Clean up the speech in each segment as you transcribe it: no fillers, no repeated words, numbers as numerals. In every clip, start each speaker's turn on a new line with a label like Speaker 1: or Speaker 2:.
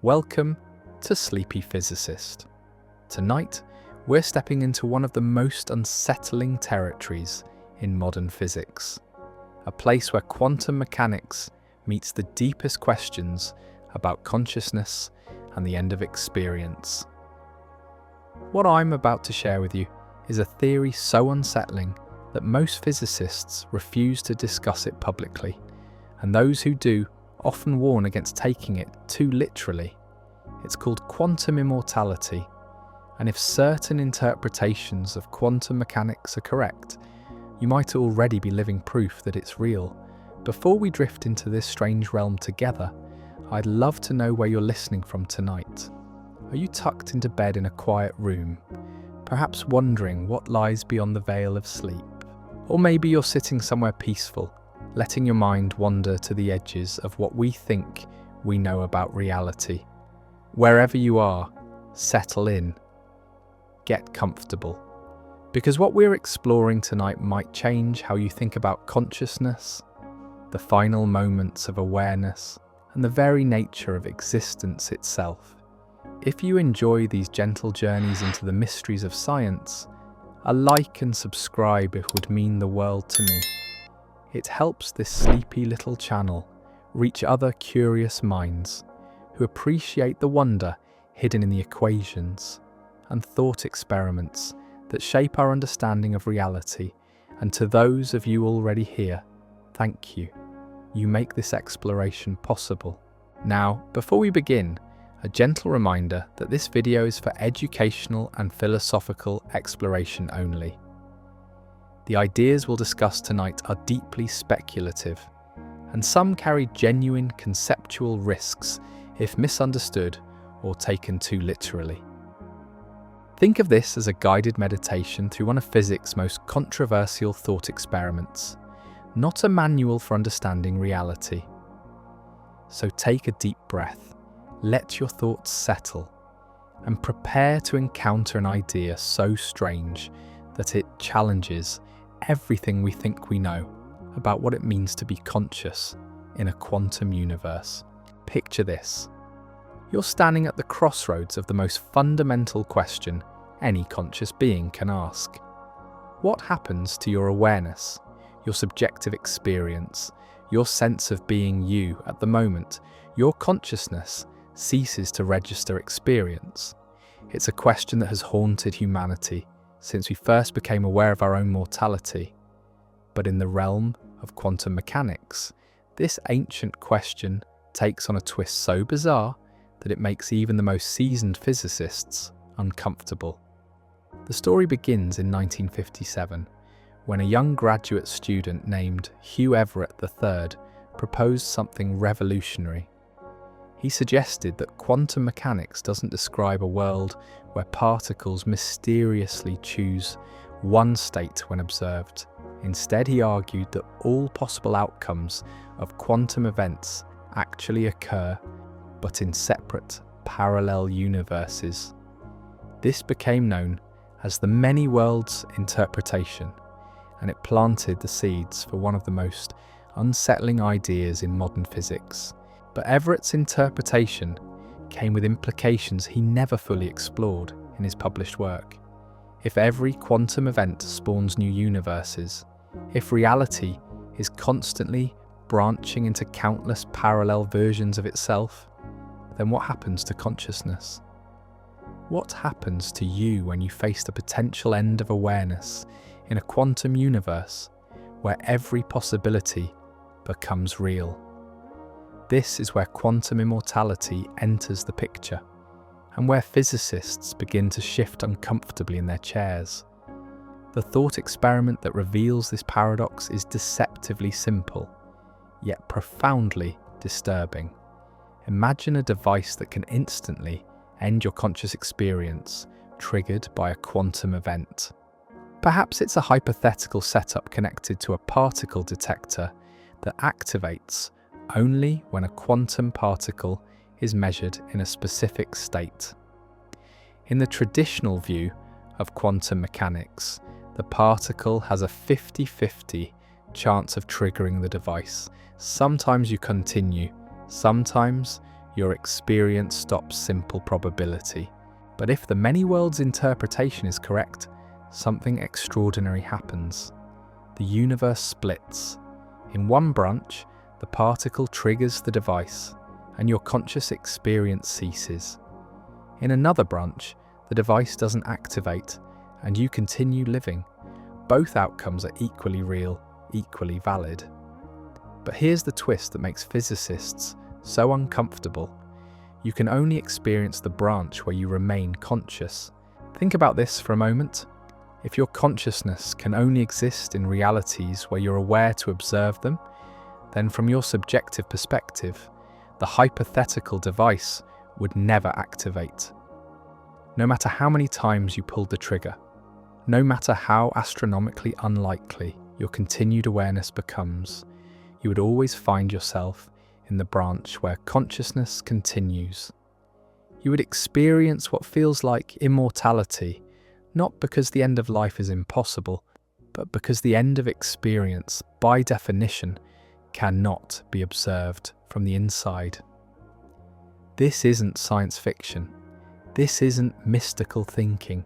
Speaker 1: Welcome to Sleepy Physicist. Tonight, we're stepping into one of the most unsettling territories in modern physics, a place where quantum mechanics meets the deepest questions about consciousness and the end of experience. What I'm about to share with you is a theory so unsettling that most physicists refuse to discuss it publicly, and those who do often warn against taking it too literally. It's called quantum immortality, and if certain interpretations of quantum mechanics are correct, you might already be living proof that it's real. Before we drift into this strange realm together, I'd love to know where you're listening from tonight. Are you tucked into bed in a quiet room, perhaps wondering what lies beyond the veil of sleep? Or maybe you're sitting somewhere peaceful, letting your mind wander to the edges of what we think we know about reality. Wherever you are, settle in. Get comfortable. Because what we're exploring tonight might change how you think about consciousness, the final moments of awareness, and the very nature of existence itself. If you enjoy these gentle journeys into the mysteries of science, a like and subscribe would mean the world to me. It helps this sleepy little channel reach other curious minds who appreciate the wonder hidden in the equations and thought experiments that shape our understanding of reality. And to those of you already here, thank you. You make this exploration possible. Now, before we begin, a gentle reminder that this video is for educational and philosophical exploration only. The ideas we'll discuss tonight are deeply speculative, and some carry genuine conceptual risks if misunderstood or taken too literally. Think of this as a guided meditation through one of physics' most controversial thought experiments, not a manual for understanding reality. So take a deep breath, let your thoughts settle, and prepare to encounter an idea so strange that it challenges everything we think we know about what it means to be conscious in a quantum universe. Picture this. You're standing at the crossroads of the most fundamental question any conscious being can ask. What happens to your awareness, your subjective experience, your sense of being you at the moment your consciousness ceases to register experience? It's a question that has haunted humanity since we first became aware of our own mortality. But in the realm of quantum mechanics, this ancient question takes on a twist so bizarre that it makes even the most seasoned physicists uncomfortable. The story begins in 1957, when a young graduate student named Hugh Everett III proposed something revolutionary. He suggested that quantum mechanics doesn't describe a world where particles mysteriously choose one state when observed. Instead, he argued that all possible outcomes of quantum events actually occur, but in separate, parallel universes. This became known as the many worlds interpretation, and it planted the seeds for one of the most unsettling ideas in modern physics. But Everett's interpretation came with implications he never fully explored in his published work. If every quantum event spawns new universes, if reality is constantly branching into countless parallel versions of itself, then what happens to consciousness? What happens to you when you face the potential end of awareness in a quantum universe where every possibility becomes real? This is where quantum immortality enters the picture, and where physicists begin to shift uncomfortably in their chairs. The thought experiment that reveals this paradox is deceptively simple, yet profoundly disturbing. Imagine a device that can instantly end your conscious experience, triggered by a quantum event. Perhaps it's a hypothetical setup connected to a particle detector that activates only when a quantum particle is measured in a specific state. In the traditional view of quantum mechanics, the particle has a 50-50 chance of triggering the device. Sometimes you continue, sometimes your experience stops simple probability. But if the many worlds interpretation is correct, something extraordinary happens. The universe splits. In one branch, the particle triggers the device, and your conscious experience ceases. In another branch, the device doesn't activate, and you continue living. Both outcomes are equally real, equally valid. But here's the twist that makes physicists so uncomfortable. You can only experience the branch where you remain conscious. Think about this for a moment. If your consciousness can only exist in realities where you're aware to observe them, then from your subjective perspective, the hypothetical device would never activate. No matter how many times you pulled the trigger, no matter how astronomically unlikely your continued awareness becomes, you would always find yourself in the branch where consciousness continues. You would experience what feels like immortality, not because the end of life is impossible, but because the end of experience, by definition, cannot be observed from the inside. This isn't science fiction. This isn't mystical thinking.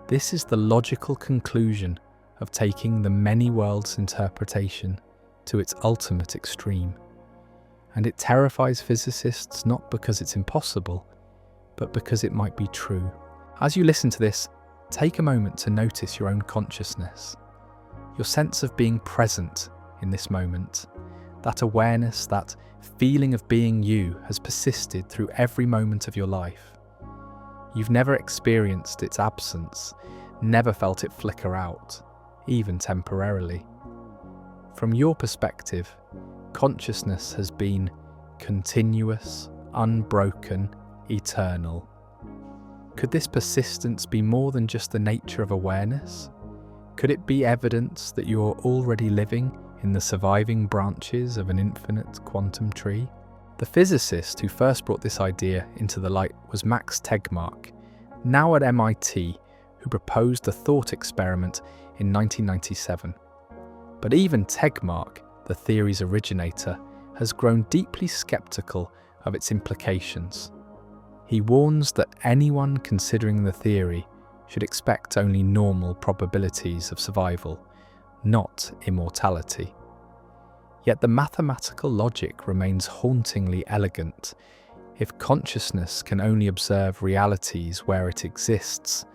Speaker 1: This is the logical conclusion of taking the many worlds interpretation to its ultimate extreme. And it terrifies physicists not because it's impossible, but because it might be true. As you listen to this, take a moment to notice your own consciousness, your sense of being present in this moment. That awareness, that feeling of being you has persisted through every moment of your life. You've never experienced its absence, never felt it flicker out, even temporarily. From your perspective, consciousness has been continuous, unbroken, eternal. Could this persistence be more than just the nature of awareness? Could it be evidence that you are already living in the surviving branches of an infinite quantum tree? The physicist who first brought this idea into the light was Max Tegmark, now at MIT, who proposed the thought experiment in 1997. But even Tegmark, the theory's originator, has grown deeply skeptical of its implications. He warns that anyone considering the theory should expect only normal probabilities of survival, not immortality. Yet the mathematical logic remains hauntingly elegant. If consciousness can only observe realities where it exists,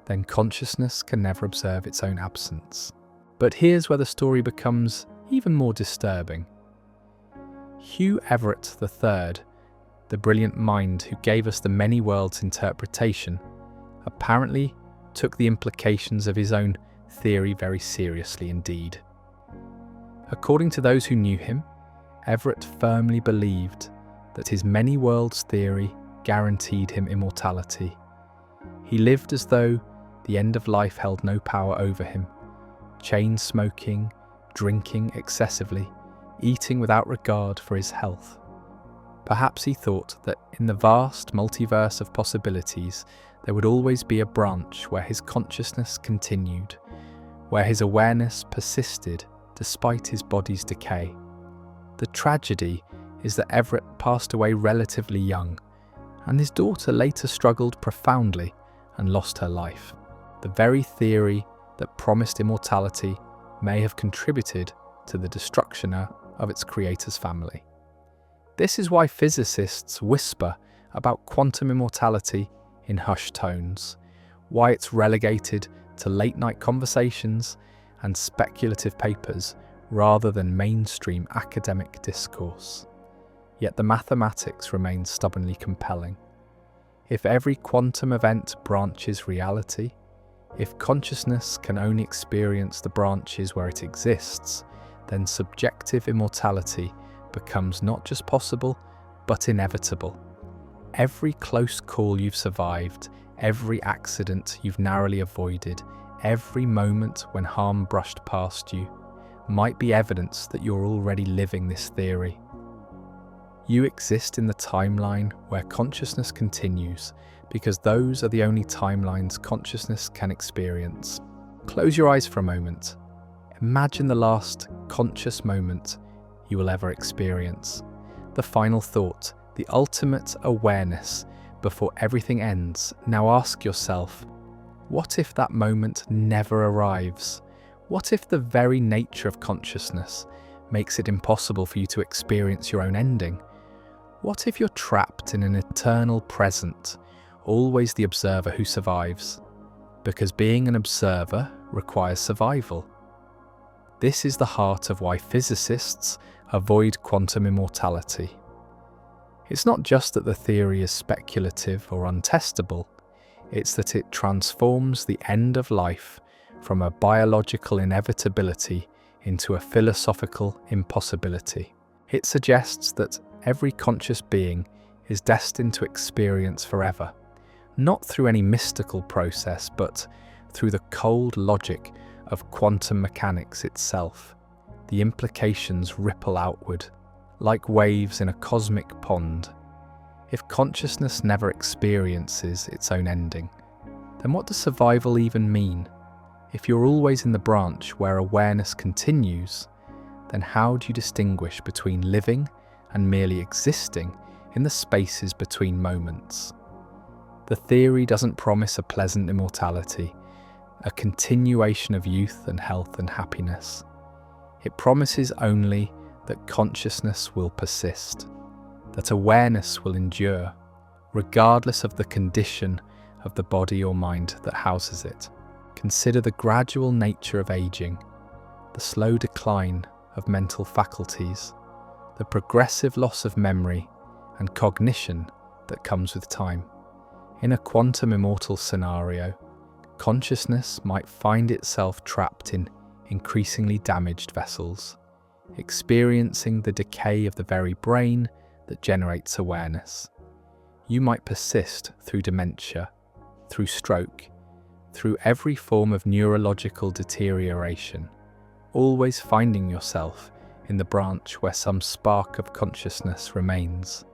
Speaker 1: then consciousness can never observe its own absence. But here's where the story becomes even more disturbing. Hugh Everett III, the brilliant mind who gave us the many worlds interpretation, apparently took the implications of his own theory very seriously indeed. According to those who knew him, Everett firmly believed that his many worlds theory guaranteed him immortality. He lived as though the end of life held no power over him, chain smoking, drinking excessively, eating without regard for his health. Perhaps he thought that in the vast multiverse of possibilities there would always be a branch where his consciousness continued, where his awareness persisted despite his body's decay. The tragedy is that Everett passed away relatively young, and his daughter later struggled profoundly and lost her life. The very theory that promised immortality may have contributed to the destruction of its creator's family. This is why physicists whisper about quantum immortality in hushed tones, why it's relegated to late-night conversations and speculative papers rather than mainstream academic discourse. Yet the mathematics remains stubbornly compelling. If every quantum event branches reality, if consciousness can only experience the branches where it exists, then subjective immortality becomes not just possible, but inevitable. Every close call you've survived, every accident you've narrowly avoided, every moment when harm brushed past you, might be evidence that you're already living this theory. You exist in the timeline where consciousness continues, because those are the only timelines consciousness can experience. Close your eyes for a moment. Imagine the last conscious moment you will ever experience, the final thought the ultimate awareness before everything ends. Now ask yourself, what if that moment never arrives? What if the very nature of consciousness makes it impossible for you to experience your own ending? What if you're trapped in an eternal present, always the observer who survives? Because being an observer requires survival. This is the heart of why physicists avoid quantum immortality. It's not just that the theory is speculative or untestable, it's that it transforms the end of life from a biological inevitability into a philosophical impossibility. It suggests that every conscious being is destined to experience forever, not through any mystical process, but through the cold logic of quantum mechanics itself. The implications ripple outward, like waves in a cosmic pond. If consciousness never experiences its own ending, then what does survival even mean? If you're always in the branch where awareness continues, then how do you distinguish between living and merely existing in the spaces between moments? The theory doesn't promise a pleasant immortality, a continuation of youth and health and happiness. It promises only that consciousness will persist, that awareness will endure, regardless of the condition of the body or mind that houses it. Consider the gradual nature of aging, the slow decline of mental faculties, the progressive loss of memory and cognition that comes with time. In a quantum immortal scenario, consciousness might find itself trapped in increasingly damaged vessels, experiencing the decay of the very brain that generates awareness. You might persist through dementia, through stroke, through every form of neurological deterioration, always finding yourself in the branch where some spark of consciousness remains,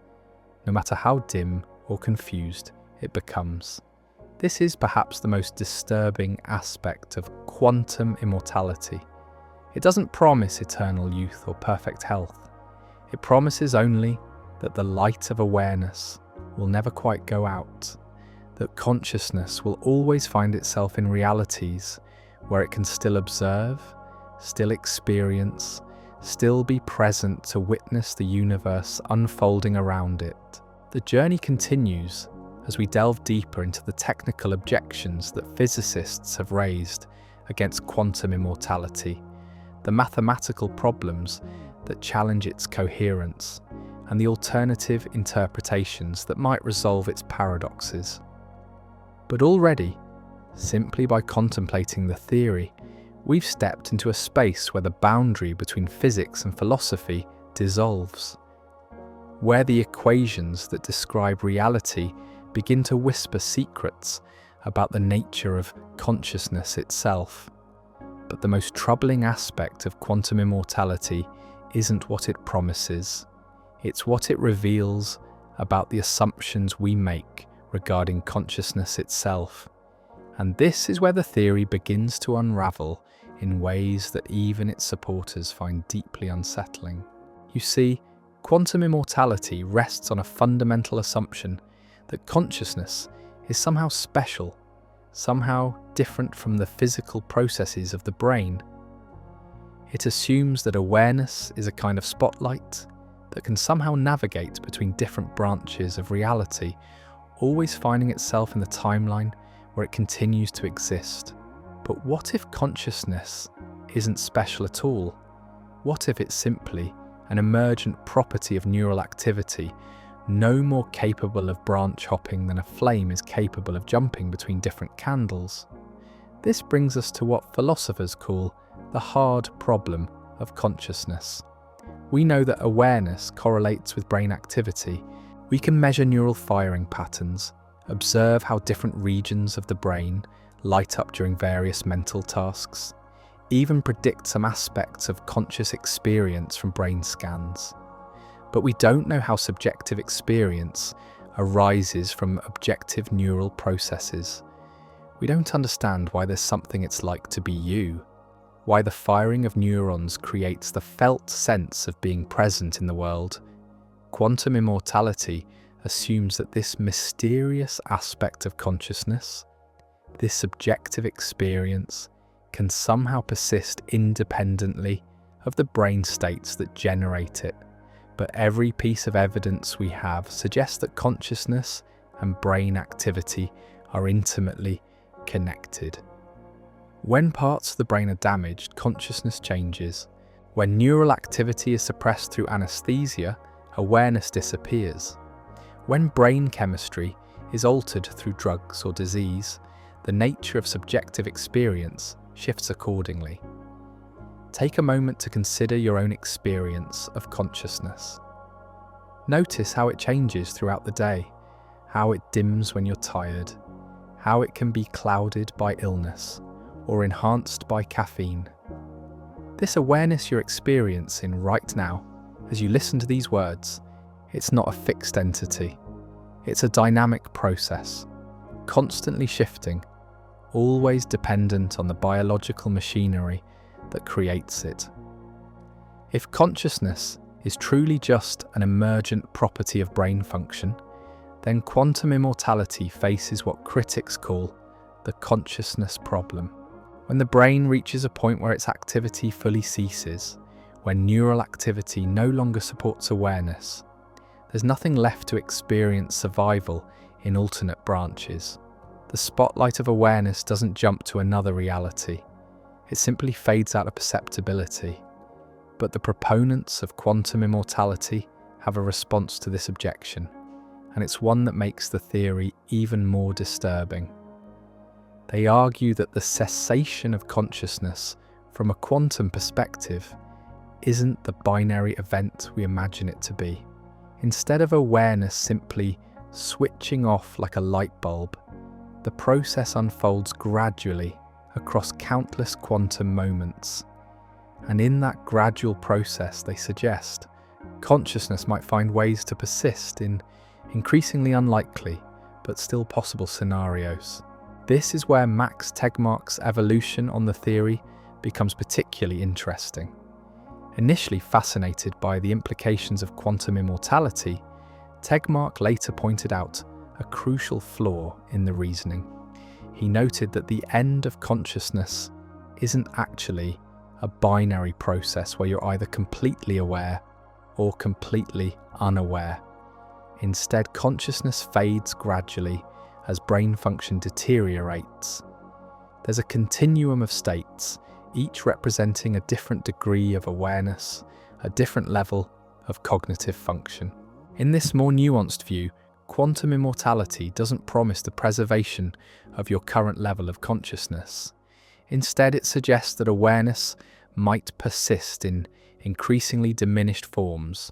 Speaker 1: no matter how dim or confused it becomes. This is perhaps the most disturbing aspect of quantum immortality. It doesn't promise eternal youth or perfect health. It promises only that the light of awareness will never quite go out, that consciousness will always find itself in realities where it can still observe, still experience, still be present to witness the universe unfolding around it. The journey continues as we delve deeper into the technical objections that physicists have raised against quantum immortality, the mathematical problems that challenge its coherence, and the alternative interpretations that might resolve its paradoxes. But already, simply by contemplating the theory, we've stepped into a space where the boundary between physics and philosophy dissolves, where the equations that describe reality begin to whisper secrets about the nature of consciousness itself. But the most troubling aspect of quantum immortality isn't what it promises, it's what it reveals about the assumptions we make regarding consciousness itself. And this is where the theory begins to unravel in ways that even its supporters find deeply unsettling. You see, quantum immortality rests on a fundamental assumption that consciousness is somehow special, somehow different from the physical processes of the brain. It assumes that awareness is a kind of spotlight that can somehow navigate between different branches of reality, always finding itself in the timeline where it continues to exist. But what if consciousness isn't special at all? What if it's simply an emergent property of neural activity, no more capable of branch hopping than a flame is capable of jumping between different candles? This brings us to what philosophers call the hard problem of consciousness. We know that awareness correlates with brain activity. We can measure neural firing patterns, observe how different regions of the brain light up during various mental tasks, even predict some aspects of conscious experience from brain scans. But we don't know how subjective experience arises from objective neural processes. We don't understand why there's something it's like to be you, why the firing of neurons creates the felt sense of being present in the world. Quantum immortality assumes that this mysterious aspect of consciousness, this subjective experience, can somehow persist independently of the brain states that generate it. But every piece of evidence we have suggests that consciousness and brain activity are intimately connected. When parts of the brain are damaged, consciousness changes. When neural activity is suppressed through anesthesia, awareness disappears. When brain chemistry is altered through drugs or disease, the nature of subjective experience shifts accordingly. Take a moment to consider your own experience of consciousness. Notice how it changes throughout the day, how it dims when you're tired, how it can be clouded by illness or enhanced by caffeine. This awareness you're experiencing right now, as you listen to these words, it's not a fixed entity. It's a dynamic process, constantly shifting, always dependent on the biological machinery that creates it. If consciousness is truly just an emergent property of brain function, then quantum immortality faces what critics call the consciousness problem. When the brain reaches a point where its activity fully ceases, when neural activity no longer supports awareness, there's nothing left to experience survival in alternate branches. The spotlight of awareness doesn't jump to another reality. It simply fades out of perceptibility. But the proponents of quantum immortality have a response to this objection, and it's one that makes the theory even more disturbing. They argue that the cessation of consciousness from a quantum perspective isn't the binary event we imagine it to be. Instead of awareness simply switching off like a light bulb, the process unfolds gradually across countless quantum moments. And in that gradual process, they suggest, consciousness might find ways to persist in increasingly unlikely but still possible scenarios. This is where Max Tegmark's evolution on the theory becomes particularly interesting. Initially fascinated by the implications of quantum immortality, Tegmark later pointed out a crucial flaw in the reasoning. He noted that the end of consciousness isn't actually a binary process where you're either completely aware or completely unaware. Instead, consciousness fades gradually as brain function deteriorates. There's a continuum of states, each representing a different degree of awareness, a different level of cognitive function. In this more nuanced view, quantum immortality doesn't promise the preservation of your current level of consciousness. Instead, it suggests that awareness might persist in increasingly diminished forms,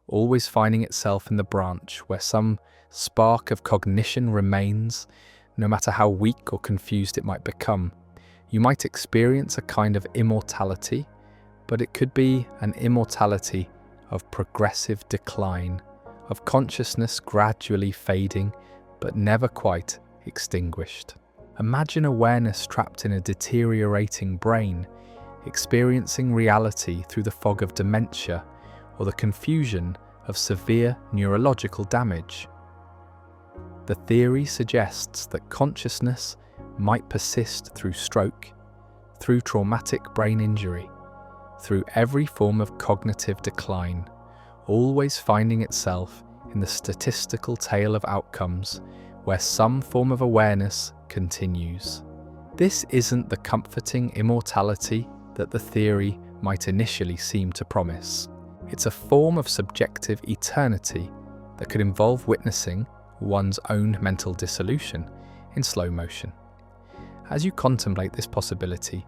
Speaker 1: always finding itself in the branch where some spark of cognition remains, no matter how weak or confused it might become. You might experience a kind of immortality, but it could be an immortality of progressive decline, of consciousness gradually fading, but never quite extinguished. Imagine awareness trapped in a deteriorating brain, experiencing reality through the fog of dementia or the confusion of severe neurological damage. The theory suggests that consciousness might persist through stroke, through traumatic brain injury, through every form of cognitive decline, always finding itself in the statistical tale of outcomes where some form of awareness continues. This isn't the comforting immortality that the theory might initially seem to promise. It's a form of subjective eternity that could involve witnessing one's own mental dissolution in slow motion. As you contemplate this possibility,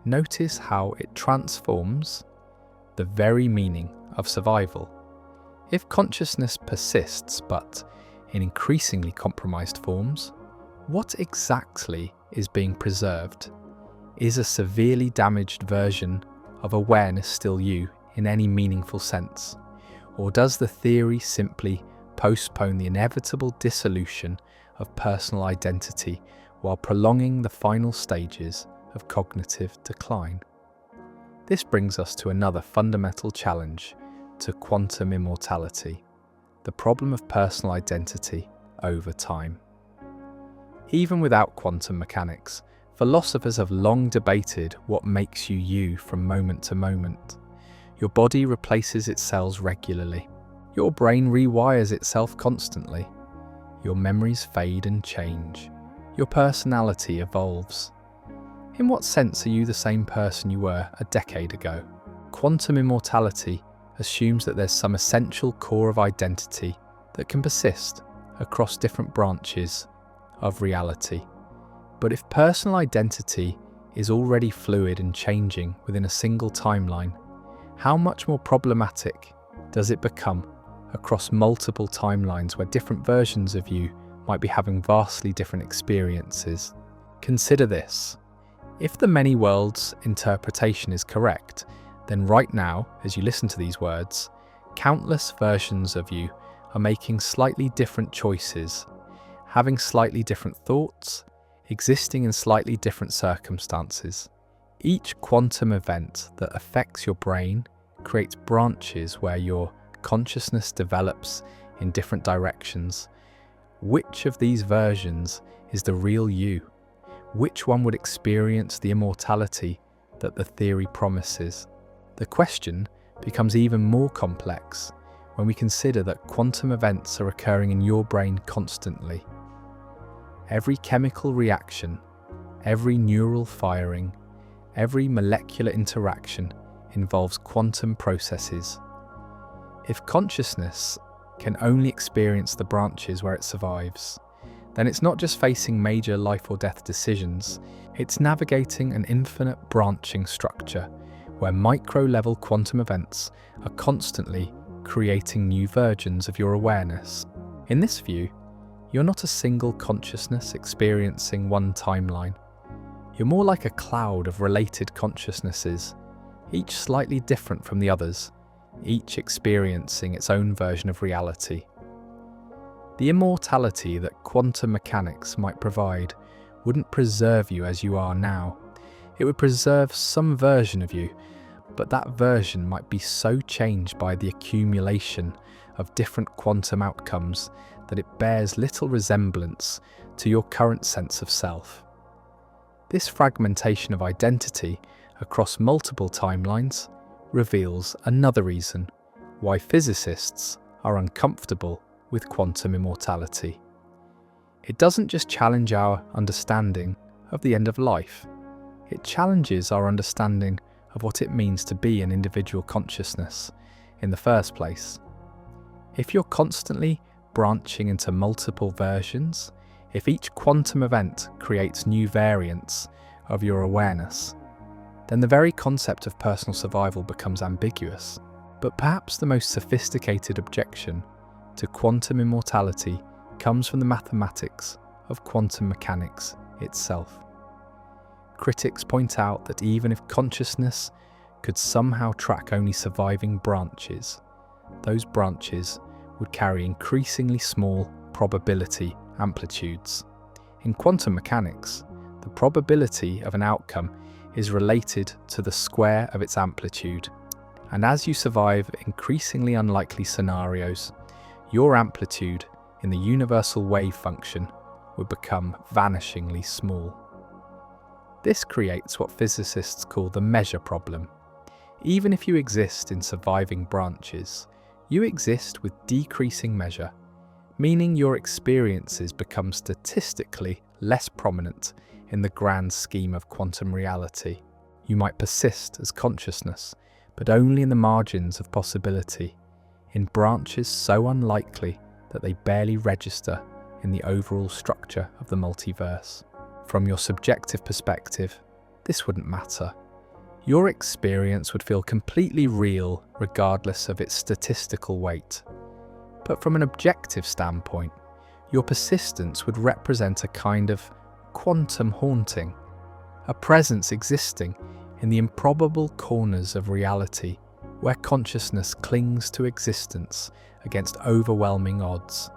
Speaker 1: notice how it transforms the very meaning of survival. If consciousness persists but in increasingly compromised forms, what exactly is being preserved? Is a severely damaged version of awareness still you in any meaningful sense? Or does the theory simply postpone the inevitable dissolution of personal identity while prolonging the final stages of cognitive decline? This brings us to another fundamental challenge to quantum immortality. the problem of personal identity over time. Even without quantum mechanics, philosophers have long debated what makes you you from moment to moment. Your body replaces its cells regularly. Your brain rewires itself constantly. Your memories fade and change. Your personality evolves. In what sense are you the same person you were a decade ago? Quantum immortality assumes that there's some essential core of identity that can persist across different branches of reality. But if personal identity is already fluid and changing within a single timeline, how much more problematic does it become across multiple timelines where different versions of you might be having vastly different experiences? Consider this. If the many worlds interpretation is correct, then right now, as you listen to these words, countless versions of you are making slightly different choices, having slightly different thoughts, existing in slightly different circumstances. Each quantum event that affects your brain creates branches where your consciousness develops in different directions. Which of these versions is the real you? Which one would experience the immortality that the theory promises? The question becomes even more complex when we consider that quantum events are occurring in your brain constantly. Every chemical reaction, every neural firing, every molecular interaction involves quantum processes. If consciousness can only experience the branches where it survives, then it's not just facing major life or death decisions, it's navigating an infinite branching structure where micro-level quantum events are constantly creating new versions of your awareness. In this view, you're not a single consciousness experiencing one timeline. You're more like a cloud of related consciousnesses, each slightly different from the others, each experiencing its own version of reality. The immortality that quantum mechanics might provide wouldn't preserve you as you are now. It would preserve some version of you, but that version might be so changed by the accumulation of different quantum outcomes that it bears little resemblance to your current sense of self. This fragmentation of identity across multiple timelines reveals another reason why physicists are uncomfortable with quantum immortality. It doesn't just challenge our understanding of the end of life, it challenges our understanding of what it means to be an individual consciousness in the first place. If you're constantly branching into multiple versions, if each quantum event creates new variants of your awareness, then the very concept of personal survival becomes ambiguous. But perhaps the most sophisticated objection to quantum immortality comes from the mathematics of quantum mechanics itself. Critics point out that even if consciousness could somehow track only surviving branches, those branches would carry increasingly small probability amplitudes. In quantum mechanics, the probability of an outcome is related to the square of its amplitude, and as you survive increasingly unlikely scenarios, your amplitude in the universal wave function would become vanishingly small. This creates what physicists call the measure problem. Even if you exist in surviving branches, you exist with decreasing measure, meaning your experiences become statistically less prominent in the grand scheme of quantum reality. You might persist as consciousness, but only in the margins of possibility, in branches so unlikely that they barely register in the overall structure of the multiverse. From your subjective perspective, this wouldn't matter. Your experience would feel completely real regardless of its statistical weight. But from an objective standpoint, your persistence would represent a kind of quantum haunting, a presence existing in the improbable corners of reality where consciousness clings to existence against overwhelming odds.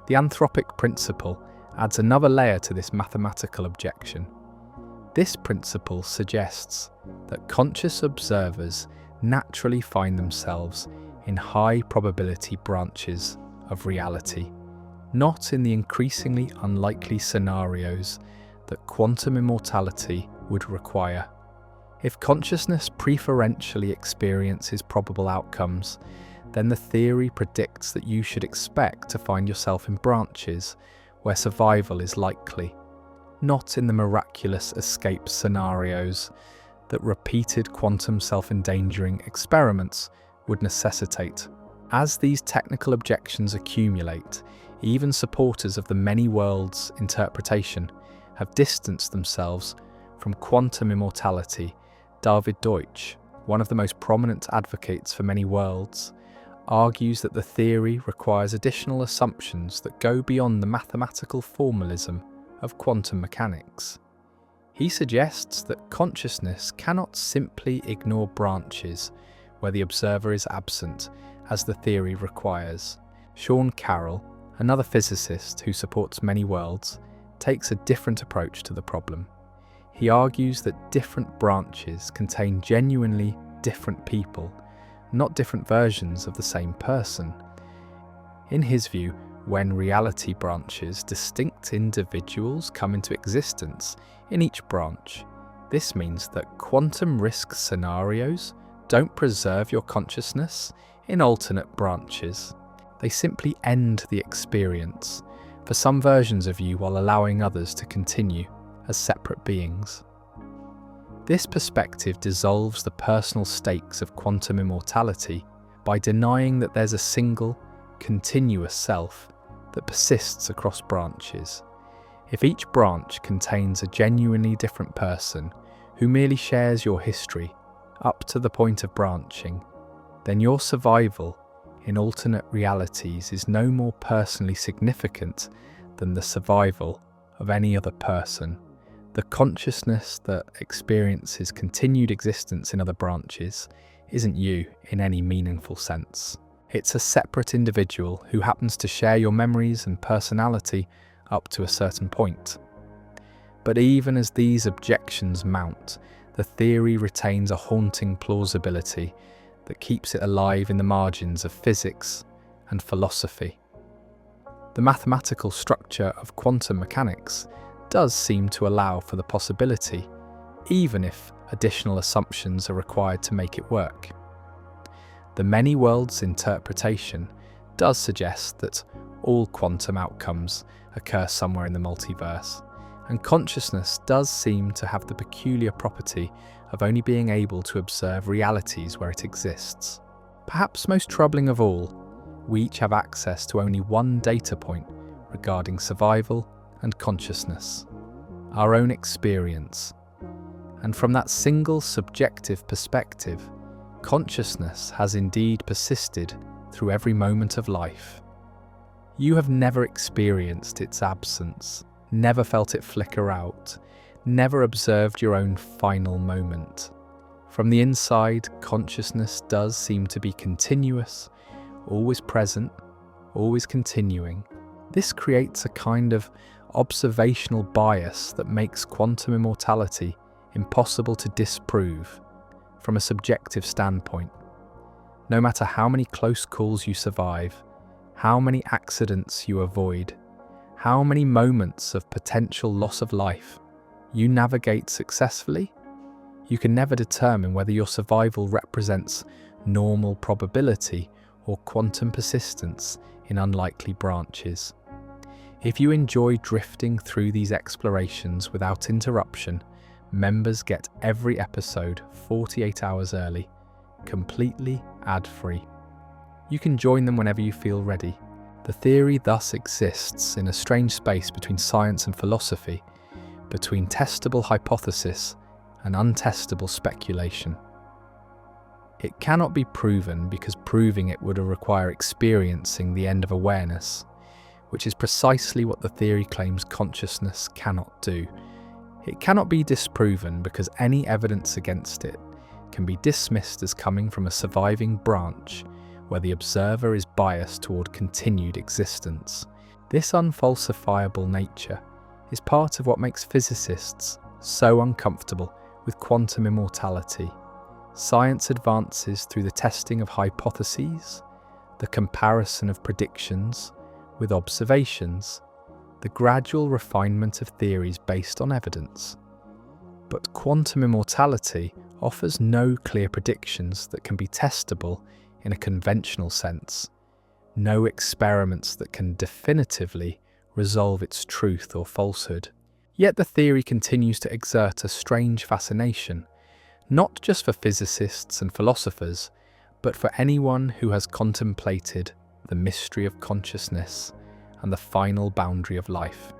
Speaker 1: The anthropic principle adds another layer to this mathematical objection. This principle suggests that conscious observers naturally find themselves in high probability branches of reality, not in the increasingly unlikely scenarios that quantum immortality would require. If consciousness preferentially experiences probable outcomes, then the theory predicts that you should expect to find yourself in branches where survival is likely, not in the miraculous escape scenarios that repeated quantum self-endangering experiments would necessitate. As these technical objections accumulate, even supporters of the many worlds interpretation have distanced themselves from quantum immortality. David Deutsch, one of the most prominent advocates for many worlds, argues that the theory requires additional assumptions that go beyond the mathematical formalism of quantum mechanics. He suggests that consciousness cannot simply ignore branches where the observer is absent, as the theory requires. Sean Carroll, another physicist who supports many worlds, takes a different approach to the problem. He argues that different branches contain genuinely different people, not different versions of the same person. In his view, when reality branches, distinct individuals come into existence in each branch. This means that quantum risk scenarios don't preserve your consciousness in alternate branches. They simply end the experience for some versions of you while allowing others to continue as separate beings. This perspective dissolves the personal stakes of quantum immortality by denying that there's a single, continuous self that persists across branches. If each branch contains a genuinely different person who merely shares your history up to the point of branching, then your survival in alternate realities is no more personally significant than the survival of any other person. The consciousness that experiences continued existence in other branches isn't you in any meaningful sense. It's a separate individual who happens to share your memories and personality up to a certain point. But even as these objections mount, the theory retains a haunting plausibility that keeps it alive in the margins of physics and philosophy. The mathematical structure of quantum mechanics does seem to allow for the possibility, even if additional assumptions are required to make it work. The many worlds interpretation does suggest that all quantum outcomes occur somewhere in the multiverse, and consciousness does seem to have the peculiar property of only being able to observe realities where it exists. Perhaps most troubling of all, we each have access to only one data point regarding survival and consciousness, our own experience. And from that single subjective perspective, consciousness has indeed persisted through every moment of life. You have never experienced its absence, never felt it flicker out, never observed your own final moment. From the inside, consciousness does seem to be continuous, always present, always continuing. This creates a kind of observational bias that makes quantum immortality impossible to disprove from a subjective standpoint. No matter how many close calls you survive, how many accidents you avoid, how many moments of potential loss of life you navigate successfully, you can never determine whether your survival represents normal probability or quantum persistence in unlikely branches. If you enjoy drifting through these explorations without interruption, members get every episode 48 hours early, completely ad-free. You can join them whenever you feel ready. The theory thus exists in a strange space between science and philosophy, between testable hypothesis and untestable speculation. It cannot be proven because proving it would require experiencing the end of awareness, which is precisely what the theory claims consciousness cannot do. It cannot be disproven because any evidence against it can be dismissed as coming from a surviving branch where the observer is biased toward continued existence. This unfalsifiable nature is part of what makes physicists so uncomfortable with quantum immortality. Science advances through the testing of hypotheses, the comparison of predictions with observations, the gradual refinement of theories based on evidence. But quantum immortality offers no clear predictions that can be testable in a conventional sense, no experiments that can definitively resolve its truth or falsehood. Yet the theory continues to exert a strange fascination, not just for physicists and philosophers, but for anyone who has contemplated the mystery of consciousness and the final boundary of life.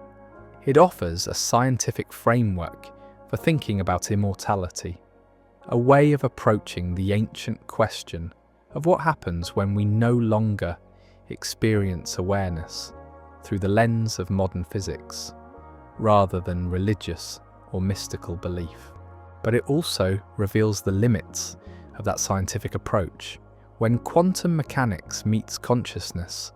Speaker 1: It offers a scientific framework for thinking about immortality, a way of approaching the ancient question of what happens when we no longer experience awareness through the lens of modern physics, rather than religious or mystical belief. But it also reveals the limits of that scientific approach. When quantum mechanics meets consciousness,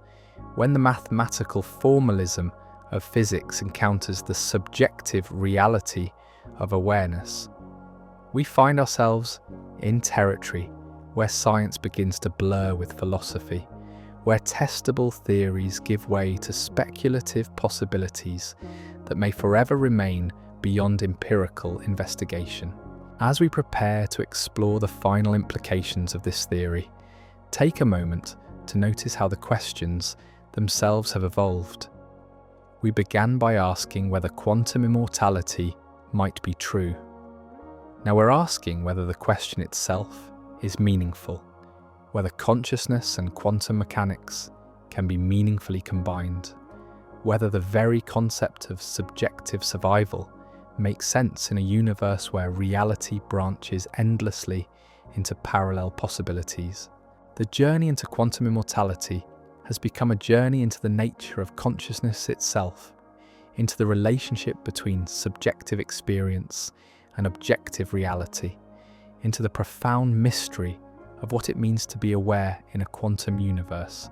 Speaker 1: when the mathematical formalism of physics encounters the subjective reality of awareness, we find ourselves in territory where science begins to blur with philosophy, where testable theories give way to speculative possibilities that may forever remain beyond empirical investigation. As we prepare to explore the final implications of this theory, take a moment to notice how the questions themselves have evolved. We began by asking whether quantum immortality might be true. Now we're asking whether the question itself is meaningful, whether consciousness and quantum mechanics can be meaningfully combined, whether the very concept of subjective survival makes sense in a universe where reality branches endlessly into parallel possibilities. The journey into quantum immortality has become a journey into the nature of consciousness itself, into the relationship between subjective experience and objective reality, into the profound mystery of what it means to be aware in a quantum universe,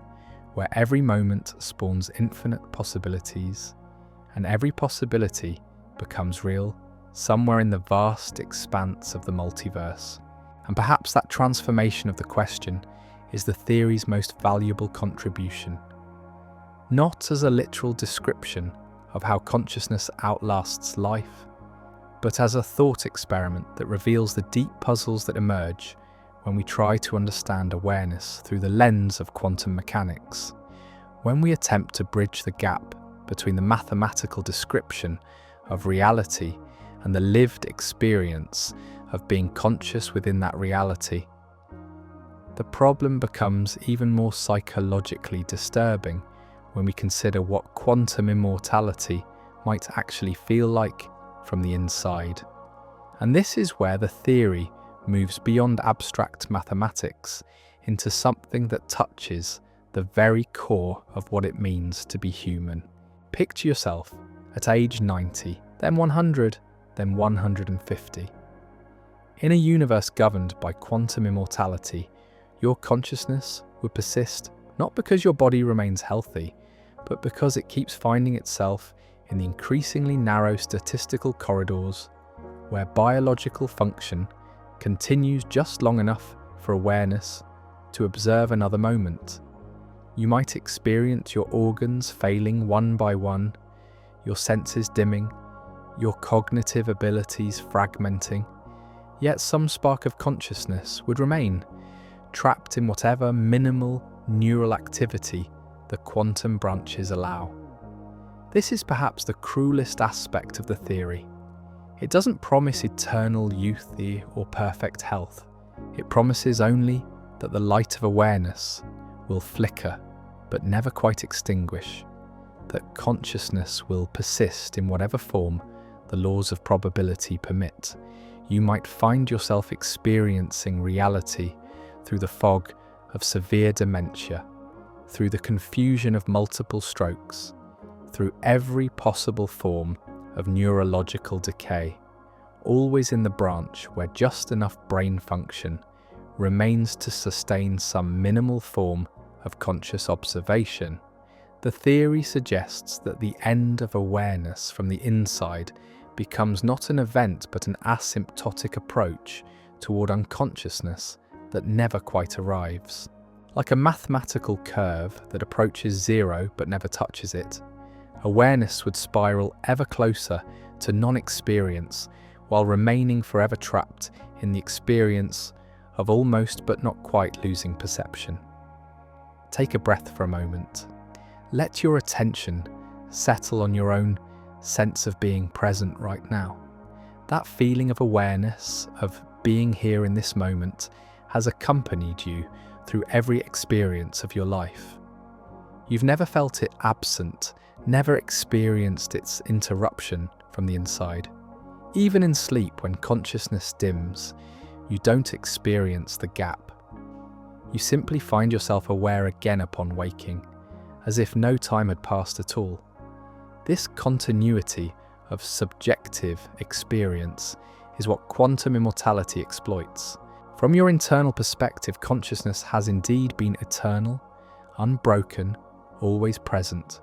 Speaker 1: where every moment spawns infinite possibilities, and every possibility becomes real somewhere in the vast expanse of the multiverse. And perhaps that transformation of the question is the theory's most valuable contribution, not as a literal description of how consciousness outlasts life, but as a thought experiment that reveals the deep puzzles that emerge when we try to understand awareness through the lens of quantum mechanics, when we attempt to bridge the gap between the mathematical description of reality and the lived experience of being conscious within that reality. The problem becomes even more psychologically disturbing when we consider what quantum immortality might actually feel like from the inside. And this is where the theory moves beyond abstract mathematics into something that touches the very core of what it means to be human. Picture yourself at age 90, then 100, then 150. In a universe governed by quantum immortality, your consciousness would persist not because your body remains healthy, but because it keeps finding itself in the increasingly narrow statistical corridors where biological function continues just long enough for awareness to observe another moment. You might experience your organs failing one by one, your senses dimming, your cognitive abilities fragmenting, yet some spark of consciousness would remain, trapped in whatever minimal neural activity the quantum branches allow. This is perhaps the cruelest aspect of the theory. It doesn't promise eternal youth or perfect health. It promises only that the light of awareness will flicker but never quite extinguish, that consciousness will persist in whatever form the laws of probability permit. You might find yourself experiencing reality through the fog of severe dementia, through the confusion of multiple strokes, through every possible form of neurological decay, always in the branch where just enough brain function remains to sustain some minimal form of conscious observation. The theory suggests that the end of awareness from the inside becomes not an event but an asymptotic approach toward unconsciousness that never quite arrives. Like a mathematical curve that approaches zero but never touches it, awareness would spiral ever closer to non-experience while remaining forever trapped in the experience of almost but not quite losing perception. Take a breath for a moment. Let your attention settle on your own sense of being present right now. That feeling of awareness, of being here in this moment, has accompanied you through every experience of your life. You've never felt it absent, never experienced its interruption from the inside. Even in sleep, when consciousness dims, you don't experience the gap. You simply find yourself aware again upon waking, as if no time had passed at all. This continuity of subjective experience is what quantum immortality exploits. From your internal perspective, consciousness has indeed been eternal, unbroken, always present.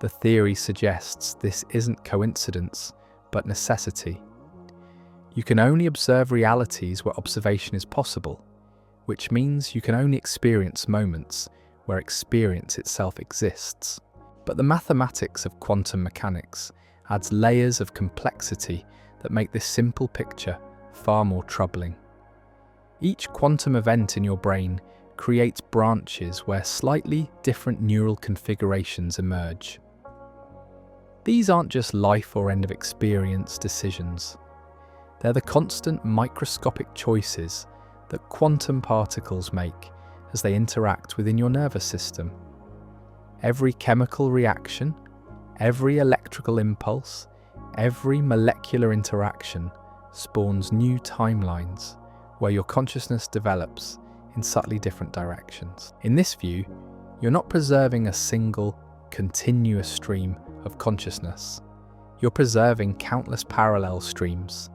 Speaker 1: The theory suggests this isn't coincidence, but necessity. You can only observe realities where observation is possible, which means you can only experience moments where experience itself exists. But the mathematics of quantum mechanics adds layers of complexity that make this simple picture far more troubling. Each quantum event in your brain creates branches where slightly different neural configurations emerge. These aren't just life or end of experience decisions. They're the constant microscopic choices that quantum particles make as they interact within your nervous system. Every chemical reaction, every electrical impulse, every molecular interaction spawns new timelines where your consciousness develops in subtly different directions. In this view, you're not preserving a single, continuous stream of consciousness. You're preserving countless parallel streams,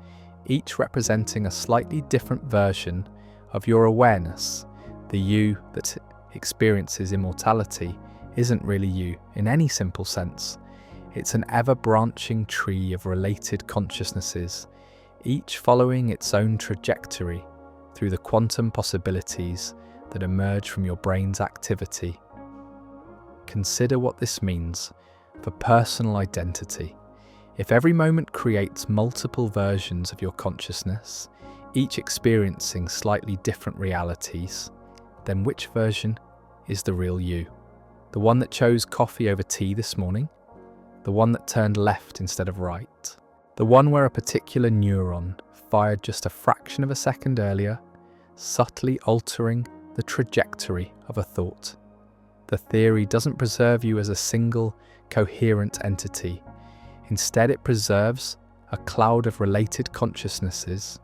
Speaker 1: each representing a slightly different version of your awareness. The you that experiences immortality isn't really you in any simple sense. It's an ever-branching tree of related consciousnesses, each following its own trajectory through the quantum possibilities that emerge from your brain's activity. Consider what this means for personal identity. If every moment creates multiple versions of your consciousness, each experiencing slightly different realities, then which version is the real you? The one that chose coffee over tea this morning? The one that turned left instead of right? The one where a particular neuron fired just a fraction of a second earlier, subtly altering the trajectory of a thought? The theory doesn't preserve you as a single, coherent entity. Instead, it preserves a cloud of related consciousnesses,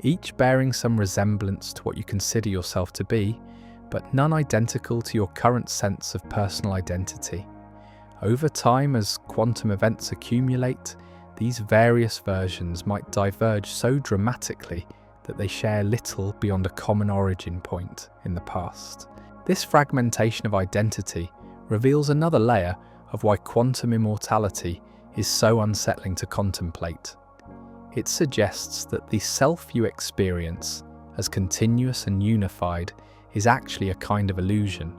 Speaker 1: each bearing some resemblance to what you consider yourself to be, but none identical to your current sense of personal identity. Over time, as quantum events accumulate, these various versions might diverge so dramatically that they share little beyond a common origin point in the past. This fragmentation of identity reveals another layer of why quantum immortality is so unsettling to contemplate. It suggests that the self you experience as continuous and unified is actually a kind of illusion,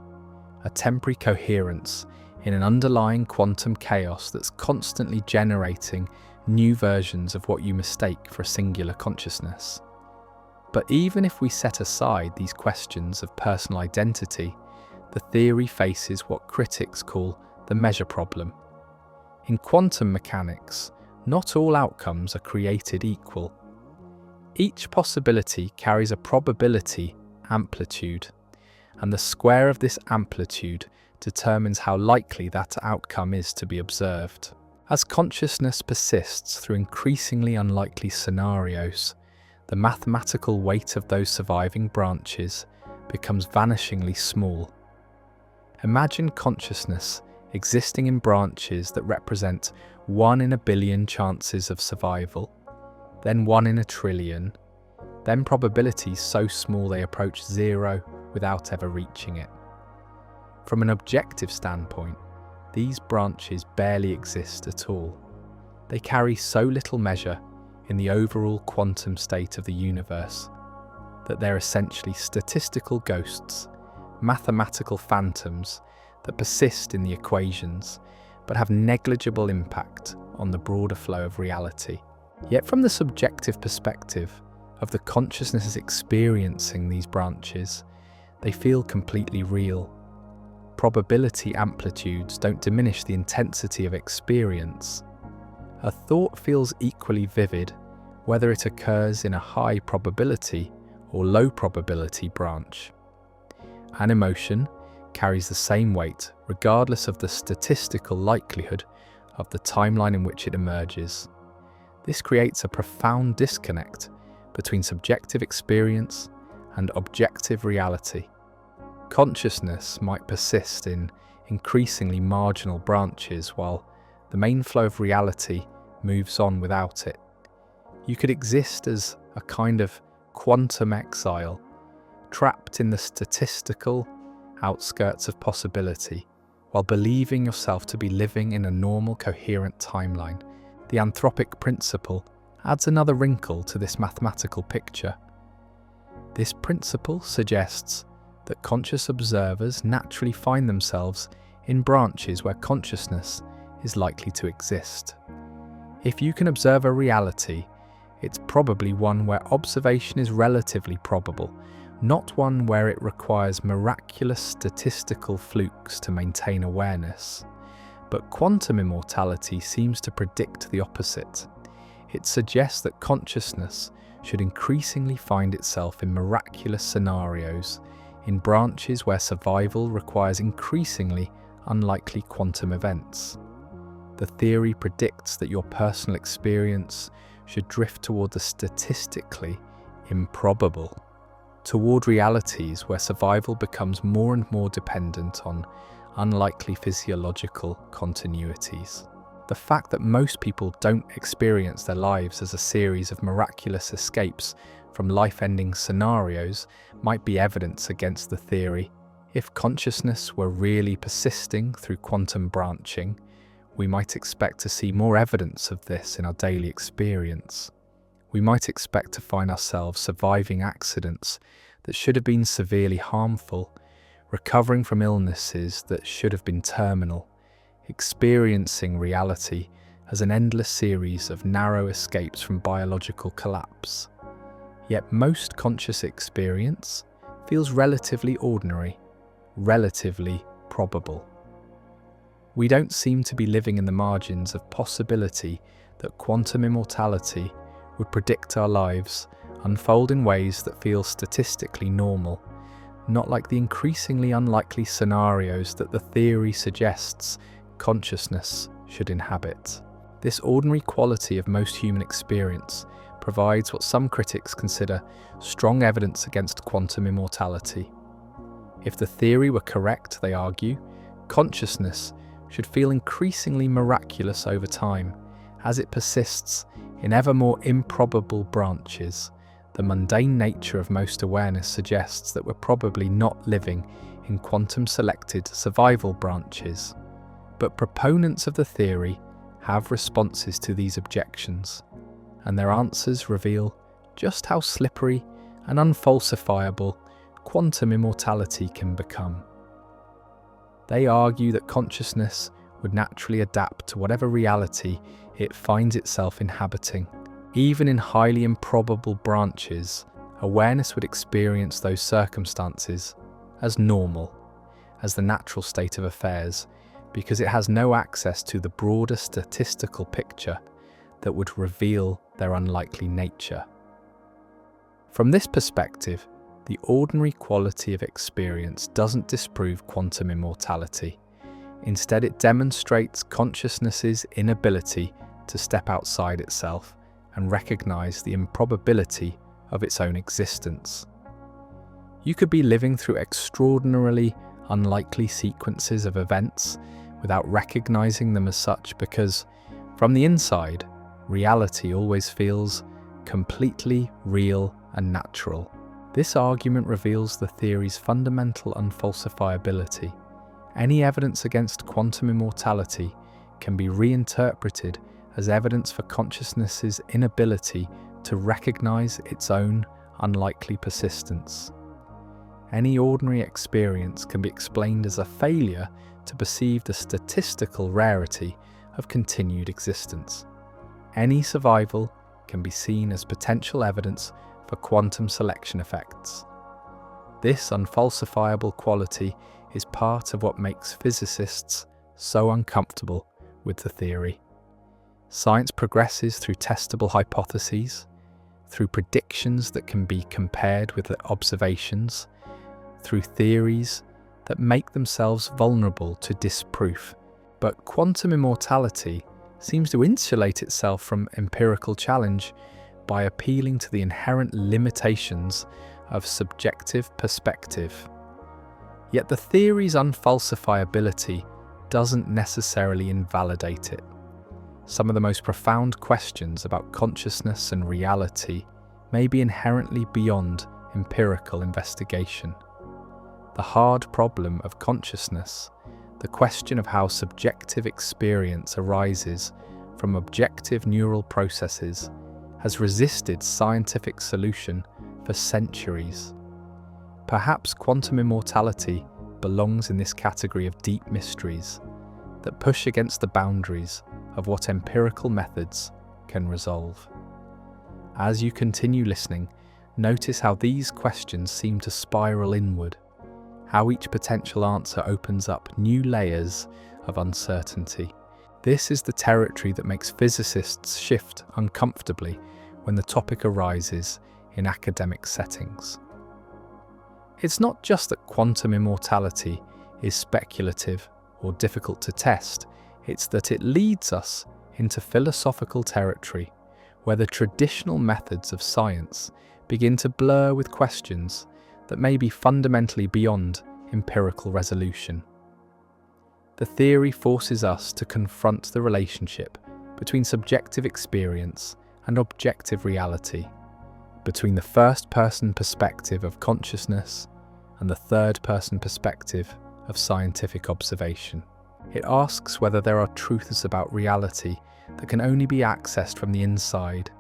Speaker 1: a temporary coherence in an underlying quantum chaos that's constantly generating new versions of what you mistake for a singular consciousness. But even if we set aside these questions of personal identity, the theory faces what critics call the measure problem. In quantum mechanics, not all outcomes are created equal. Each possibility carries a probability amplitude, and the square of this amplitude determines how likely that outcome is to be observed. As consciousness persists through increasingly unlikely scenarios, the mathematical weight of those surviving branches becomes vanishingly small. Imagine consciousness existing in branches that represent 1 in a billion chances of survival, then 1 in a trillion, then probabilities so small they approach zero without ever reaching it. From an objective standpoint, these branches barely exist at all. They carry so little measure in the overall quantum state of the universe that they're essentially statistical ghosts mathematical phantoms that persist in the equations but have negligible impact on the broader flow of reality. Yet from the subjective perspective of the consciousness experiencing these branches, they feel completely real. Probability amplitudes don't diminish the intensity of experience. A thought feels equally vivid whether it occurs in a high probability or low probability branch. An emotion carries the same weight regardless of the statistical likelihood of the timeline in which it emerges. This creates a profound disconnect between subjective experience and objective reality. Consciousness might persist in increasingly marginal branches while the main flow of reality moves on without it. You could exist as a kind of quantum exile, trapped in the statistical outskirts of possibility, while believing yourself to be living in a normal, coherent timeline. The anthropic principle adds another wrinkle to this mathematical picture. This principle suggests that conscious observers naturally find themselves in branches where consciousness is likely to exist. If you can observe a reality, it's probably one where observation is relatively probable, not one where it requires miraculous statistical flukes to maintain awareness. But quantum immortality seems to predict the opposite. It suggests that consciousness should increasingly find itself in miraculous scenarios, in branches where survival requires increasingly unlikely quantum events. The theory predicts that your personal experience should drift toward the statistically improbable, toward realities where survival becomes more and more dependent on unlikely physiological continuities. The fact that most people don't experience their lives as a series of miraculous escapes from life-ending scenarios might be evidence against the theory. If consciousness were really persisting through quantum branching, we might expect to see more evidence of this in our daily experience. We might expect to find ourselves surviving accidents that should have been severely harmful, recovering from illnesses that should have been terminal, experiencing reality as an endless series of narrow escapes from biological collapse. Yet most conscious experience feels relatively ordinary, relatively probable. We don't seem to be living in the margins of possibility that quantum immortality would predict our lives unfold in ways that feel statistically normal, not like the increasingly unlikely scenarios that the theory suggests consciousness should inhabit. This ordinary quality of most human experience provides what some critics consider strong evidence against quantum immortality. If the theory were correct, they argue, consciousness should feel increasingly miraculous over time, as it persists in ever more improbable branches. The mundane nature of most awareness suggests that we're probably not living in quantum-selected survival branches. But proponents of the theory have responses to these objections, and their answers reveal just how slippery and unfalsifiable quantum immortality can become. They argue that consciousness would naturally adapt to whatever reality it finds itself inhabiting. Even in highly improbable branches, awareness would experience those circumstances as normal, as the natural state of affairs, because it has no access to the broader statistical picture that would reveal their unlikely nature. From this perspective, the ordinary quality of experience doesn't disprove quantum immortality. Instead, it demonstrates consciousness's inability to step outside itself and recognize the improbability of its own existence. You could be living through extraordinarily unlikely sequences of events without recognizing them as such because, from the inside, reality always feels completely real and natural. This argument reveals the theory's fundamental unfalsifiability. Any evidence against quantum immortality can be reinterpreted as evidence for consciousness's inability to recognize its own unlikely persistence. any ordinary experience can be explained as a failure to perceive the statistical rarity of continued existence. Any survival can be seen as potential evidence for quantum selection effects. This unfalsifiable quality is part of what makes physicists so uncomfortable with the theory. Science progresses through testable hypotheses, through predictions that can be compared with observations, through theories that make themselves vulnerable to disproof. But quantum immortality seems to insulate itself from empirical challenge by appealing to the inherent limitations of subjective perspective. Yet the theory's unfalsifiability doesn't necessarily invalidate it. Some of the most profound questions about consciousness and reality may be inherently beyond empirical investigation. The hard problem of consciousness, the question of how subjective experience arises from objective neural processes, has resisted scientific solution for centuries. Perhaps quantum immortality belongs in this category of deep mysteries that push against the boundaries of what empirical methods can resolve. As you continue listening, notice how these questions seem to spiral inward, how each potential answer opens up new layers of uncertainty. This is the territory that makes physicists shift uncomfortably when the topic arises in academic settings. It's not just that quantum immortality is speculative or difficult to test, it's that it leads us into philosophical territory where the traditional methods of science begin to blur with questions that may be fundamentally beyond empirical resolution. The theory forces us to confront the relationship between subjective experience and objective reality, between the first-person perspective of consciousness and the third-person perspective of scientific observation. It asks whether there are truths about reality that can only be accessed from the inside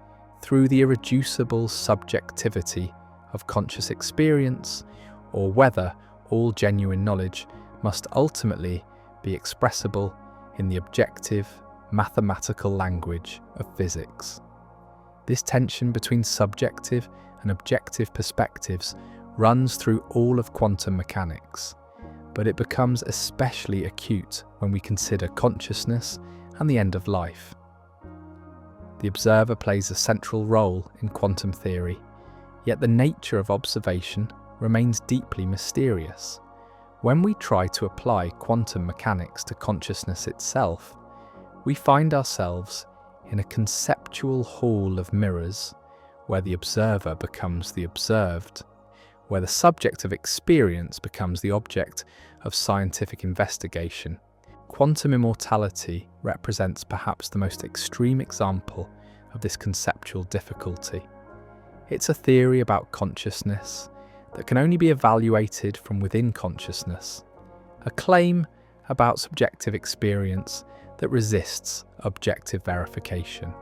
Speaker 1: through the irreducible subjectivity of conscious experience, or whether all genuine knowledge must ultimately be expressible in the objective, mathematical language of physics. This tension between subjective and objective perspectives runs through all of quantum mechanics, but it becomes especially acute when we consider consciousness and the end of life. The observer plays a central role in quantum theory, yet the nature of observation remains deeply mysterious. When we try to apply quantum mechanics to consciousness itself, we find ourselves in a conceptual hall of mirrors where the observer becomes the observed, where the subject of experience becomes the object of scientific investigation. Quantum immortality represents perhaps the most extreme example of this conceptual difficulty. It's a theory about consciousness that can only be evaluated from within consciousness, a claim about subjective experience that resists objective verification.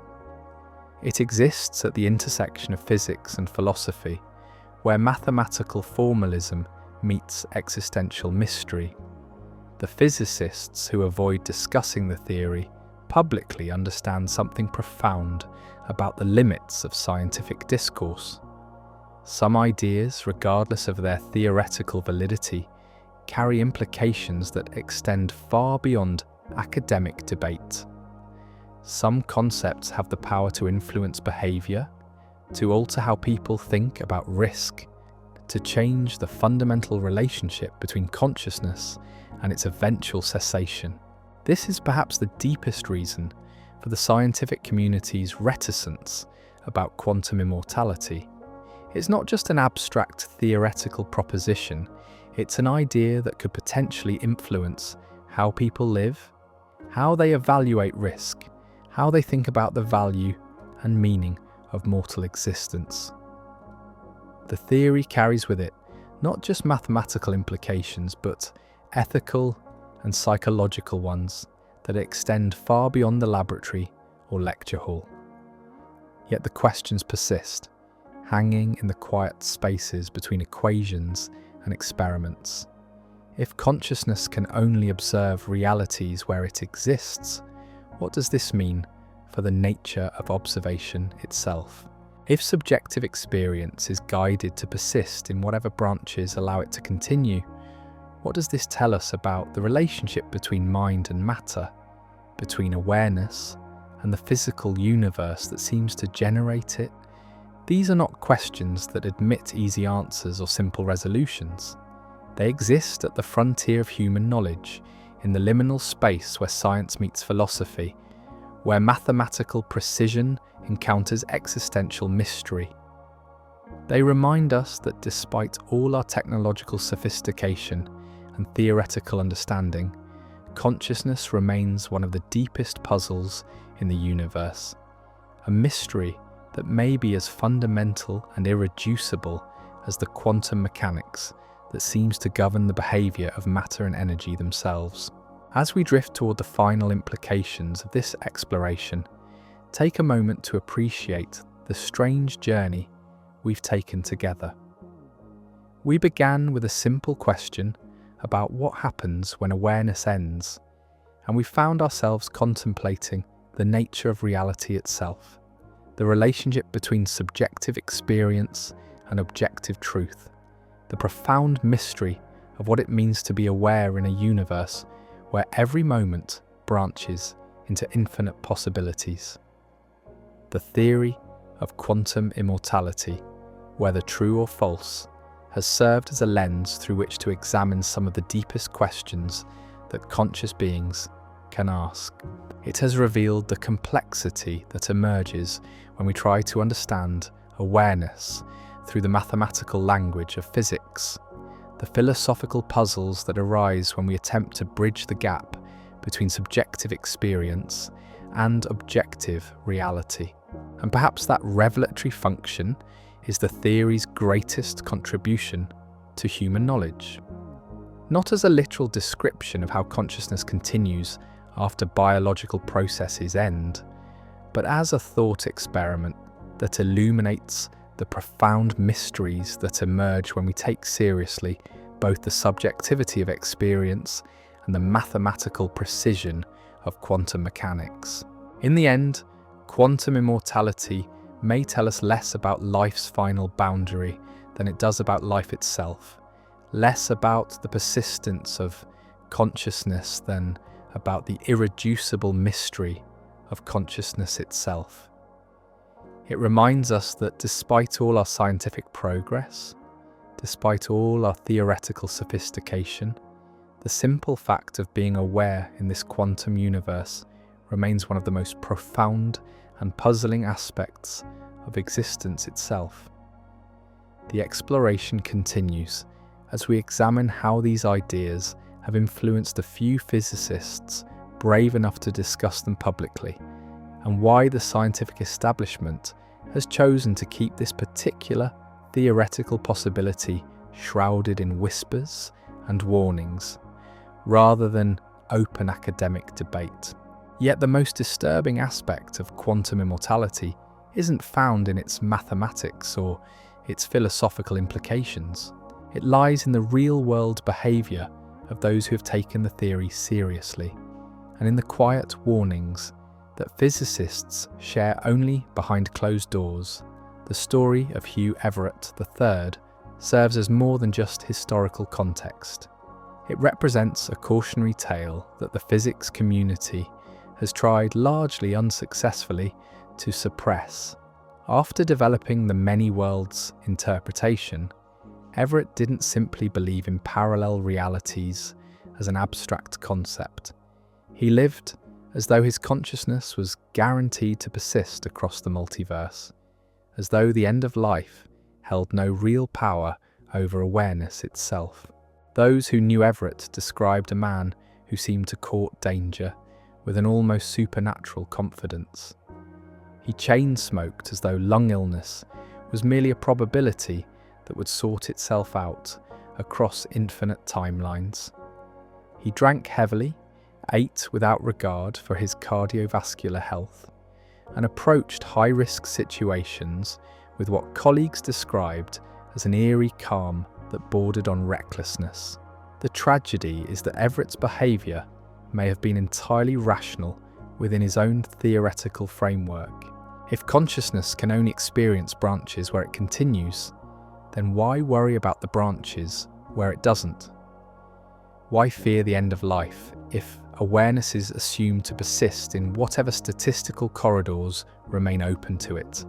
Speaker 1: It exists at the intersection of physics and philosophy, where mathematical formalism meets existential mystery. The physicists who avoid discussing the theory publicly understand something profound about the limits of scientific discourse. Some ideas, regardless of their theoretical validity, carry implications that extend far beyond academic debate. Some concepts have the power to influence behavior, to alter how people think about risk, to change the fundamental relationship between consciousness and its eventual cessation. This is perhaps the deepest reason for the scientific community's reticence about quantum immortality. It's not just an abstract theoretical proposition, it's an idea that could potentially influence how people live, how they evaluate risk, how they think about the value and meaning of mortal existence. The theory carries with it not just mathematical implications, but ethical and psychological ones that extend far beyond the laboratory or lecture hall. Yet the questions persist, hanging in the quiet spaces between equations and experiments. If consciousness can only observe realities where it exists, what does this mean for the nature of observation itself? If subjective experience is guided to persist in whatever branches allow it to continue, what does this tell us about the relationship between mind and matter, between awareness and the physical universe that seems to generate it? These are not questions that admit easy answers or simple resolutions. They exist at the frontier of human knowledge, in the liminal space where science meets philosophy, where mathematical precision encounters existential mystery. They remind us that despite all our technological sophistication and theoretical understanding, consciousness remains one of the deepest puzzles in the universe, a mystery that may be as fundamental and irreducible as the quantum mechanics that seems to govern the behaviour of matter and energy themselves. As we drift toward the final implications of this exploration, take a moment to appreciate the strange journey we've taken together. We began with a simple question about what happens when awareness ends, and we found ourselves contemplating the nature of reality itself, the relationship between subjective experience and objective truth, the profound mystery of what it means to be aware in a universe where every moment branches into infinite possibilities. The theory of quantum immortality, whether true or false, has served as a lens through which to examine some of the deepest questions that conscious beings can ask. It has revealed the complexity that emerges when we try to understand awareness through the mathematical language of physics, the philosophical puzzles that arise when we attempt to bridge the gap between subjective experience and objective reality. And perhaps that revelatory function is the theory's greatest contribution to human knowledge. Not as a literal description of how consciousness continues after biological processes end, but as a thought experiment that illuminates the profound mysteries that emerge when we take seriously both the subjectivity of experience and the mathematical precision of quantum mechanics. In the end, quantum immortality may tell us less about life's final boundary than it does about life itself, less about the persistence of consciousness than about the irreducible mystery of consciousness itself. It reminds us that despite all our scientific progress, despite all our theoretical sophistication, the simple fact of being aware in this quantum universe remains one of the most profound and puzzling aspects of existence itself. The exploration continues as we examine how these ideas have influenced a few physicists brave enough to discuss them publicly, and why the scientific establishment has chosen to keep this particular theoretical possibility shrouded in whispers and warnings, rather than open academic debate. Yet the most disturbing aspect of quantum immortality isn't found in its mathematics or its philosophical implications. It lies in the real-world behaviour of those who have taken the theory seriously, and in the quiet warnings that physicists share only behind closed doors. The story of Everett III serves as more than just historical context. It represents a cautionary tale that the physics community has tried largely unsuccessfully to suppress. After developing the many worlds interpretation, Everett didn't simply believe in parallel realities as an abstract concept. He lived as though his consciousness was guaranteed to persist across the multiverse, as though the end of life held no real power over awareness itself. Those who knew Everett described a man who seemed to court danger with an almost supernatural confidence. He chain-smoked as though lung illness was merely a probability that would sort itself out across infinite timelines. He drank heavily, ate without regard for his cardiovascular health, and approached high-risk situations with what colleagues described as an eerie calm that bordered on recklessness. The tragedy is that Everett's behaviour may have been entirely rational within his own theoretical framework. If consciousness can only experience branches where it continues, then why worry about the branches where it doesn't? Why fear the end of life if awareness is assumed to persist in whatever statistical corridors remain open to it?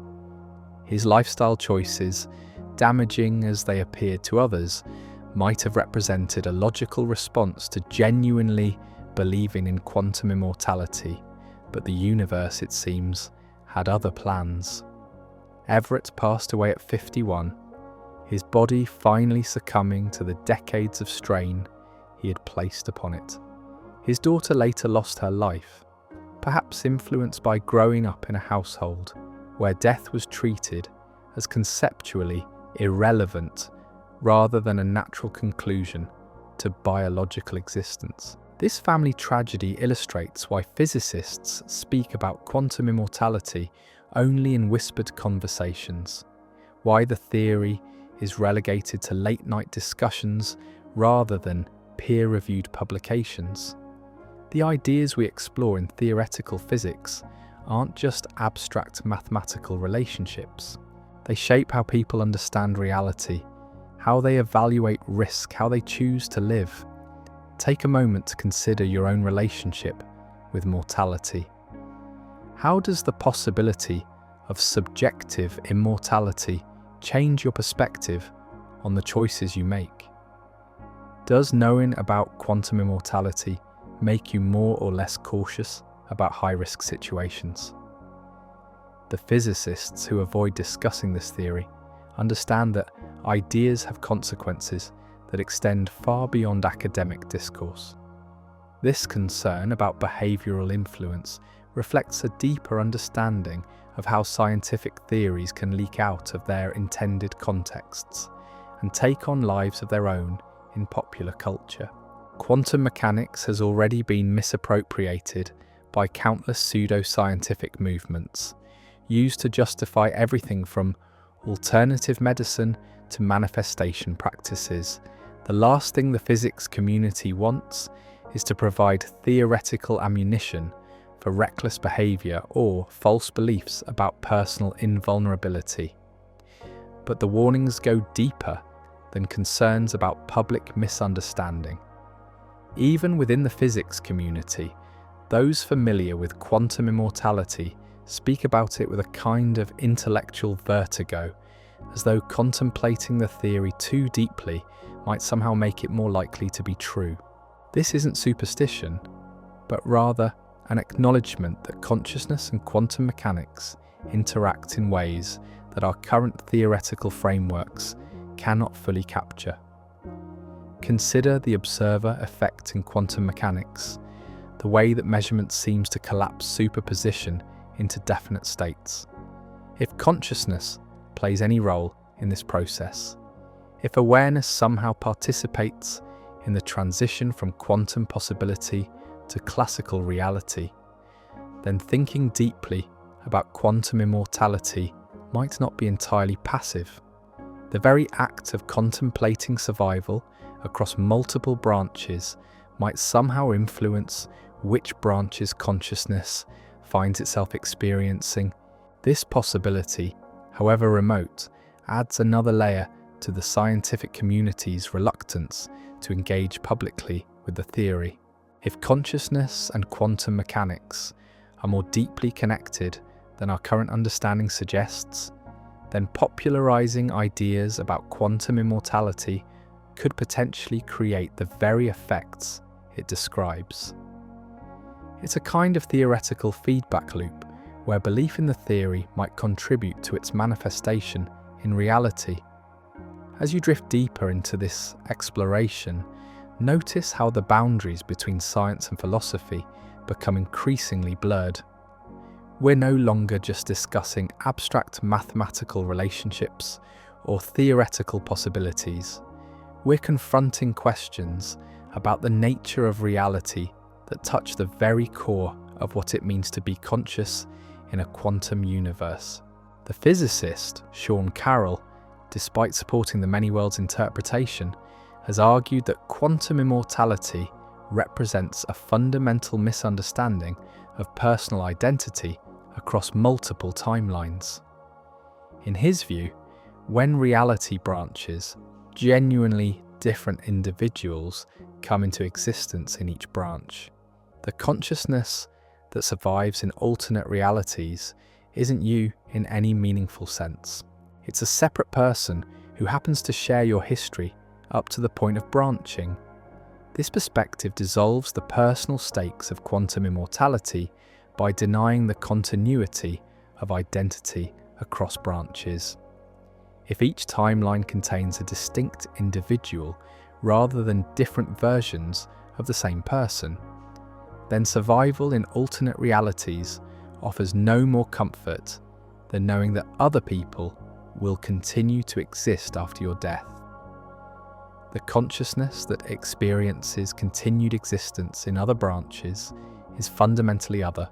Speaker 1: His lifestyle choices, damaging as they appeared to others, might have represented a logical response to genuinely believing in quantum immortality, but the universe, it seems, had other plans. Everett passed away at 51, his body finally succumbing to the decades of strain he had placed upon it. His daughter later lost her life, perhaps influenced by growing up in a household where death was treated as conceptually irrelevant rather than a natural conclusion to biological existence. This family tragedy illustrates why physicists speak about quantum immortality only in whispered conversations, why the theory is relegated to late-night discussions rather than peer-reviewed publications. The ideas we explore in theoretical physics aren't just abstract mathematical relationships. They shape how people understand reality, how they evaluate risk, how they choose to live. Take a moment to consider your own relationship with mortality. How does the possibility of subjective immortality change your perspective on the choices you make? Does knowing about quantum immortality make you more or less cautious about high-risk situations? The physicists who avoid discussing this theory understand that ideas have consequences that extend far beyond academic discourse. This concern about behavioural influence reflects a deeper understanding of how scientific theories can leak out of their intended contexts and take on lives of their own in popular culture. Quantum mechanics has already been misappropriated by countless pseudo-scientific movements, used to justify everything from alternative medicine to manifestation practices. The last thing the physics community wants is to provide theoretical ammunition for reckless behaviour or false beliefs about personal invulnerability. But the warnings go deeper than concerns about public misunderstanding. Even within the physics community, those familiar with quantum immortality speak about it with a kind of intellectual vertigo, as though contemplating the theory too deeply might somehow make it more likely to be true. This isn't superstition, but rather an acknowledgement that consciousness and quantum mechanics interact in ways that our current theoretical frameworks cannot fully capture. Consider the observer effect in quantum mechanics, the way that measurement seems to collapse superposition into definite states. If consciousness plays any role in this process, if awareness somehow participates in the transition from quantum possibility to classical reality, then thinking deeply about quantum immortality might not be entirely passive. The very act of contemplating survival across multiple branches might somehow influence which branches consciousness finds itself experiencing. This possibility, however remote, adds another layer to the scientific community's reluctance to engage publicly with the theory. If consciousness and quantum mechanics are more deeply connected than our current understanding suggests, then popularizing ideas about quantum immortality could potentially create the very effects it describes. It's a kind of theoretical feedback loop where belief in the theory might contribute to its manifestation in reality. As you drift deeper into this exploration, notice how the boundaries between science and philosophy become increasingly blurred. We're no longer just discussing abstract mathematical relationships or theoretical possibilities. We're confronting questions about the nature of reality that touch the very core of what it means to be conscious in a quantum universe. The physicist Sean Carroll despite supporting the many worlds interpretation, has argued that quantum immortality represents a fundamental misunderstanding of personal identity across multiple timelines. In his view, when reality branches, genuinely different individuals come into existence in each branch. The consciousness that survives in alternate realities isn't you in any meaningful sense. It's a separate person who happens to share your history up to the point of branching. This perspective dissolves the personal stakes of quantum immortality by denying the continuity of identity across branches. If each timeline contains a distinct individual rather than different versions of the same person, then survival in alternate realities offers no more comfort than knowing that other people will continue to exist after your death. The consciousness that experiences continued existence in other branches is fundamentally other,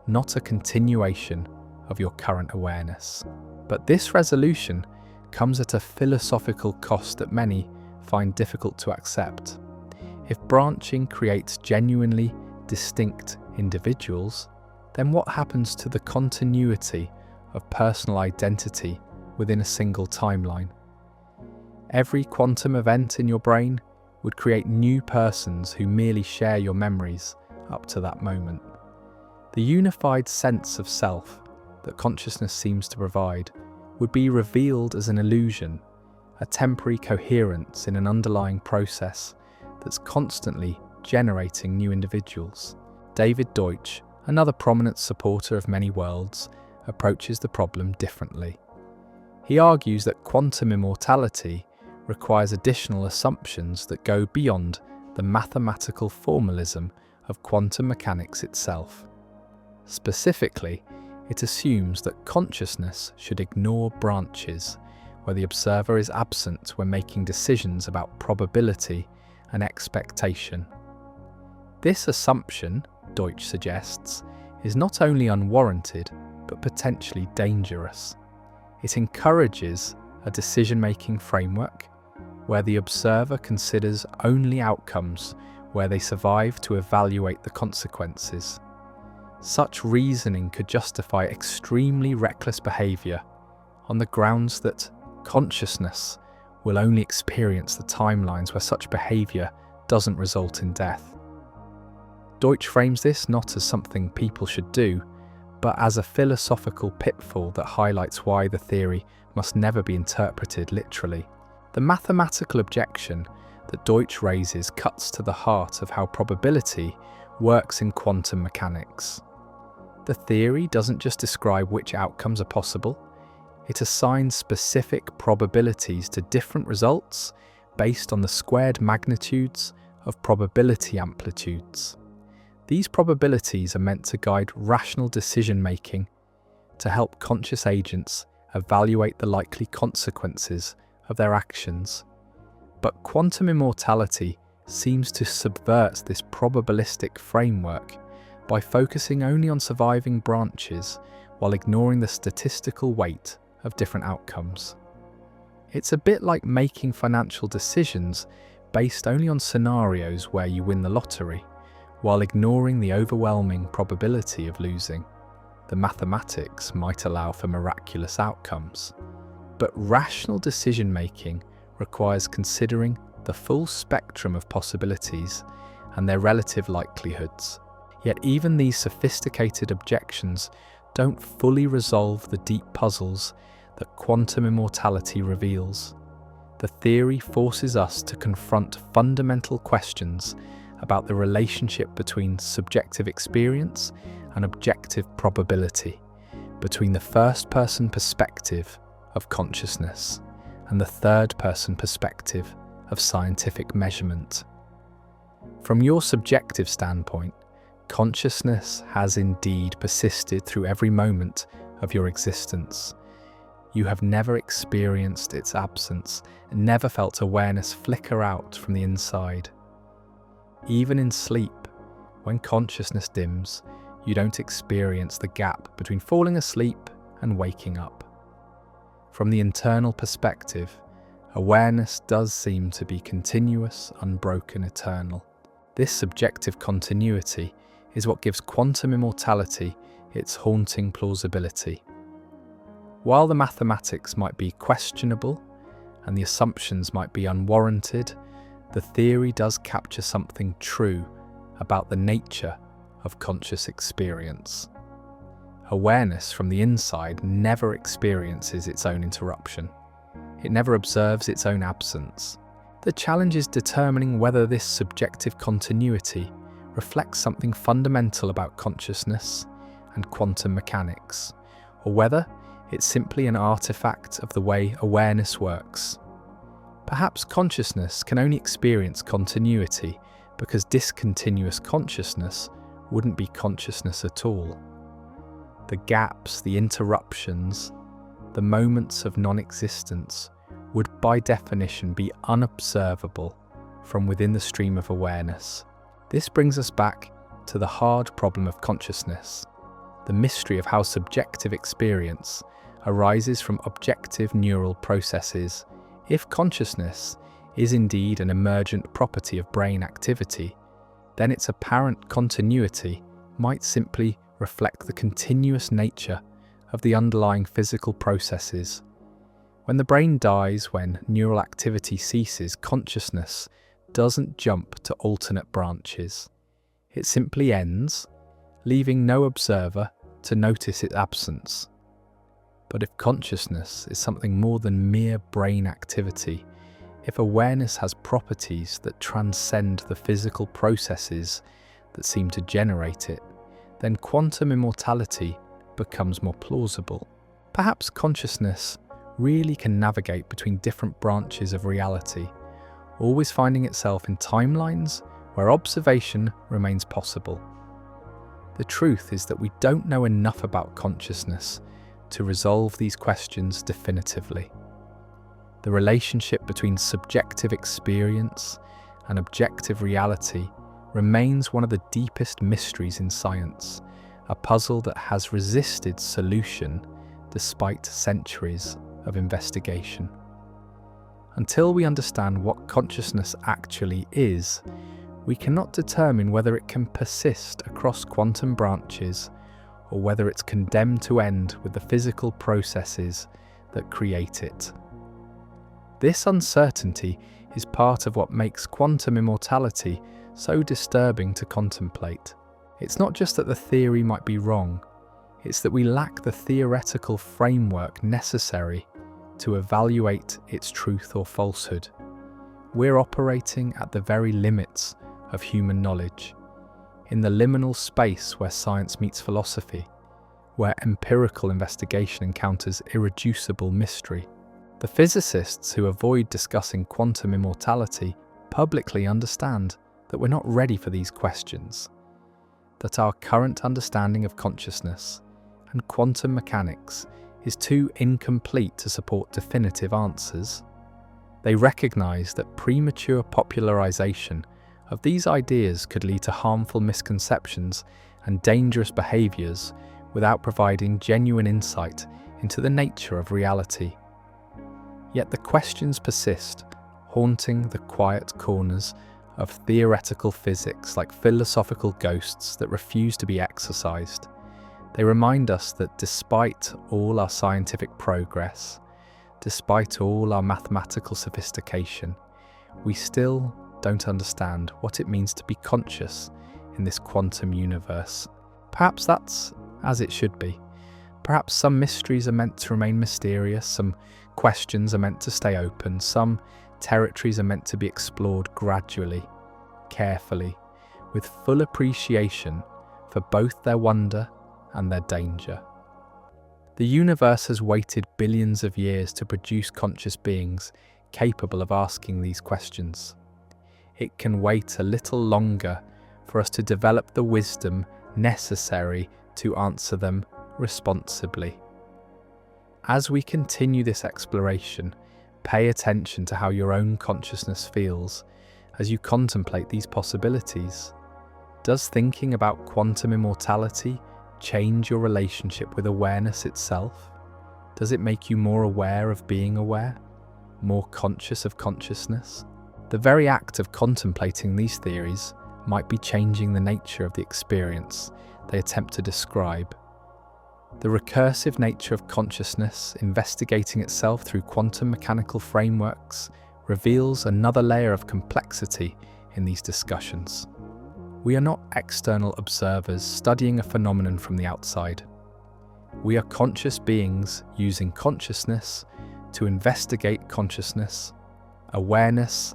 Speaker 1: not a continuation of your current awareness. But this resolution comes at a philosophical cost that many find difficult to accept. If branching creates genuinely distinct individuals, then what happens to the continuity of personal identity within a single timeline? Every quantum event in your brain would create new persons who merely share your memories up to that moment. The unified sense of self that consciousness seems to provide would be revealed as an illusion, a temporary coherence in an underlying process that's constantly generating new individuals. David Deutsch, another prominent supporter of many worlds, approaches the problem differently. He argues that quantum immortality requires additional assumptions that go beyond the mathematical formalism of quantum mechanics itself. Specifically, it assumes that consciousness should ignore branches where the observer is absent when making decisions about probability and expectation. This assumption, Deutsch suggests, is not only unwarranted but potentially dangerous. It encourages a decision-making framework where the observer considers only outcomes where they survive to evaluate the consequences. Such reasoning could justify extremely reckless behaviour on the grounds that consciousness will only experience the timelines where such behaviour doesn't result in death. Deutsch frames this not as something people should do, but as a philosophical pitfall that highlights why the theory must never be interpreted literally. The mathematical objection that Deutsch raises cuts to the heart of how probability works in quantum mechanics. The theory doesn't just describe which outcomes are possible, it assigns specific probabilities to different results based on the squared magnitudes of probability amplitudes. These probabilities are meant to guide rational decision-making to help conscious agents evaluate the likely consequences of their actions. But quantum immortality seems to subvert this probabilistic framework by focusing only on surviving branches while ignoring the statistical weight of different outcomes. It's a bit like making financial decisions based only on scenarios where you win the lottery, while ignoring the overwhelming probability of losing. The mathematics might allow for miraculous outcomes, but rational decision-making requires considering the full spectrum of possibilities and their relative likelihoods. Yet even these sophisticated objections don't fully resolve the deep puzzles that quantum immortality reveals. The theory forces us to confront fundamental questions about the relationship between subjective experience and objective probability, between the first-person perspective of consciousness and the third-person perspective of scientific measurement. From your subjective standpoint, consciousness has indeed persisted through every moment of your existence. You have never experienced its absence and never felt awareness flicker out from the inside. Even in sleep, when consciousness dims, you don't experience the gap between falling asleep and waking up. From the internal perspective, awareness does seem to be continuous, unbroken, eternal. This subjective continuity is what gives quantum immortality its haunting plausibility. While the mathematics might be questionable and the assumptions might be unwarranted, the theory does capture something true about the nature of conscious experience. Awareness from the inside never experiences its own interruption. It never observes its own absence. The challenge is determining whether this subjective continuity reflects something fundamental about consciousness and quantum mechanics, or whether it's simply an artifact of the way awareness works. Perhaps consciousness can only experience continuity because discontinuous consciousness wouldn't be consciousness at all. The gaps, the interruptions, the moments of non-existence would by definition be unobservable from within the stream of awareness. This brings us back to the hard problem of consciousness, the mystery of how subjective experience arises from objective neural processes. If consciousness is indeed an emergent property of brain activity, then its apparent continuity might simply reflect the continuous nature of the underlying physical processes. When the brain dies, when neural activity ceases, consciousness doesn't jump to alternate branches. It simply ends, leaving no observer to notice its absence. But if consciousness is something more than mere brain activity, if awareness has properties that transcend the physical processes that seem to generate it, then quantum immortality becomes more plausible. Perhaps consciousness really can navigate between different branches of reality, always finding itself in timelines where observation remains possible. The truth is that we don't know enough about consciousness to resolve these questions definitively. The relationship between subjective experience and objective reality remains one of the deepest mysteries in science, a puzzle that has resisted solution despite centuries of investigation. Until we understand what consciousness actually is, we cannot determine whether it can persist across quantum branches or whether it's condemned to end with the physical processes that create it. This uncertainty is part of what makes quantum immortality so disturbing to contemplate. It's not just that the theory might be wrong, it's that we lack the theoretical framework necessary to evaluate its truth or falsehood. We're operating at the very limits of human knowledge, in the liminal space where science meets philosophy, where empirical investigation encounters irreducible mystery. The physicists who avoid discussing quantum immortality publicly understand that we're not ready for these questions, that our current understanding of consciousness and quantum mechanics is too incomplete to support definitive answers. They recognize that premature popularization of these ideas could lead to harmful misconceptions and dangerous behaviors without providing genuine insight into the nature of reality. Yet the questions persist, haunting the quiet corners of theoretical physics like philosophical ghosts that refuse to be exorcised. They remind us that despite all our scientific progress, despite all our mathematical sophistication, we still don't understand what it means to be conscious in this quantum universe. Perhaps that's as it should be. Perhaps some mysteries are meant to remain mysterious, some questions are meant to stay open, some territories are meant to be explored gradually, carefully, with full appreciation for both their wonder and their danger. The universe has waited billions of years to produce conscious beings capable of asking these questions. It can wait a little longer for us to develop the wisdom necessary to answer them responsibly. As we continue this exploration, pay attention to how your own consciousness feels as you contemplate these possibilities. Does thinking about quantum immortality change your relationship with awareness itself? Does it make you more aware of being aware? More conscious of consciousness? The very act of contemplating these theories might be changing the nature of the experience they attempt to describe. The recursive nature of consciousness, investigating itself through quantum mechanical frameworks, reveals another layer of complexity in these discussions. We are not external observers studying a phenomenon from the outside. We are conscious beings using consciousness to investigate consciousness, awareness,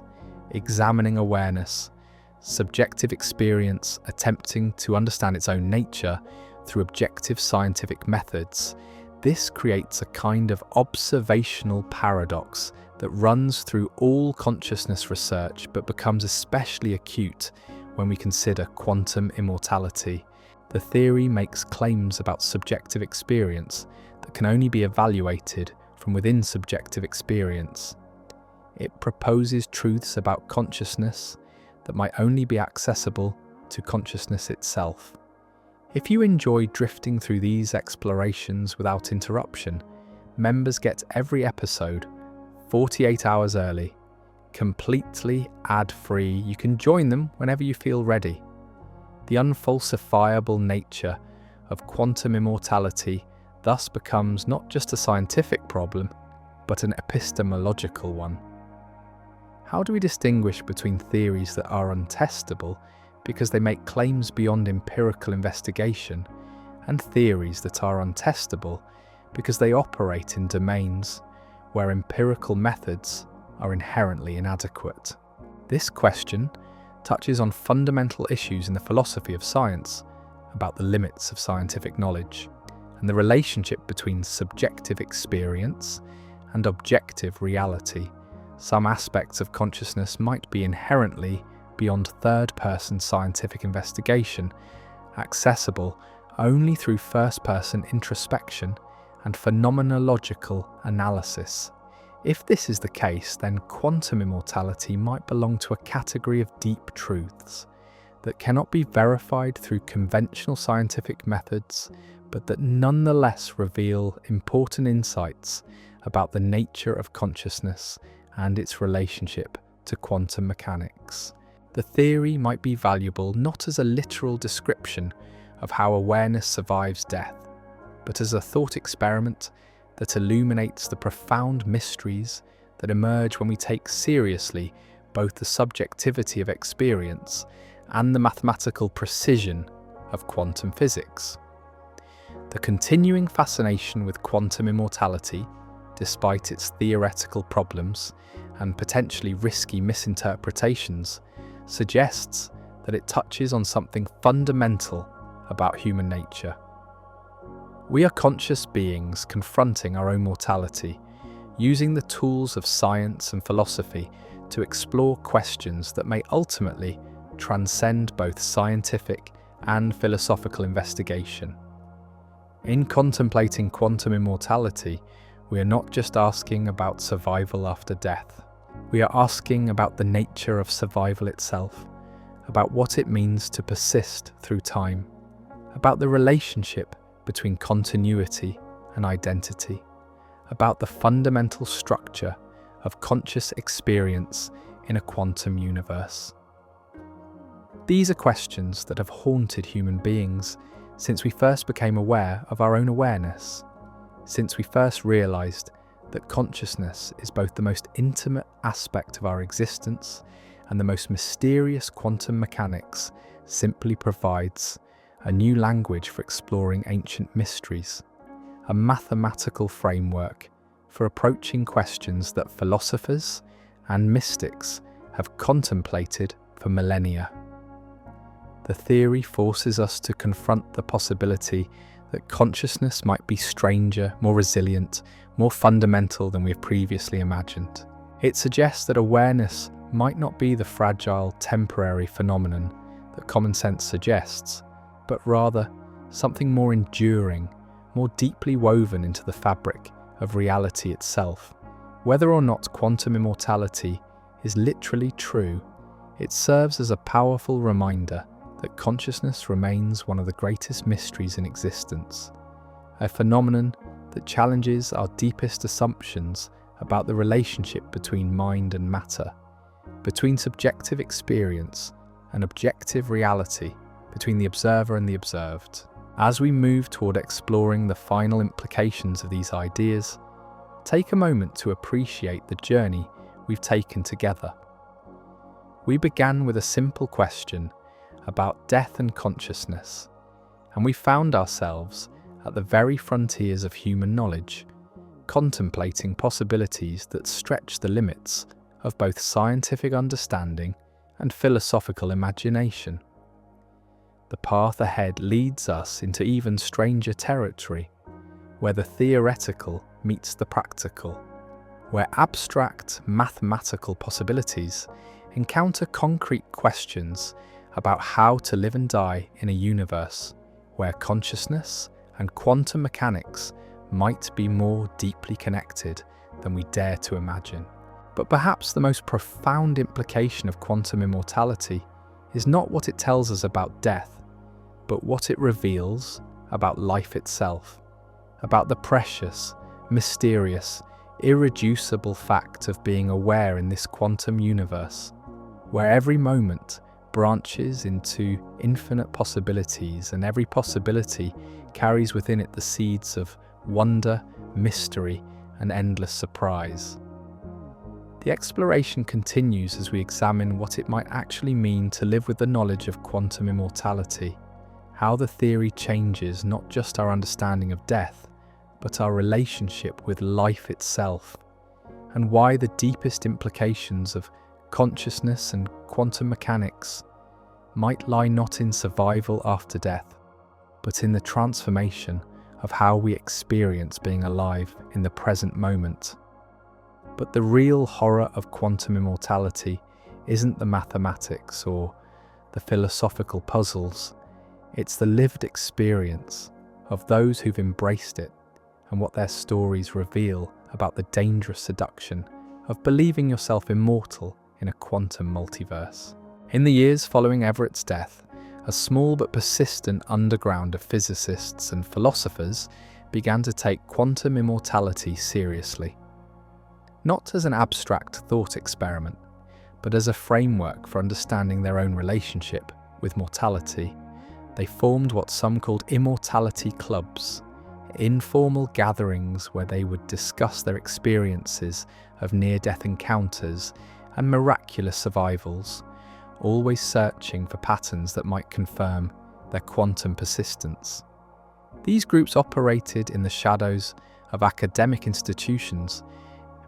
Speaker 1: examining awareness, subjective experience attempting to understand its own nature through objective scientific methods. This creates a kind of observational paradox that runs through all consciousness research but becomes especially acute when we consider quantum immortality. The theory makes claims about subjective experience that can only be evaluated from within subjective experience. It proposes truths about consciousness that might only be accessible to consciousness itself. If you enjoy drifting through these explorations without interruption, members get every episode 48 hours early, completely ad-free. You can join them whenever you feel ready. The unfalsifiable nature of quantum immortality thus becomes not just a scientific problem, but an epistemological one. How do we distinguish between theories that are untestable because they make claims beyond empirical investigation, and theories that are untestable because they operate in domains where empirical methods are inherently inadequate? This question touches on fundamental issues in the philosophy of science about the limits of scientific knowledge and the relationship between subjective experience and objective reality. Some aspects of consciousness might be inherently beyond third-person scientific investigation, accessible only through first-person introspection and phenomenological analysis. If this is the case, then quantum immortality might belong to a category of deep truths that cannot be verified through conventional scientific methods, but that nonetheless reveal important insights about the nature of consciousness and its relationship to quantum mechanics. The theory might be valuable not as a literal description of how awareness survives death, but as a thought experiment that illuminates the profound mysteries that emerge when we take seriously both the subjectivity of experience and the mathematical precision of quantum physics. The continuing fascination with quantum immortality, despite its theoretical problems and potentially risky misinterpretations, suggests that it touches on something fundamental about human nature. We are conscious beings confronting our own mortality, using the tools of science and philosophy to explore questions that may ultimately transcend both scientific and philosophical investigation. In contemplating quantum immortality, we are not just asking about survival after death. We are asking about the nature of survival itself, about what it means to persist through time, about the relationship between continuity and identity, about the fundamental structure of conscious experience in a quantum universe. These are questions that have haunted human beings since we first became aware of our own awareness, since we first realized that consciousness is both the most intimate aspect of our existence and the most mysterious. Quantum mechanics simply provides a new language for exploring ancient mysteries, a mathematical framework for approaching questions that philosophers and mystics have contemplated for millennia. The theory forces us to confront the possibility that consciousness might be stranger, more resilient, more fundamental than we have previously imagined. It suggests that awareness might not be the fragile, temporary phenomenon that common sense suggests, but rather something more enduring, more deeply woven into the fabric of reality itself. Whether or not quantum immortality is literally true, it serves as a powerful reminder that consciousness remains one of the greatest mysteries in existence, a phenomenon that challenges our deepest assumptions about the relationship between mind and matter, between subjective experience and objective reality, between the observer and the observed. As we move toward exploring the final implications of these ideas, take a moment to appreciate the journey we've taken together. We began with a simple question about death and consciousness, and we found ourselves at the very frontiers of human knowledge, contemplating possibilities that stretch the limits of both scientific understanding and philosophical imagination. The path ahead leads us into even stranger territory, where the theoretical meets the practical, where abstract mathematical possibilities encounter concrete questions about how to live and die in a universe where consciousness and quantum mechanics might be more deeply connected than we dare to imagine. But perhaps the most profound implication of quantum immortality is not what it tells us about death, but what it reveals about life itself, about the precious, mysterious, irreducible fact of being aware in this quantum universe, where every moment branches into infinite possibilities and every possibility carries within it the seeds of wonder, mystery, and endless surprise. The exploration continues as we examine what it might actually mean to live with the knowledge of quantum immortality, how the theory changes not just our understanding of death, but our relationship with life itself, and why the deepest implications of consciousness and quantum mechanics might lie not in survival after death, but in the transformation of how we experience being alive in the present moment. But the real horror of quantum immortality isn't the mathematics or the philosophical puzzles, it's the lived experience of those who've embraced it and what their stories reveal about the dangerous seduction of believing yourself immortal in a quantum multiverse. In the years following Everett's death, a small but persistent underground of physicists and philosophers began to take quantum immortality seriously. Not as an abstract thought experiment, but as a framework for understanding their own relationship with mortality. They formed what some called immortality clubs, informal gatherings where they would discuss their experiences of near-death encounters and miraculous survivals, always searching for patterns that might confirm their quantum persistence. These groups operated in the shadows of academic institutions,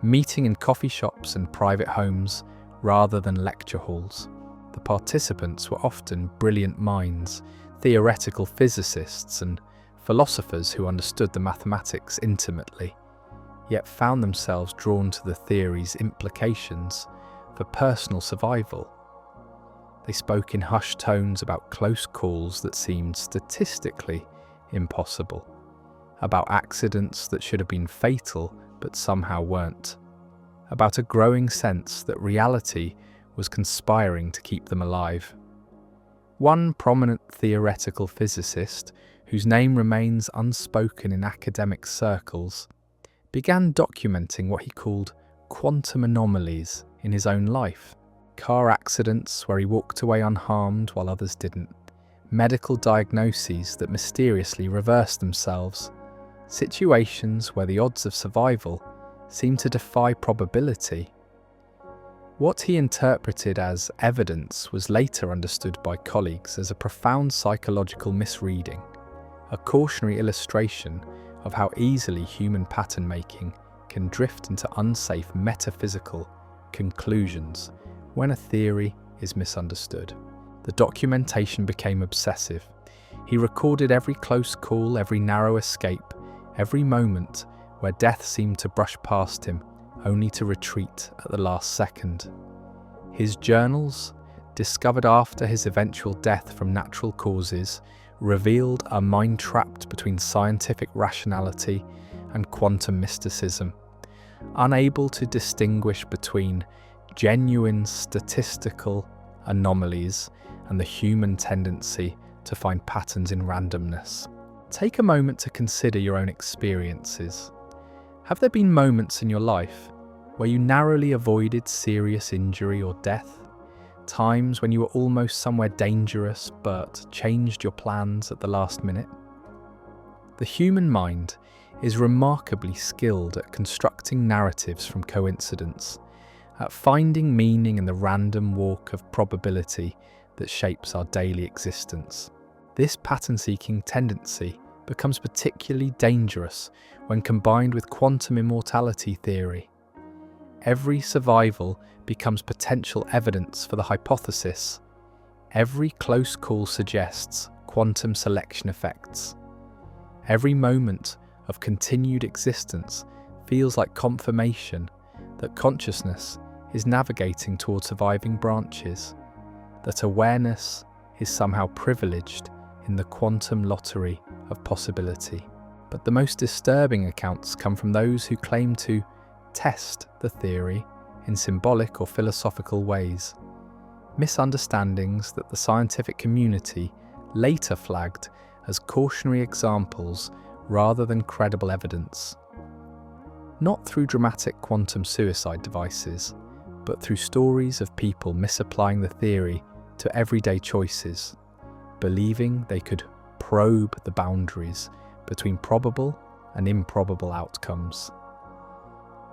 Speaker 1: meeting in coffee shops and private homes rather than lecture halls. The participants were often brilliant minds, theoretical physicists and philosophers who understood the mathematics intimately, yet found themselves drawn to the theory's implications for personal survival. They spoke in hushed tones about close calls that seemed statistically impossible, about accidents that should have been fatal but somehow weren't, about a growing sense that reality was conspiring to keep them alive. One prominent theoretical physicist, whose name remains unspoken in academic circles, began documenting what he called quantum anomalies in his own life. Car accidents where he walked away unharmed while others didn't, medical diagnoses that mysteriously reversed themselves, situations where the odds of survival seemed to defy probability. What he interpreted as evidence was later understood by colleagues as a profound psychological misreading, a cautionary illustration of how easily human pattern making can drift into unsafe metaphysical conclusions when a theory is misunderstood. The documentation became obsessive. He recorded every close call, every narrow escape, every moment where death seemed to brush past him, only to retreat at the last second. His journals, discovered after his eventual death from natural causes, revealed a mind trapped between scientific rationality and quantum mysticism, unable to distinguish between genuine statistical anomalies and the human tendency to find patterns in randomness. Take a moment to consider your own experiences. Have there been moments in your life where you narrowly avoided serious injury or death? Times when you were almost somewhere dangerous but changed your plans at the last minute? The human mind is remarkably skilled at constructing narratives from coincidence, at finding meaning in the random walk of probability that shapes our daily existence. This pattern-seeking tendency becomes particularly dangerous when combined with quantum immortality theory. Every survival becomes potential evidence for the hypothesis. Every close call suggests quantum selection effects. Every moment of continued existence feels like confirmation that consciousness is navigating toward surviving branches, that awareness is somehow privileged in the quantum lottery of possibility. But the most disturbing accounts come from those who claim to test the theory in symbolic or philosophical ways, misunderstandings that the scientific community later flagged as cautionary examples rather than credible evidence. Not through dramatic quantum suicide devices, but through stories of people misapplying the theory to everyday choices, believing they could probe the boundaries between probable and improbable outcomes.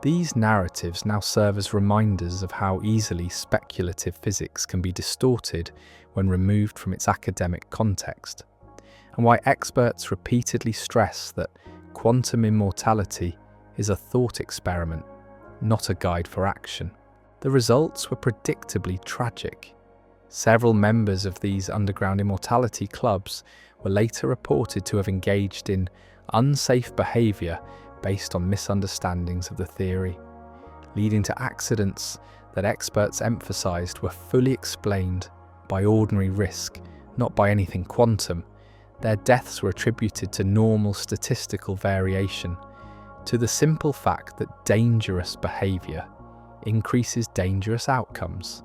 Speaker 1: These narratives now serve as reminders of how easily speculative physics can be distorted when removed from its academic context, and why experts repeatedly stress that quantum immortality is a thought experiment, not a guide for action. The results were predictably tragic. Several members of these underground immortality clubs were later reported to have engaged in unsafe behaviour based on misunderstandings of the theory, leading to accidents that experts emphasised were fully explained by ordinary risk, not by anything quantum. Their deaths were attributed to normal statistical variation, to the simple fact that dangerous behaviour increases dangerous outcomes.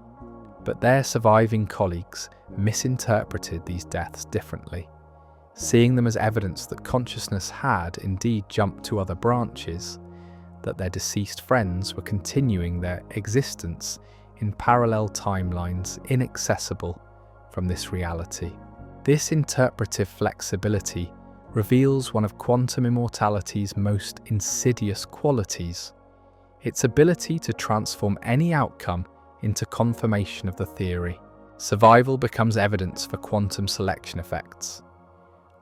Speaker 1: But their surviving colleagues misinterpreted these deaths differently, seeing them as evidence that consciousness had indeed jumped to other branches, that their deceased friends were continuing their existence in parallel timelines inaccessible from this reality. This interpretive flexibility reveals one of quantum immortality's most insidious qualities: its ability to transform any outcome into confirmation of the theory. Survival becomes evidence for quantum selection effects.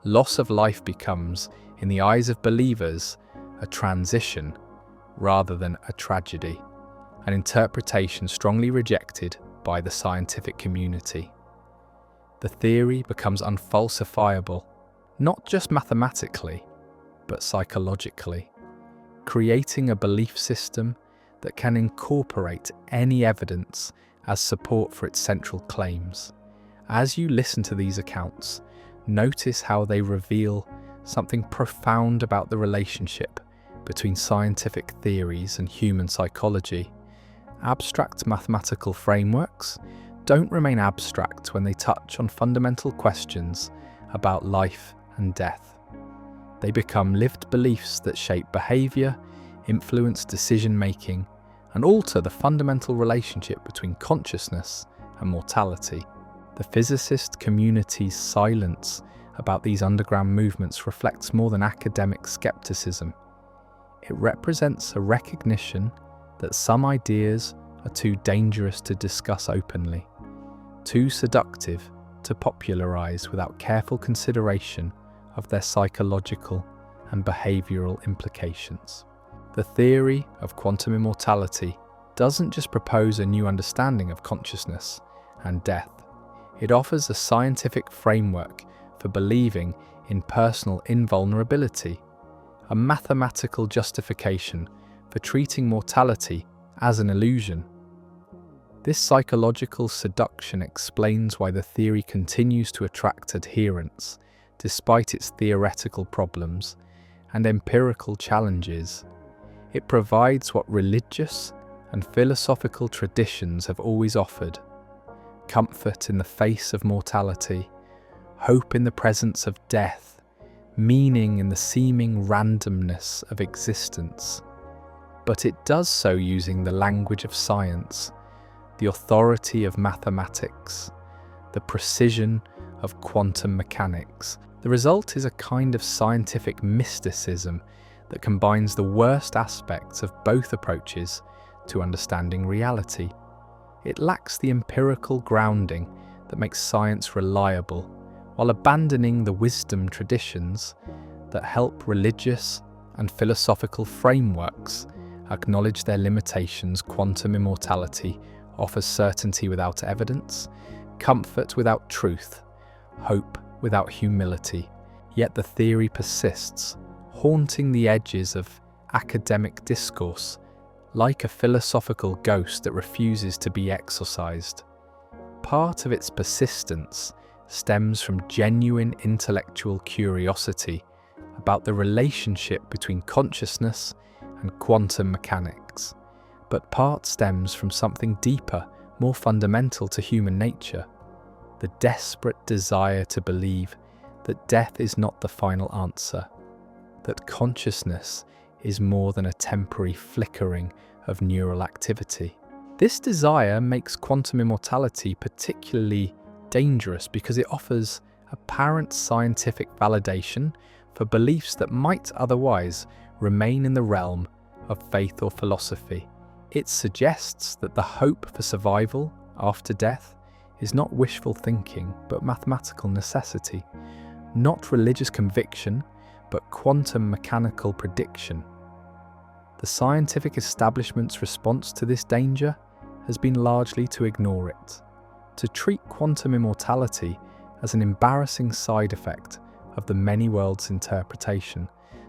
Speaker 1: Loss of life becomes, in the eyes of believers, a transition rather than a tragedy, an interpretation strongly rejected by the scientific community. The theory becomes unfalsifiable, not just mathematically, but psychologically, creating a belief system that can incorporate any evidence as support for its central claims. As you listen to these accounts, notice how they reveal something profound about the relationship between scientific theories and human psychology. Abstract mathematical frameworks don't remain abstract when they touch on fundamental questions about life and death. They become lived beliefs that shape behaviour, influence decision-making, and alter the fundamental relationship between consciousness and mortality. The physicist community's silence about these underground movements reflects more than academic skepticism. It represents a recognition that some ideas are too dangerous to discuss openly, too seductive to popularise without careful consideration of their psychological and behavioural implications. The theory of quantum immortality doesn't just propose a new understanding of consciousness and death. It offers a scientific framework for believing in personal invulnerability, a mathematical justification for treating mortality as an illusion. This psychological seduction explains why the theory continues to attract adherents despite its theoretical problems and empirical challenges. It provides what religious and philosophical traditions have always offered: comfort in the face of mortality, hope in the presence of death, meaning in the seeming randomness of existence. But it does so using the language of science, the authority of mathematics, the precision of quantum mechanics. The result is a kind of scientific mysticism that combines the worst aspects of both approaches to understanding reality. It lacks the empirical grounding that makes science reliable, while abandoning the wisdom traditions that help religious and philosophical frameworks acknowledge their limitations. Quantum immortality offers certainty without evidence, comfort without truth, hope without humility. Yet the theory persists, haunting the edges of academic discourse, like a philosophical ghost that refuses to be exorcised. Part of its persistence stems from genuine intellectual curiosity about the relationship between consciousness and quantum mechanics, but part stems from something deeper, more fundamental to human nature: the desperate desire to believe that death is not the final answer, that consciousness is more than a temporary flickering of neural activity. This desire makes quantum immortality particularly dangerous because it offers apparent scientific validation for beliefs that might otherwise remain in the realm of faith or philosophy. It suggests that the hope for survival after death is not wishful thinking, but mathematical necessity, not religious conviction, but quantum mechanical prediction. The scientific establishment's response to this danger has been largely to ignore it, to treat quantum immortality as an embarrassing side effect of the many worlds interpretation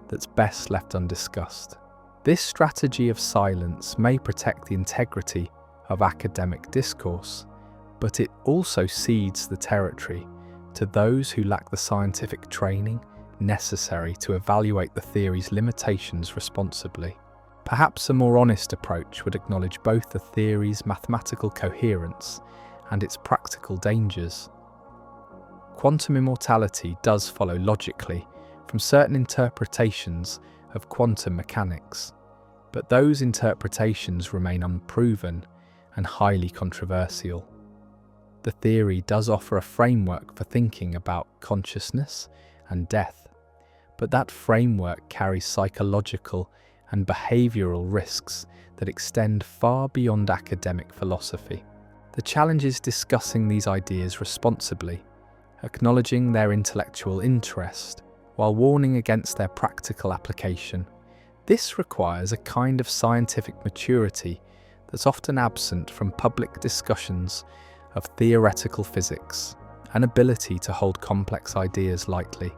Speaker 1: that's best left undiscussed. This strategy of silence may protect the integrity of academic discourse, but it also cedes the territory to those who lack the scientific training necessary to evaluate the theory's limitations responsibly. Perhaps a more honest approach would acknowledge both the theory's mathematical coherence and its practical dangers. Quantum immortality does follow logically from certain interpretations of quantum mechanics, but those interpretations remain unproven and highly controversial. The theory does offer a framework for thinking about consciousness and death, but that framework carries psychological and behavioural risks that extend far beyond academic philosophy. The challenge is discussing these ideas responsibly, acknowledging their intellectual interest, while warning against their practical application. This requires a kind of scientific maturity that's often absent from public discussions of theoretical physics, an ability to hold complex ideas lightly,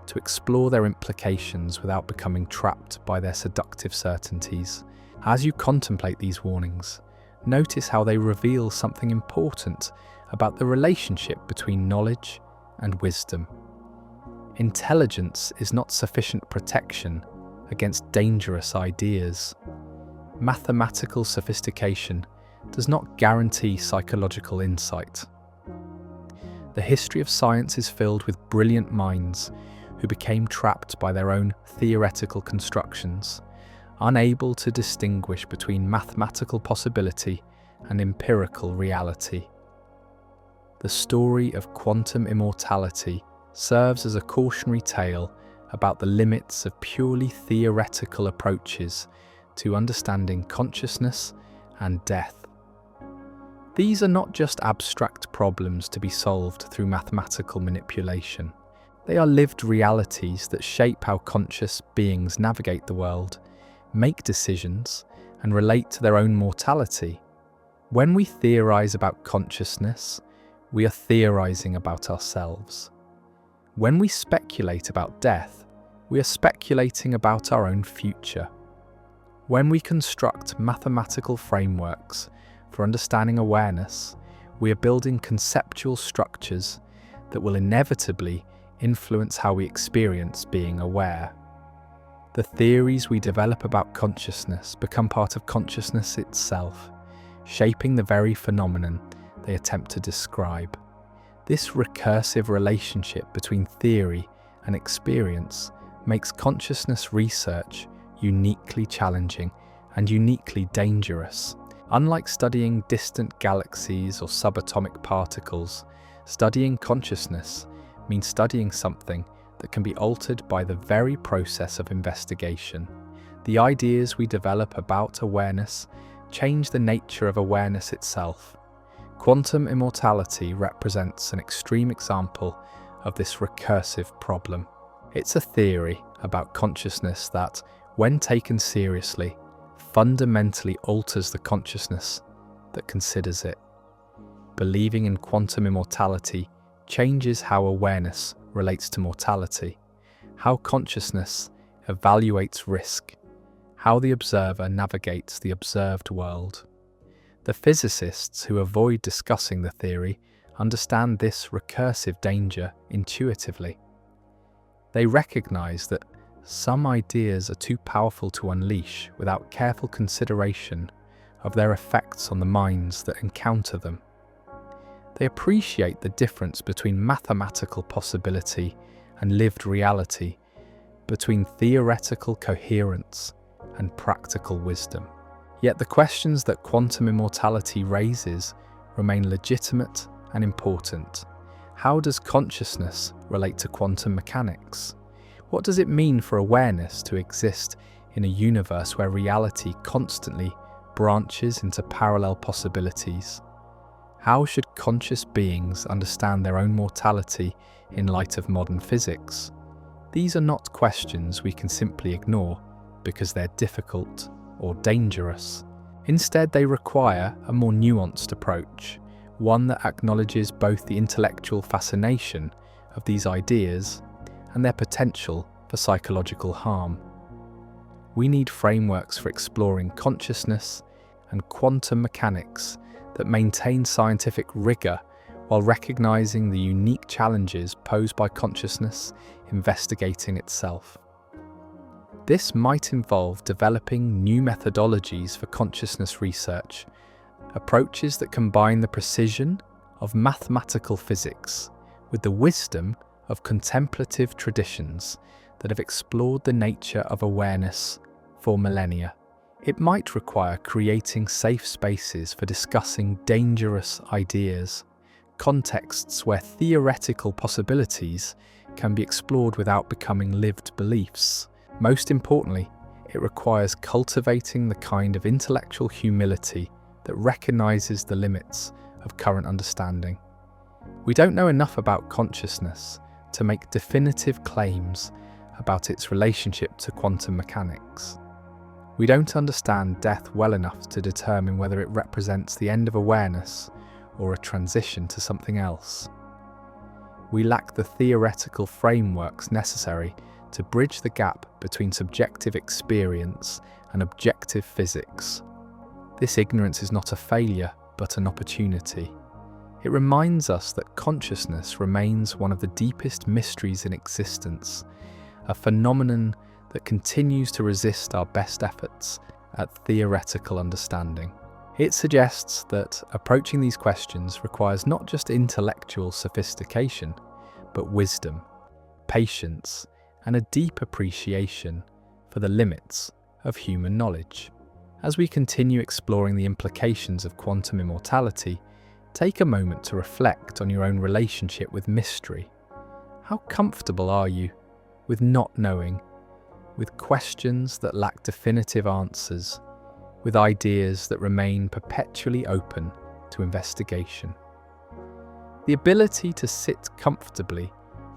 Speaker 1: to explore their implications without becoming trapped by their seductive certainties. As you contemplate these warnings, notice how they reveal something important about the relationship between knowledge and wisdom. Intelligence is not sufficient protection against dangerous ideas. Mathematical sophistication does not guarantee psychological insight. The history of science is filled with brilliant minds who became trapped by their own theoretical constructions, unable to distinguish between mathematical possibility and empirical reality. The story of quantum immortality serves as a cautionary tale about the limits of purely theoretical approaches to understanding consciousness and death. These are not just abstract problems to be solved through mathematical manipulation. They are lived realities that shape how conscious beings navigate the world, make decisions, and relate to their own mortality. When we theorize about consciousness, we are theorizing about ourselves. When we speculate about death, we are speculating about our own future. When we construct mathematical frameworks for understanding awareness, we are building conceptual structures that will inevitably influence how we experience being aware. The theories we develop about consciousness become part of consciousness itself, shaping the very phenomenon they attempt to describe. This recursive relationship between theory and experience makes consciousness research uniquely challenging and uniquely dangerous. Unlike studying distant galaxies or subatomic particles, studying consciousness means studying something that can be altered by the very process of investigation. The ideas we develop about awareness change the nature of awareness itself. Quantum immortality represents an extreme example of this recursive problem. It's a theory about consciousness that, when taken seriously, fundamentally alters the consciousness that considers it. Believing in quantum immortality changes how awareness relates to mortality, how consciousness evaluates risk, how the observer navigates the observed world. The physicists who avoid discussing the theory understand this recursive danger intuitively. They recognize that some ideas are too powerful to unleash without careful consideration of their effects on the minds that encounter them. They appreciate the difference between mathematical possibility and lived reality, between theoretical coherence and practical wisdom. Yet the questions that quantum immortality raises remain legitimate and important. How does consciousness relate to quantum mechanics? What does it mean for awareness to exist in a universe where reality constantly branches into parallel possibilities? How should conscious beings understand their own mortality in light of modern physics? These are not questions we can simply ignore because they're difficult or dangerous. Instead, they require a more nuanced approach, one that acknowledges both the intellectual fascination of these ideas and their potential for psychological harm. We need frameworks for exploring consciousness and quantum mechanics that maintain scientific rigor while recognizing the unique challenges posed by consciousness investigating itself. This might involve developing new methodologies for consciousness research, approaches that combine the precision of mathematical physics with the wisdom of contemplative traditions that have explored the nature of awareness for millennia. It might require creating safe spaces for discussing dangerous ideas, contexts where theoretical possibilities can be explored without becoming lived beliefs. Most importantly, it requires cultivating the kind of intellectual humility that recognizes the limits of current understanding. We don't know enough about consciousness to make definitive claims about its relationship to quantum mechanics. We don't understand death well enough to determine whether it represents the end of awareness or a transition to something else. We lack the theoretical frameworks necessary to bridge the gap between subjective experience and objective physics. This ignorance is not a failure, but an opportunity. It reminds us that consciousness remains one of the deepest mysteries in existence, a phenomenon that continues to resist our best efforts at theoretical understanding. It suggests that approaching these questions requires not just intellectual sophistication, but wisdom, patience, and a deep appreciation for the limits of human knowledge. As we continue exploring the implications of quantum immortality, take a moment to reflect on your own relationship with mystery. How comfortable are you with not knowing, with questions that lack definitive answers, with ideas that remain perpetually open to investigation? The ability to sit comfortably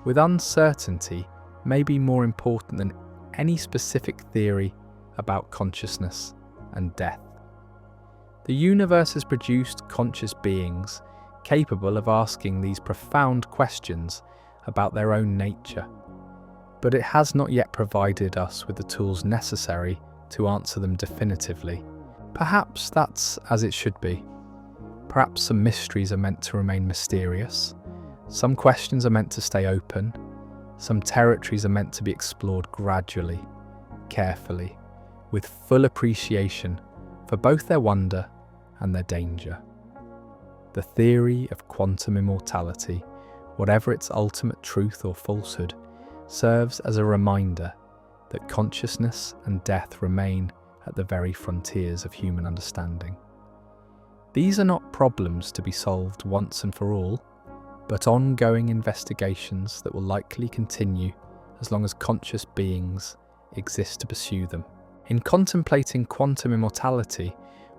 Speaker 1: with uncertainty may be more important than any specific theory about consciousness and death. The universe has produced conscious beings capable of asking these profound questions about their own nature, but it has not yet provided us with the tools necessary to answer them definitively. Perhaps that's as it should be. Perhaps some mysteries are meant to remain mysterious, some questions are meant to stay open, some territories are meant to be explored gradually, carefully, with full appreciation for both their wonder and their danger. The theory of quantum immortality, whatever its ultimate truth or falsehood, serves as a reminder that consciousness and death remain at the very frontiers of human understanding. These are not problems to be solved once and for all, but ongoing investigations that will likely continue as long as conscious beings exist to pursue them. In contemplating quantum immortality,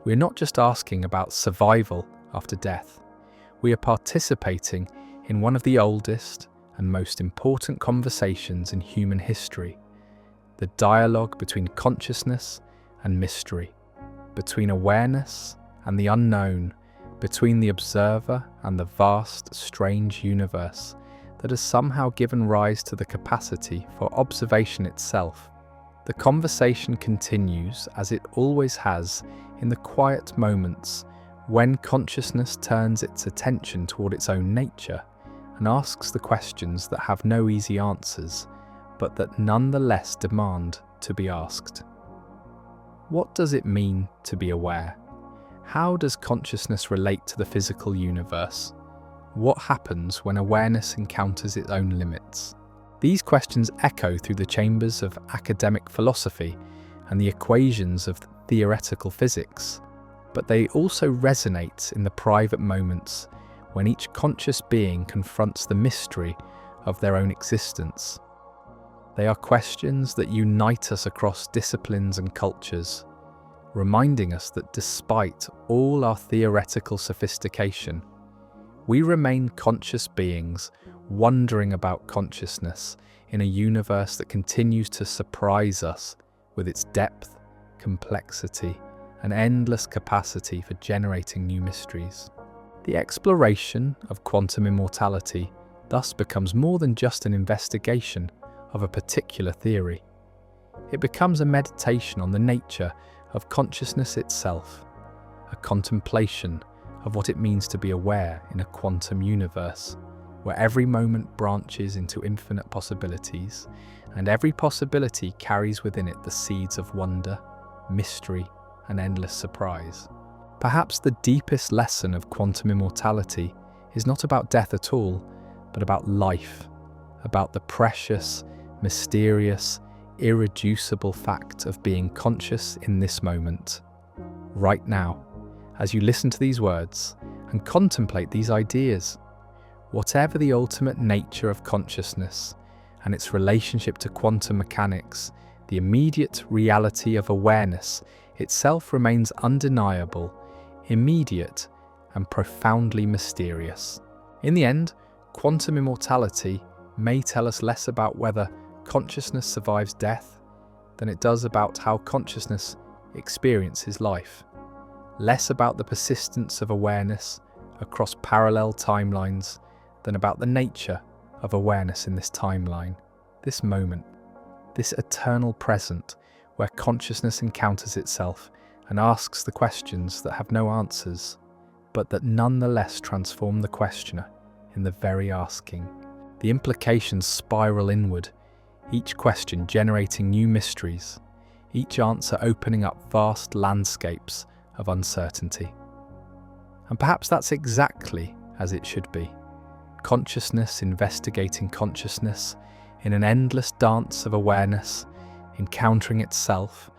Speaker 1: we are not just asking about survival after death. We are participating in one of the oldest and most important conversations in human history, the dialogue between consciousness and mystery, between awareness and the unknown, between the observer and the vast, strange universe that has somehow given rise to the capacity for observation itself. The conversation continues, as it always has, in the quiet moments when consciousness turns its attention toward its own nature and asks the questions that have no easy answers, but that nonetheless demand to be asked. What does it mean to be aware? How does consciousness relate to the physical universe? What happens when awareness encounters its own limits? These questions echo through the chambers of academic philosophy and the equations of theoretical physics, but they also resonate in the private moments when each conscious being confronts the mystery of their own existence. They are questions that unite us across disciplines and cultures, reminding us that despite all our theoretical sophistication, we remain conscious beings wondering about consciousness in a universe that continues to surprise us with its depth, complexity, and endless capacity for generating new mysteries. The exploration of quantum immortality thus becomes more than just an investigation of a particular theory. It becomes a meditation on the nature of consciousness itself, a contemplation of what it means to be aware in a quantum universe, where every moment branches into infinite possibilities, and every possibility carries within it the seeds of wonder, mystery, and endless surprise. Perhaps the deepest lesson of quantum immortality is not about death at all, but about life, about the precious, mysterious, irreducible fact of being conscious in this moment, right now, as you listen to these words and contemplate these ideas. Whatever the ultimate nature of consciousness and its relationship to quantum mechanics, the immediate reality of awareness itself remains undeniable, immediate, and profoundly mysterious. In the end, quantum immortality may tell us less about whether consciousness survives death than it does about how consciousness experiences life, less about the persistence of awareness across parallel timelines than about the nature of awareness in this timeline, this moment, this eternal present where consciousness encounters itself and asks the questions that have no answers, but that nonetheless transform the questioner in the very asking. The implications spiral inward, each question generating new mysteries, each answer opening up vast landscapes of uncertainty. And perhaps that's exactly as it should be. Consciousness investigating consciousness in an endless dance of awareness, encountering itself,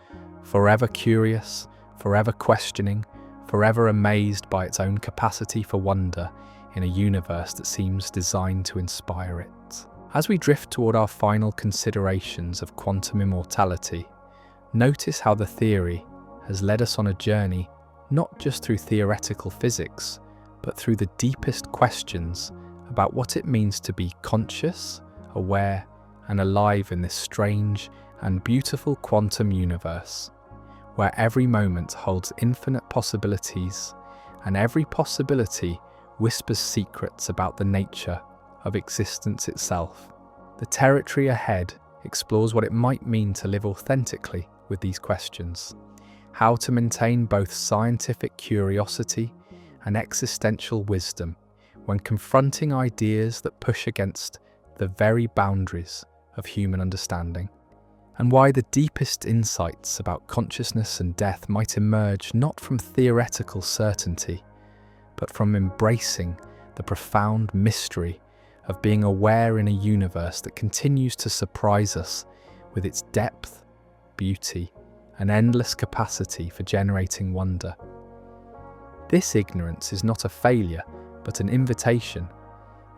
Speaker 1: forever curious, forever questioning, forever amazed by its own capacity for wonder in a universe that seems designed to inspire it. As we drift toward our final considerations of quantum immortality, notice how the theory has led us on a journey not just through theoretical physics, but through the deepest questions about what it means to be conscious, aware, and alive in this strange and beautiful quantum universe, where every moment holds infinite possibilities, and every possibility whispers secrets about the nature of existence itself. The territory ahead explores what it might mean to live authentically with these questions, how to maintain both scientific curiosity and existential wisdom when confronting ideas that push against the very boundaries of human understanding, and why the deepest insights about consciousness and death might emerge not from theoretical certainty, but from embracing the profound mystery of being aware in a universe that continues to surprise us with its depth, beauty, and endless capacity for generating wonder. This ignorance is not a failure, but an invitation.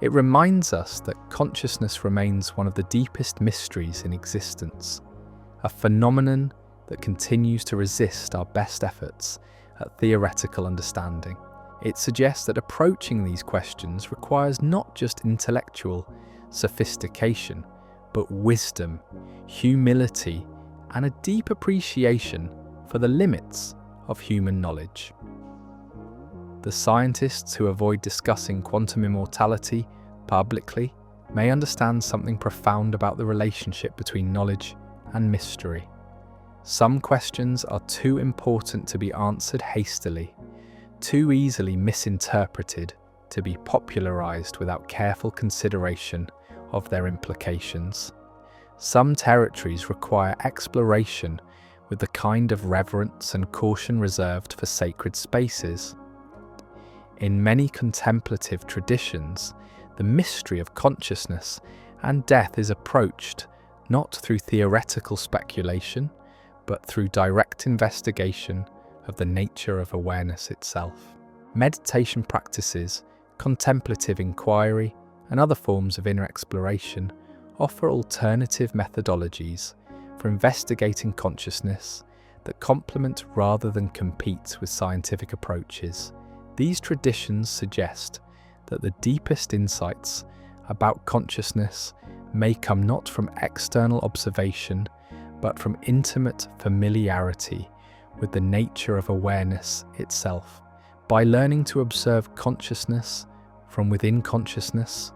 Speaker 1: It reminds us that consciousness remains one of the deepest mysteries in existence, a phenomenon that continues to resist our best efforts at theoretical understanding. It suggests that approaching these questions requires not just intellectual sophistication, but wisdom, humility, and a deep appreciation for the limits of human knowledge. The scientists who avoid discussing quantum immortality publicly may understand something profound about the relationship between knowledge and mystery. Some questions are too important to be answered hastily, too easily misinterpreted to be popularized without careful consideration of their implications. Some territories require exploration with the kind of reverence and caution reserved for sacred spaces. In many contemplative traditions, the mystery of consciousness and death is approached not through theoretical speculation, but through direct investigation of the nature of awareness itself. Meditation practices, contemplative inquiry, and other forms of inner exploration offer alternative methodologies for investigating consciousness that complement rather than compete with scientific approaches. These traditions suggest that the deepest insights about consciousness may come not from external observation, but from intimate familiarity with the nature of awareness itself. By learning to observe consciousness from within consciousness,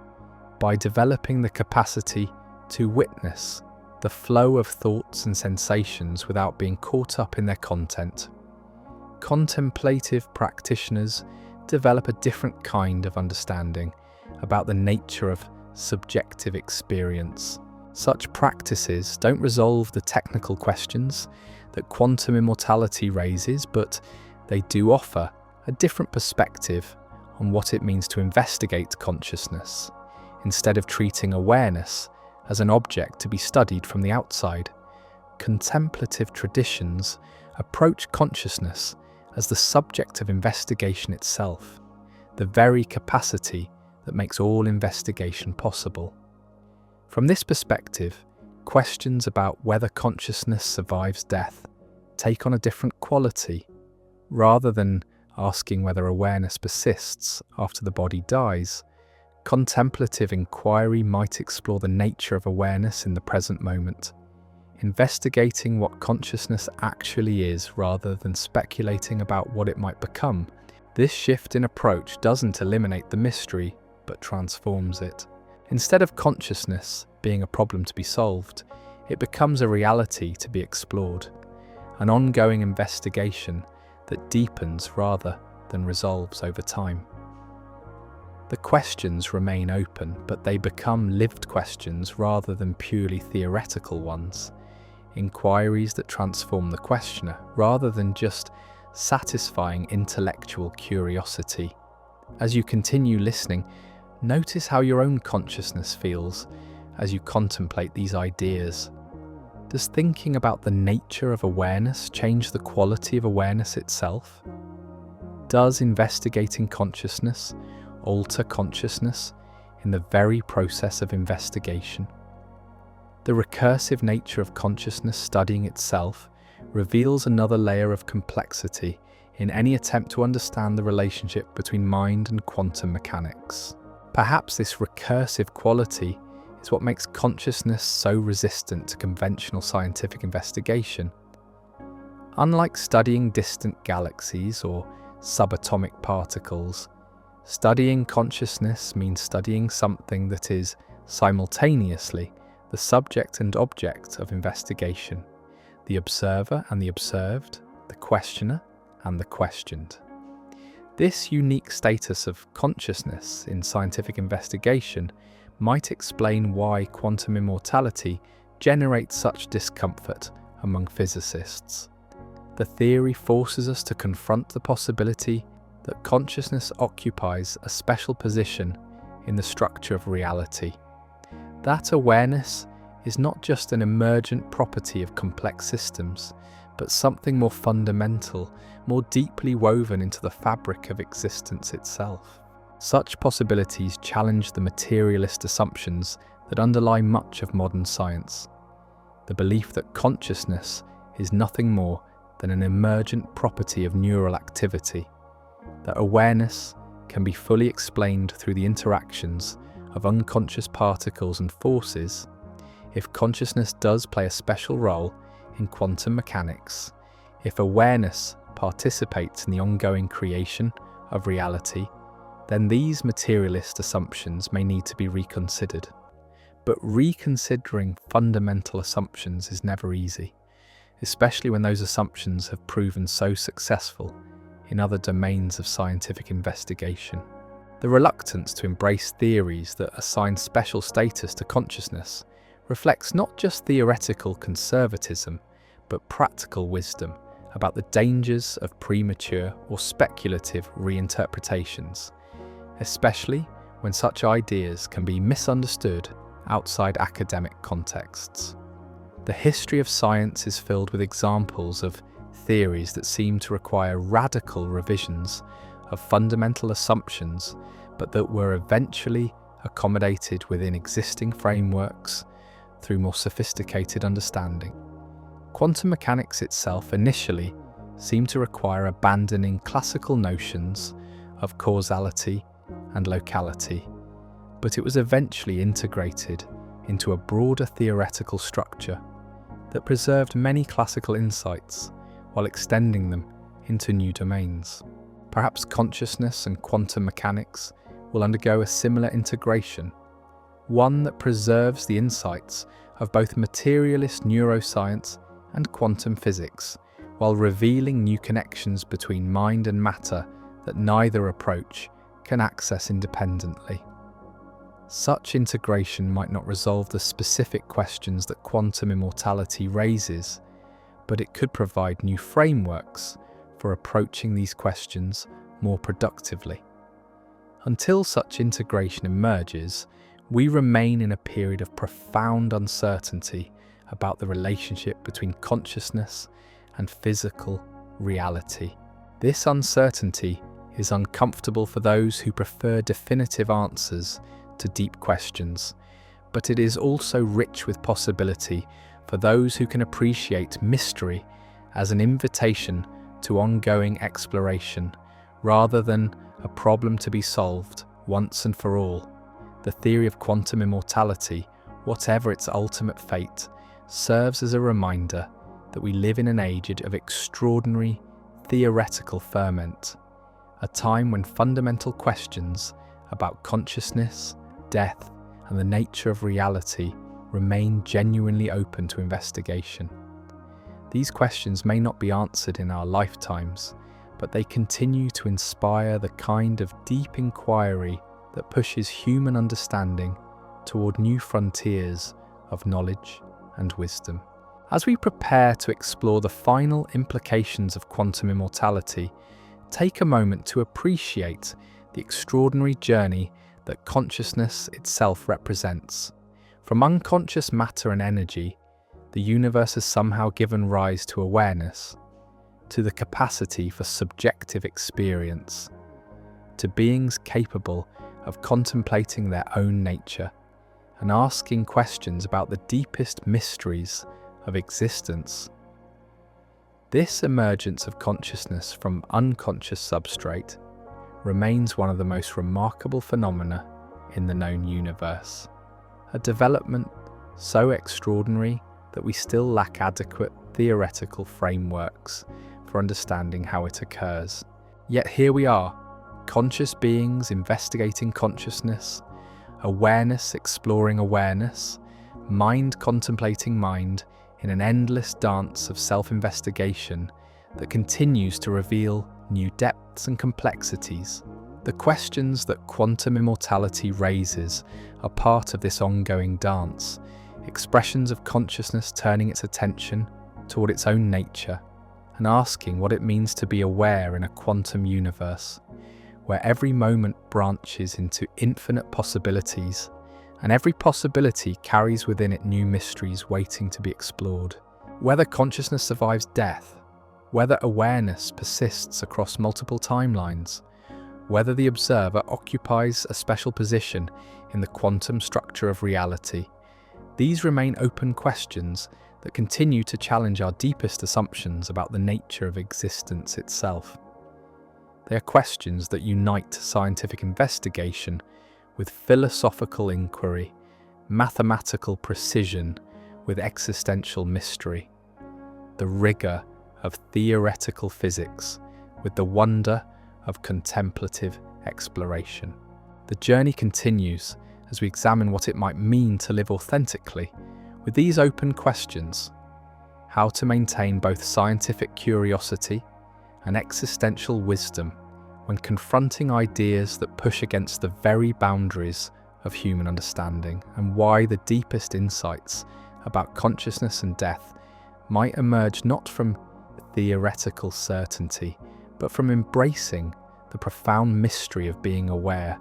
Speaker 1: by developing the capacity to witness the flow of thoughts and sensations without being caught up in their content, contemplative practitioners develop a different kind of understanding about the nature of subjective experience. Such practices don't resolve the technical questions that quantum immortality raises, but they do offer a different perspective on what it means to investigate consciousness, instead of treating awareness as an object to be studied from the outside. Contemplative traditions approach consciousness as the subject of investigation itself, the very capacity that makes all investigation possible. From this perspective, questions about whether consciousness survives death take on a different quality. Rather than asking whether awareness persists after the body dies, contemplative inquiry might explore the nature of awareness in the present moment, investigating what consciousness actually is rather than speculating about what it might become. This shift in approach doesn't eliminate the mystery, but transforms it. Instead of consciousness being a problem to be solved, it becomes a reality to be explored, an ongoing investigation that deepens rather than resolves over time. The questions remain open, but they become lived questions rather than purely theoretical ones, inquiries that transform the questioner rather than just satisfying intellectual curiosity. As you continue listening, notice how your own consciousness feels as you contemplate these ideas. Does thinking about the nature of awareness change the quality of awareness itself? Does investigating consciousness alter consciousness in the very process of investigation? The recursive nature of consciousness studying itself reveals another layer of complexity in any attempt to understand the relationship between mind and quantum mechanics. Perhaps this recursive quality is what makes consciousness so resistant to conventional scientific investigation. Unlike studying distant galaxies or subatomic particles, studying consciousness means studying something that is simultaneously the subject and object of investigation, the observer and the observed, the questioner and the questioned. This unique status of consciousness in scientific investigation might explain why quantum immortality generates such discomfort among physicists. The theory forces us to confront the possibility that consciousness occupies a special position in the structure of reality. That awareness is not just an emergent property of complex systems, but something more fundamental, more deeply woven into the fabric of existence itself. Such possibilities challenge the materialist assumptions that underlie much of modern science. The belief that consciousness is nothing more than an emergent property of neural activity, that awareness can be fully explained through the interactions of unconscious particles and forces. If consciousness does play a special role in quantum mechanics, if awareness participates in the ongoing creation of reality, then these materialist assumptions may need to be reconsidered. But reconsidering fundamental assumptions is never easy, especially when those assumptions have proven so successful in other domains of scientific investigation. The reluctance to embrace theories that assign special status to consciousness reflects not just theoretical conservatism, but practical wisdom about the dangers of premature or speculative reinterpretations, especially when such ideas can be misunderstood outside academic contexts. The history of science is filled with examples of theories that seem to require radical revisions of fundamental assumptions, but that were eventually accommodated within existing frameworks through more sophisticated understanding. Quantum mechanics itself initially seemed to require abandoning classical notions of causality and locality, but it was eventually integrated into a broader theoretical structure that preserved many classical insights while extending them into new domains. Perhaps consciousness and quantum mechanics will undergo a similar integration, one that preserves the insights of both materialist neuroscience and quantum physics, while revealing new connections between mind and matter that neither approach can access independently. Such integration might not resolve the specific questions that quantum immortality raises, but it could provide new frameworks for approaching these questions more productively. Until such integration emerges, we remain in a period of profound uncertainty about the relationship between consciousness and physical reality. This uncertainty is uncomfortable for those who prefer definitive answers to deep questions, but it is also rich with possibility for those who can appreciate mystery as an invitation to ongoing exploration, rather than a problem to be solved once and for all. The theory of quantum immortality, whatever its ultimate fate, serves as a reminder that we live in an age of extraordinary theoretical ferment, a time when fundamental questions about consciousness, death, and the nature of reality remain genuinely open to investigation. These questions may not be answered in our lifetimes, but they continue to inspire the kind of deep inquiry that pushes human understanding toward new frontiers of knowledge and wisdom. As we prepare to explore the final implications of quantum immortality, take a moment to appreciate the extraordinary journey that consciousness itself represents. From unconscious matter and energy, the universe has somehow given rise to awareness, to the capacity for subjective experience, to beings capable of contemplating their own nature and asking questions about the deepest mysteries of existence. This emergence of consciousness from unconscious substrate remains one of the most remarkable phenomena in the known universe, a development so extraordinary that we still lack adequate theoretical frameworks for understanding how it occurs. Yet here we are, conscious beings investigating consciousness, awareness exploring awareness, mind contemplating mind in an endless dance of self-investigation that continues to reveal new depths and complexities. The questions that quantum immortality raises are part of this ongoing dance, expressions of consciousness turning its attention toward its own nature and asking what it means to be aware in a quantum universe. where every moment branches into infinite possibilities, and every possibility carries within it new mysteries waiting to be explored. Whether consciousness survives death, whether awareness persists across multiple timelines, whether the observer occupies a special position in the quantum structure of reality, these remain open questions that continue to challenge our deepest assumptions about the nature of existence itself. They are questions that unite scientific investigation with philosophical inquiry, mathematical precision with existential mystery, the rigor of theoretical physics with the wonder of contemplative exploration. The journey continues as we examine what it might mean to live authentically with these open questions: how to maintain both scientific curiosity and existential wisdom when confronting ideas that push against the very boundaries of human understanding, and why the deepest insights about consciousness and death might emerge not from theoretical certainty, but from embracing the profound mystery of being aware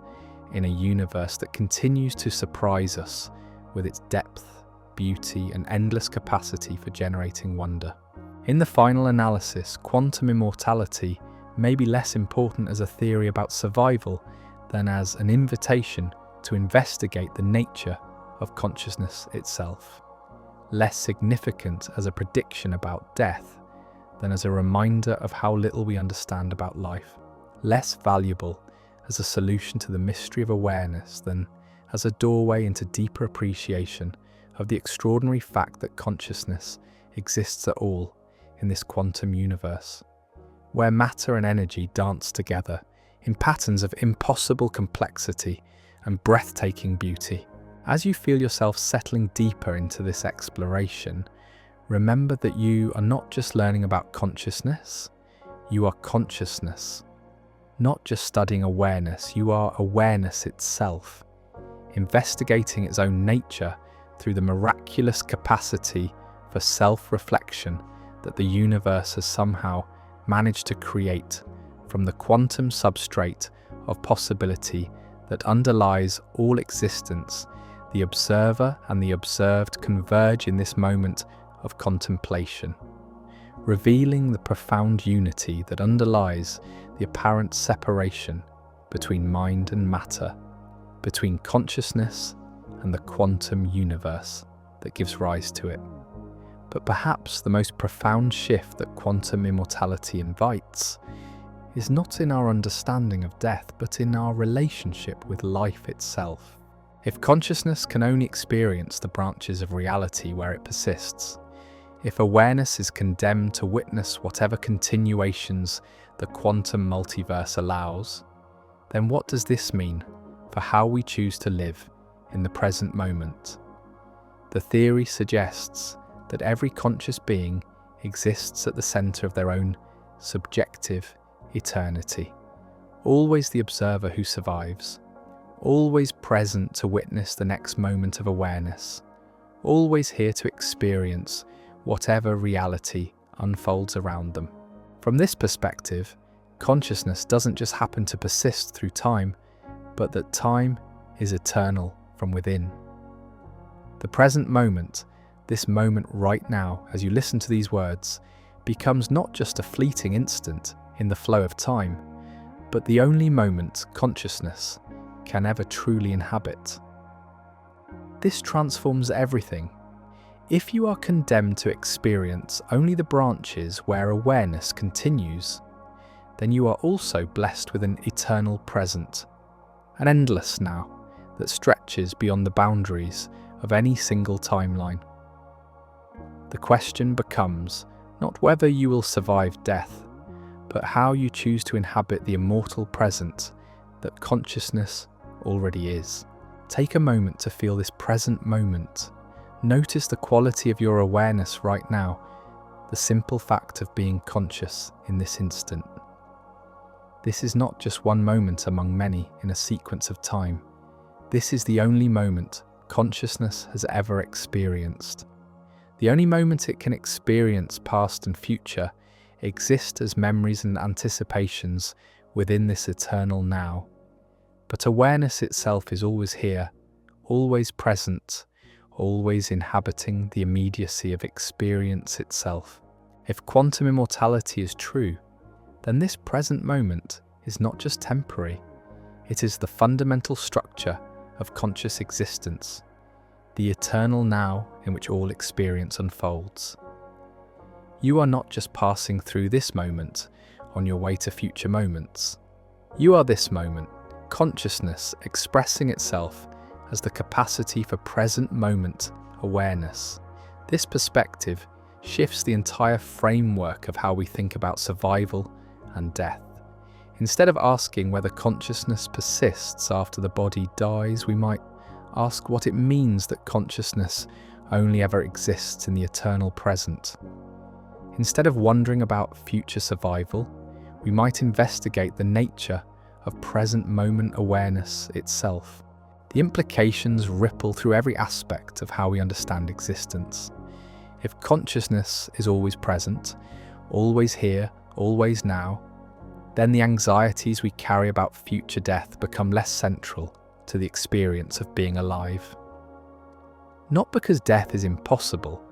Speaker 1: in a universe that continues to surprise us with its depth, beauty, and endless capacity for generating wonder. In the final analysis, quantum immortality may be less important as a theory about survival than as an invitation to investigate the nature of consciousness itself, less significant as a prediction about death than as a reminder of how little we understand about life, less valuable as a solution to the mystery of awareness than as a doorway into deeper appreciation of the extraordinary fact that consciousness exists at all in this quantum universe, where matter and energy dance together in patterns of impossible complexity and breathtaking beauty. As you feel yourself settling deeper into this exploration, remember that you are not just learning about consciousness, you are consciousness. Not just studying awareness, you are awareness itself, investigating its own nature through the miraculous capacity for self-reflection that the universe has somehow managed to create from the quantum substrate of possibility that underlies all existence. The observer and the observed converge in this moment of contemplation, revealing the profound unity that underlies the apparent separation between mind and matter, between consciousness and the quantum universe that gives rise to it. But perhaps the most profound shift that quantum immortality invites is not in our understanding of death, but in our relationship with life itself. If consciousness can only experience the branches of reality where it persists, if awareness is condemned to witness whatever continuations the quantum multiverse allows, then what does this mean for how we choose to live in the present moment? The theory suggests that every conscious being exists at the center of their own subjective eternity, always the observer who survives, always present to witness the next moment of awareness, always here to experience whatever reality unfolds around them. From this perspective, consciousness doesn't just happen to persist through time, but that time is eternal from within. The present moment, this moment right now, as you listen to these words, becomes not just a fleeting instant in the flow of time, but the only moment consciousness can ever truly inhabit. This transforms everything. If you are condemned to experience only the branches where awareness continues, then you are also blessed with an eternal present, an endless now that stretches beyond the boundaries of any single timeline. The question becomes not whether you will survive death, but how you choose to inhabit the immortal present that consciousness already is. Take a moment to feel this present moment. Notice the quality of your awareness right now, the simple fact of being conscious in this instant. This is not just one moment among many in a sequence of time. This is the only moment consciousness has ever experienced. The only moment it can experience, past and future, exist as memories and anticipations within this eternal now. But awareness itself is always here, always present, always inhabiting the immediacy of experience itself. If quantum immortality is true, then this present moment is not just temporary, it is the fundamental structure of conscious existence, the eternal now in which all experience unfolds. You are not just passing through this moment on your way to future moments. You are this moment, consciousness expressing itself as the capacity for present moment awareness. This perspective shifts the entire framework of how we think about survival and death. Instead of asking whether consciousness persists after the body dies, we might ask what it means that consciousness only ever exists in the eternal present. Instead of wondering about future survival, we might investigate the nature of present moment awareness itself. The implications ripple through every aspect of how we understand existence. If consciousness is always present, always here, always now, then the anxieties we carry about future death become less central to the experience of being alive. Not because death is impossible,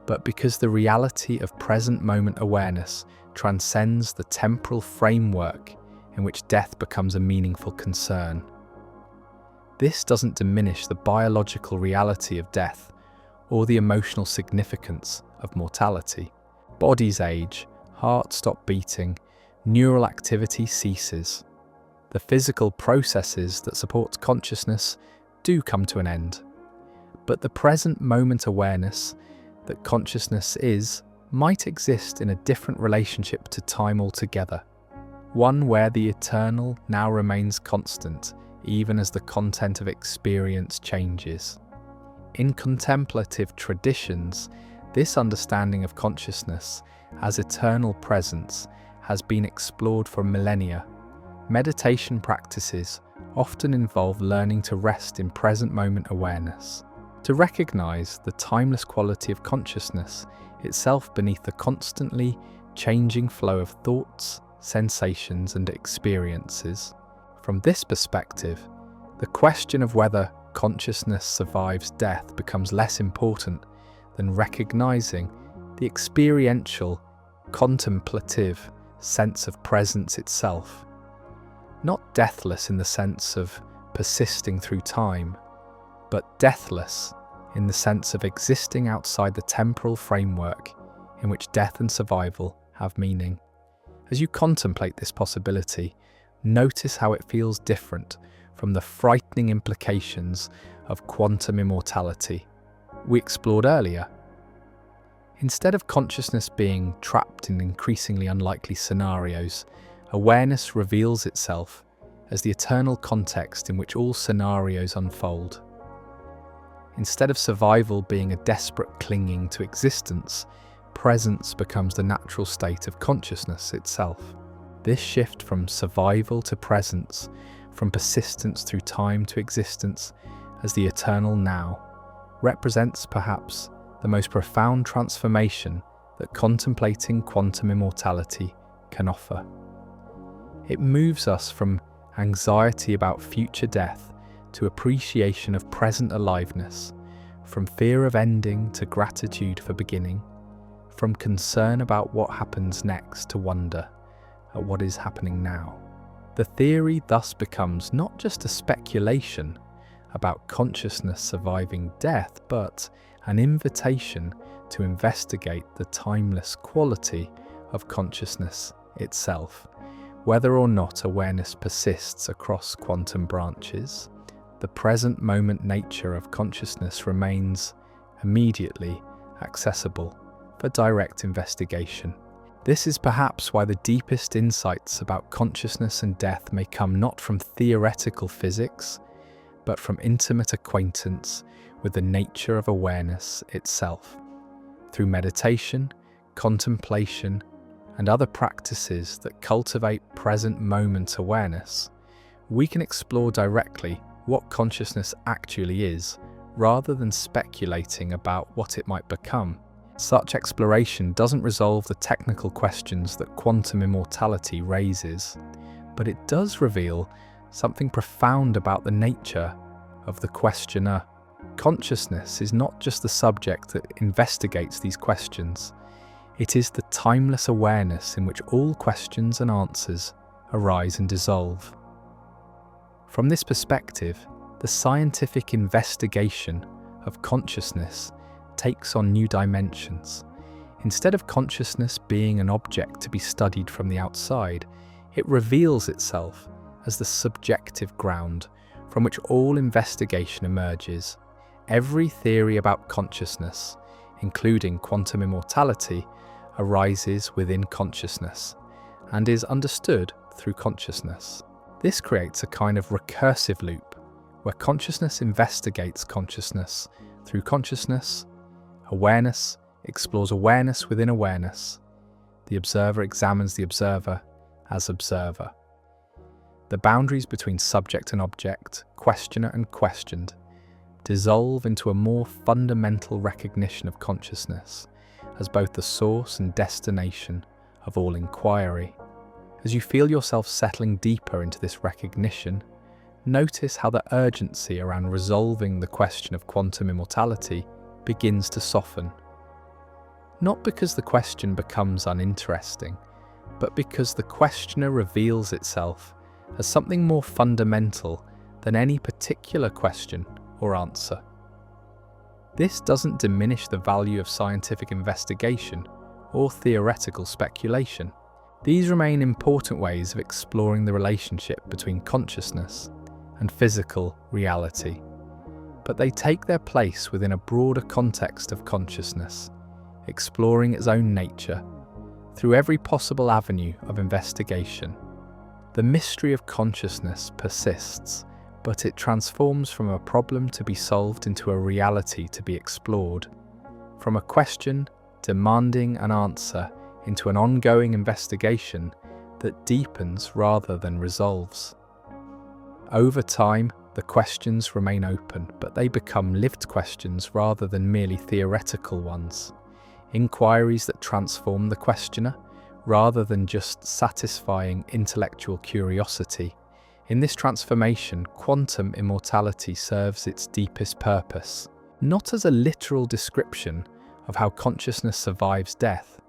Speaker 1: but because the reality of present moment awareness transcends the temporal framework in which death becomes a meaningful concern. This doesn't diminish the biological reality of death or the emotional significance of mortality. Bodies age, hearts stop beating, neural activity ceases. The physical processes that support consciousness do come to an end. But the present moment awareness that consciousness is might exist in a different relationship to time altogether. One where the eternal now remains constant, even as the content of experience changes. In contemplative traditions, this understanding of consciousness as eternal presence has been explored for millennia. Meditation practices often involve learning to rest in present moment awareness, to recognize the timeless quality of consciousness itself beneath the constantly changing flow of thoughts, sensations, and experiences. From this perspective, the question of whether consciousness survives death becomes less important than recognizing the experiential, contemplative sense of presence itself. Not deathless in the sense of persisting through time, but deathless in the sense of existing outside the temporal framework in which death and survival have meaning. As you contemplate this possibility, notice how it feels different from the frightening implications of quantum immortality we explored earlier. Instead of consciousness being trapped in increasingly unlikely scenarios, awareness reveals itself as the eternal context in which all scenarios unfold. Instead of survival being a desperate clinging to existence, presence becomes the natural state of consciousness itself. This shift from survival to presence, from persistence through time to existence as the eternal now, represents perhaps the most profound transformation that contemplating quantum immortality can offer. It moves us from anxiety about future death to appreciation of present aliveness, from fear of ending to gratitude for beginning, from concern about what happens next to wonder at what is happening now. The theory thus becomes not just a speculation about consciousness surviving death, but an invitation to investigate the timeless quality of consciousness itself. Whether or not awareness persists across quantum branches, the present moment nature of consciousness remains immediately accessible for direct investigation. This is perhaps why the deepest insights about consciousness and death may come not from theoretical physics, but from intimate acquaintance with the nature of awareness itself. Through meditation, contemplation, and other practices that cultivate present moment awareness, we can explore directly what consciousness actually is, rather than speculating about what it might become. Such exploration doesn't resolve the technical questions that quantum immortality raises, but it does reveal something profound about the nature of the questioner. Consciousness is not just the subject that investigates these questions. It is the timeless awareness in which all questions and answers arise and dissolve. From this perspective, the scientific investigation of consciousness takes on new dimensions. Instead of consciousness being an object to be studied from the outside, it reveals itself as the subjective ground from which all investigation emerges. Every theory about consciousness, including quantum immortality, arises within consciousness and is understood through consciousness. This creates a kind of recursive loop where consciousness investigates consciousness through consciousness, awareness explores awareness within awareness, the observer examines the observer as observer. The boundaries between subject and object, questioner and questioned, dissolve into a more fundamental recognition of consciousness as both the source and destination of all inquiry. As you feel yourself settling deeper into this recognition, notice how the urgency around resolving the question of quantum immortality begins to soften. Not because the question becomes uninteresting, but because the questioner reveals itself as something more fundamental than any particular question or answer. This doesn't diminish the value of scientific investigation or theoretical speculation. These remain important ways of exploring the relationship between consciousness and physical reality, but they take their place within a broader context of consciousness, exploring its own nature through every possible avenue of investigation. The mystery of consciousness persists, but it transforms from a problem to be solved into a reality to be explored, from a question demanding an answer into an ongoing investigation that deepens rather than resolves. Over time, the questions remain open, but they become lived questions rather than merely theoretical ones. Inquiries that transform the questioner, rather than just satisfying intellectual curiosity. In this transformation, quantum immortality serves its deepest purpose, not as a literal description of how consciousness survives death,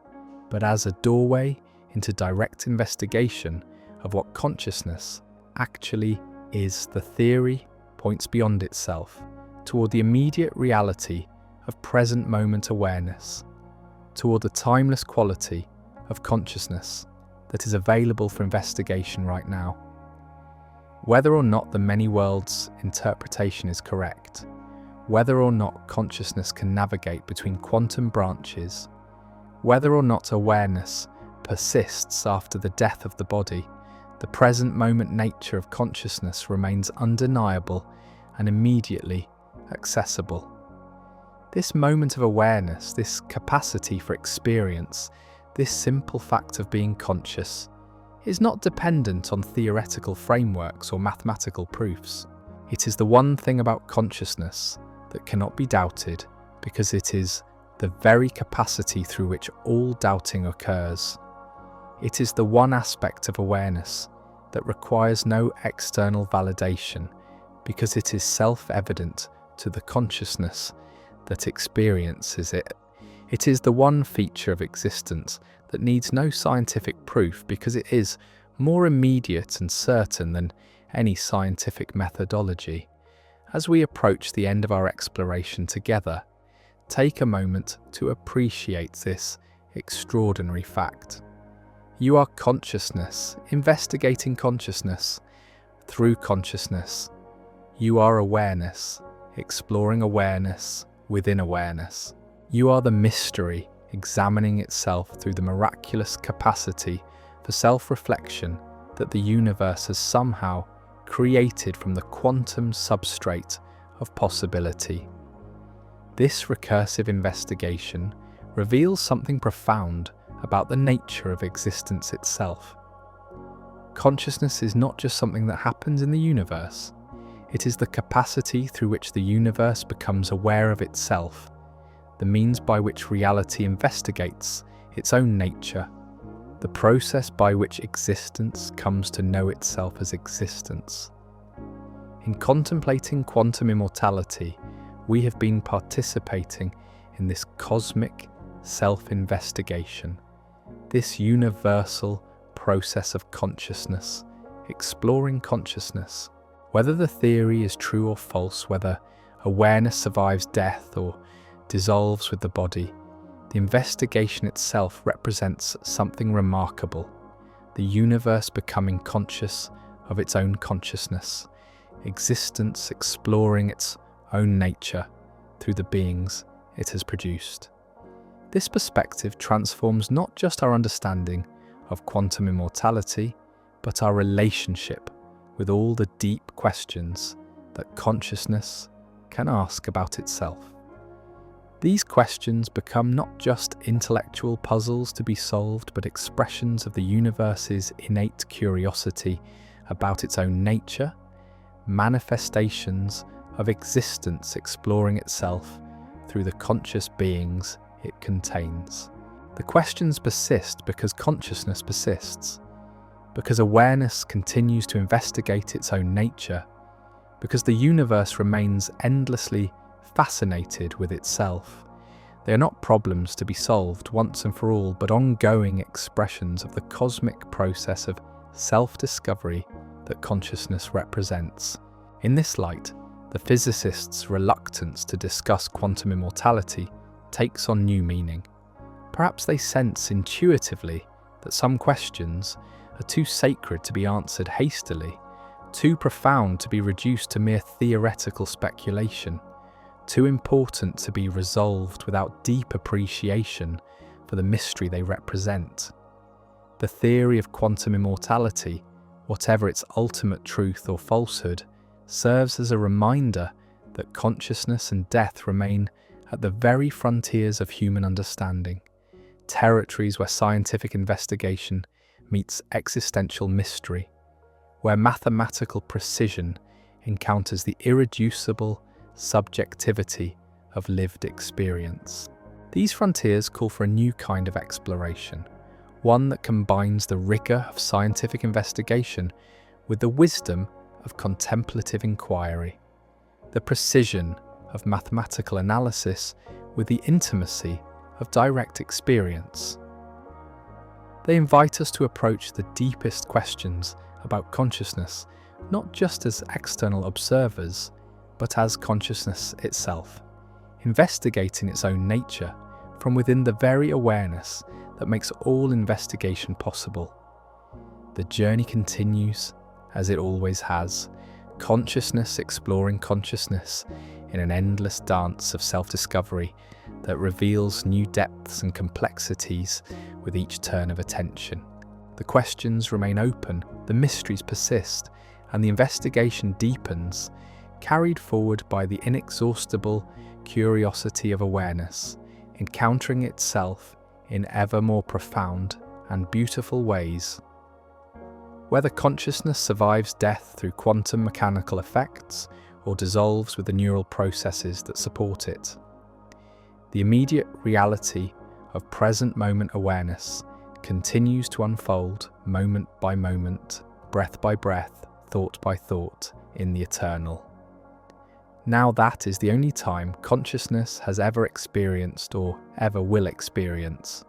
Speaker 1: but as a doorway into direct investigation of what consciousness actually is. The theory points beyond itself, toward the immediate reality of present moment awareness, toward the timeless quality of consciousness that is available for investigation right now. Whether or not the many worlds interpretation is correct, whether or not consciousness can navigate between quantum branches, whether or not awareness persists after the death of the body, the present moment nature of consciousness remains undeniable and immediately accessible. This moment of awareness, this capacity for experience, this simple fact of being conscious, is not dependent on theoretical frameworks or mathematical proofs. It is the one thing about consciousness that cannot be doubted, because it is the very capacity through which all doubting occurs. It is the one aspect of awareness that requires no external validation, because it is self-evident to the consciousness that experiences it. It is the one feature of existence that needs no scientific proof, because it is more immediate and certain than any scientific methodology. As we approach the end of our exploration together, take a moment to appreciate this extraordinary fact. You are consciousness, investigating consciousness. Through consciousness, you are awareness, exploring awareness within awareness. You are the mystery, examining itself through the miraculous capacity for self-reflection that the universe has somehow created from the quantum substrate of possibility. This recursive investigation reveals something profound about the nature of existence itself. Consciousness is not just something that happens in the universe. It is the capacity through which the universe becomes aware of itself, the means by which reality investigates its own nature. the process by which existence comes to know itself as existence. In contemplating quantum immortality, we have been participating in this cosmic self-investigation, this universal process of consciousness, exploring consciousness. Whether the theory is true or false, whether awareness survives death or dissolves with the body, the investigation itself represents something remarkable, the universe becoming conscious of its own consciousness, existence exploring its own nature through the beings it has produced. This perspective transforms not just our understanding of quantum immortality, but our relationship with all the deep questions that consciousness can ask about itself. These questions become not just intellectual puzzles to be solved, but expressions of the universe's innate curiosity about its own nature, manifestations of existence exploring itself through the conscious beings it contains. The questions persist because consciousness persists, because awareness continues to investigate its own nature, because the universe remains endlessly fascinated with itself. They are not problems to be solved once and for all, but ongoing expressions of the cosmic process of self-discovery that consciousness represents. In this light, the physicists' reluctance to discuss quantum immortality takes on new meaning. Perhaps they sense intuitively that some questions are too sacred to be answered hastily, too profound to be reduced to mere theoretical speculation, too important to be resolved without deep appreciation for the mystery they represent. The theory of quantum immortality, whatever its ultimate truth or falsehood, serves as a reminder that consciousness and death remain at the very frontiers of human understanding, territories where scientific investigation meets existential mystery, where mathematical precision encounters the irreducible subjectivity of lived experience. These frontiers call for a new kind of exploration, one that combines the rigor of scientific investigation with the wisdom of contemplative inquiry, the precision of mathematical analysis with the intimacy of direct experience. They invite us to approach the deepest questions about consciousness, not just as external observers, but as consciousness itself, investigating its own nature from within the very awareness that makes all investigation possible. The journey continues, as it always has, consciousness exploring consciousness in an endless dance of self-discovery that reveals new depths and complexities with each turn of attention. The questions remain open, the mysteries persist, and the investigation deepens, carried forward by the inexhaustible curiosity of awareness, encountering itself in ever more profound and beautiful ways. Whether consciousness survives death through quantum mechanical effects or dissolves with the neural processes that support it, the immediate reality of present moment awareness continues to unfold moment by moment, breath by breath, thought by thought in the eternal. Now that is the only time consciousness has ever experienced or ever will experience.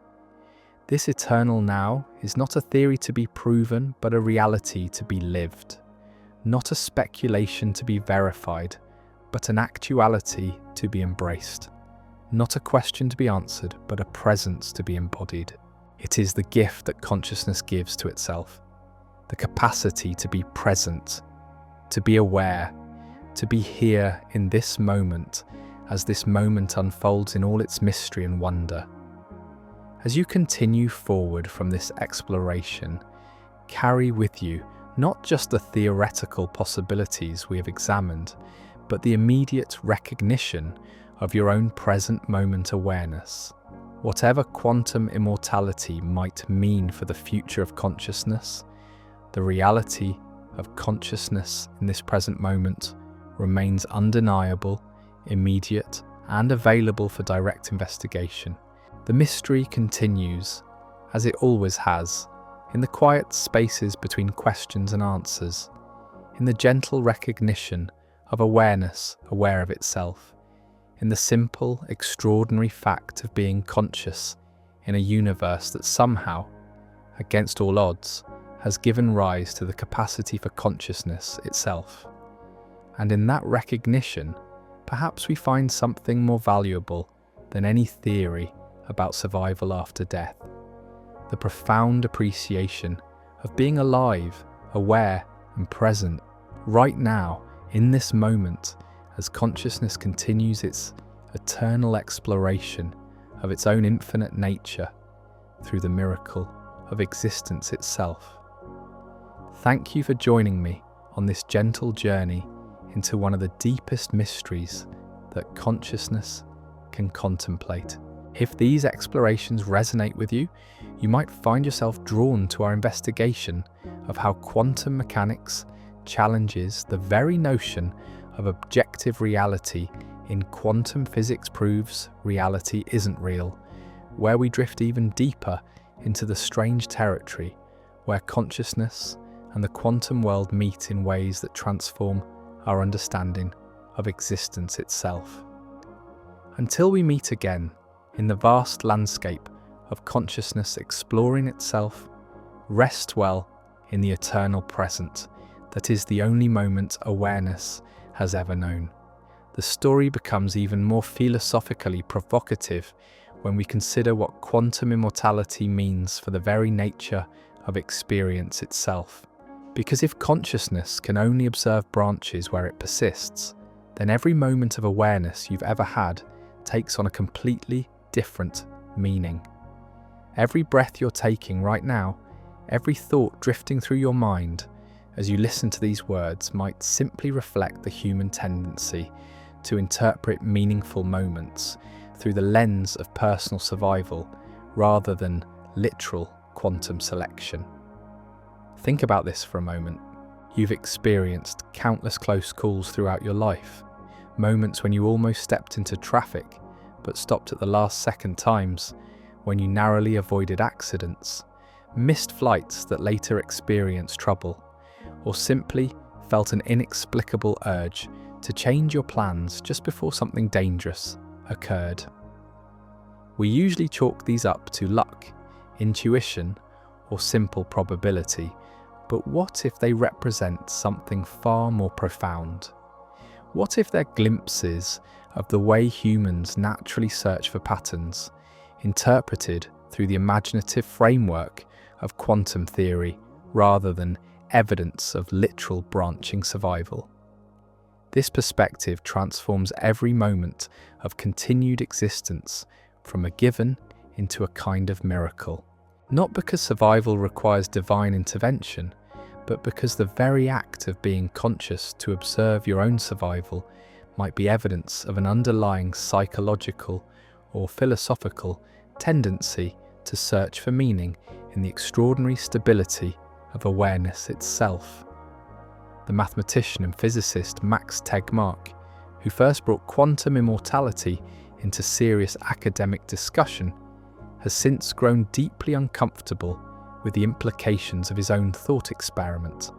Speaker 1: This eternal now is not a theory to be proven, but a reality to be lived. Not a speculation to be verified, but an actuality to be embraced. Not a question to be answered, but a presence to be embodied. It is the gift that consciousness gives to itself. The capacity to be present, to be aware, to be here in this moment as this moment unfolds in all its mystery and wonder. As you continue forward from this exploration, carry with you not just the theoretical possibilities we have examined, but the immediate recognition of your own present moment awareness. Whatever quantum immortality might mean for the future of consciousness, the reality of consciousness in this present moment remains undeniable, immediate, and available for direct investigation. The mystery continues, as it always has, in the quiet spaces between questions and answers, in the gentle recognition of awareness aware of itself, in the simple, extraordinary fact of being conscious in a universe that somehow, against all odds, has given rise to the capacity for consciousness itself. And in that recognition, perhaps we find something more valuable than any theory about survival after death. The profound appreciation of being alive, aware and present right now, in this moment, as consciousness continues its eternal exploration of its own infinite nature through the miracle of existence itself. Thank you for joining me on this gentle journey into one of the deepest mysteries that consciousness can contemplate. If these explorations resonate with you, you might find yourself drawn to our investigation of how quantum mechanics challenges the very notion of objective reality in quantum physics proves reality isn't real, where we drift even deeper into the strange territory where consciousness and the quantum world meet in ways that transform our understanding of existence itself. Until we meet again in the vast landscape of consciousness exploring itself, rest well in the eternal present that is the only moment awareness has ever known. The story becomes even more philosophically provocative when we consider what quantum immortality means for the very nature of experience itself. Because if consciousness can only observe branches where it persists, then every moment of awareness you've ever had takes on a completely different meaning. Every breath you're taking right now, every thought drifting through your mind as you listen to these words might simply reflect the human tendency to interpret meaningful moments through the lens of personal survival rather than literal quantum selection. Think about this for a moment. You've experienced countless close calls throughout your life, moments when you almost stepped into traffic but stopped at the last second, times when you narrowly avoided accidents, missed flights that later experienced trouble, or simply felt an inexplicable urge to change your plans just before something dangerous occurred. We usually chalk these up to luck, intuition, or simple probability, but what if they represent something far more profound? What if they're glimpses of the way humans naturally search for patterns, interpreted through the imaginative framework of quantum theory rather than evidence of literal branching survival? This perspective transforms every moment of continued existence from a given into a kind of miracle. Not because survival requires divine intervention, but because the very act of being conscious to observe your own survival might be evidence of an underlying psychological or philosophical tendency to search for meaning in the extraordinary stability of awareness itself. The mathematician and physicist Max Tegmark, who first brought quantum immortality into serious academic discussion, has since grown deeply uncomfortable with the implications of his own thought experiment.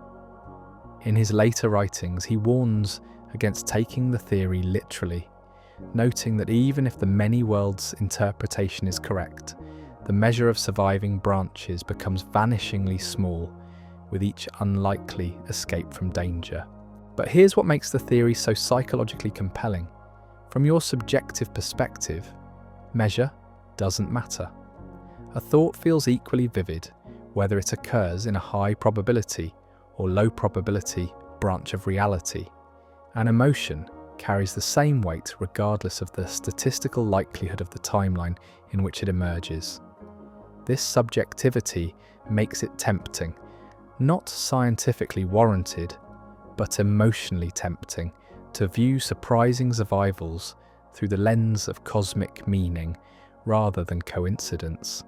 Speaker 1: In his later writings, he warns against taking the theory literally, noting that even if the many worlds interpretation is correct, the measure of surviving branches becomes vanishingly small with each unlikely escape from danger. But here's what makes the theory so psychologically compelling. From your subjective perspective, measure doesn't matter. A thought feels equally vivid whether it occurs in a high probability or low probability branch of reality. An emotion carries the same weight regardless of the statistical likelihood of the timeline in which it emerges. This subjectivity makes it tempting, not scientifically warranted, but emotionally tempting, to view surprising survivals through the lens of cosmic meaning rather than coincidence.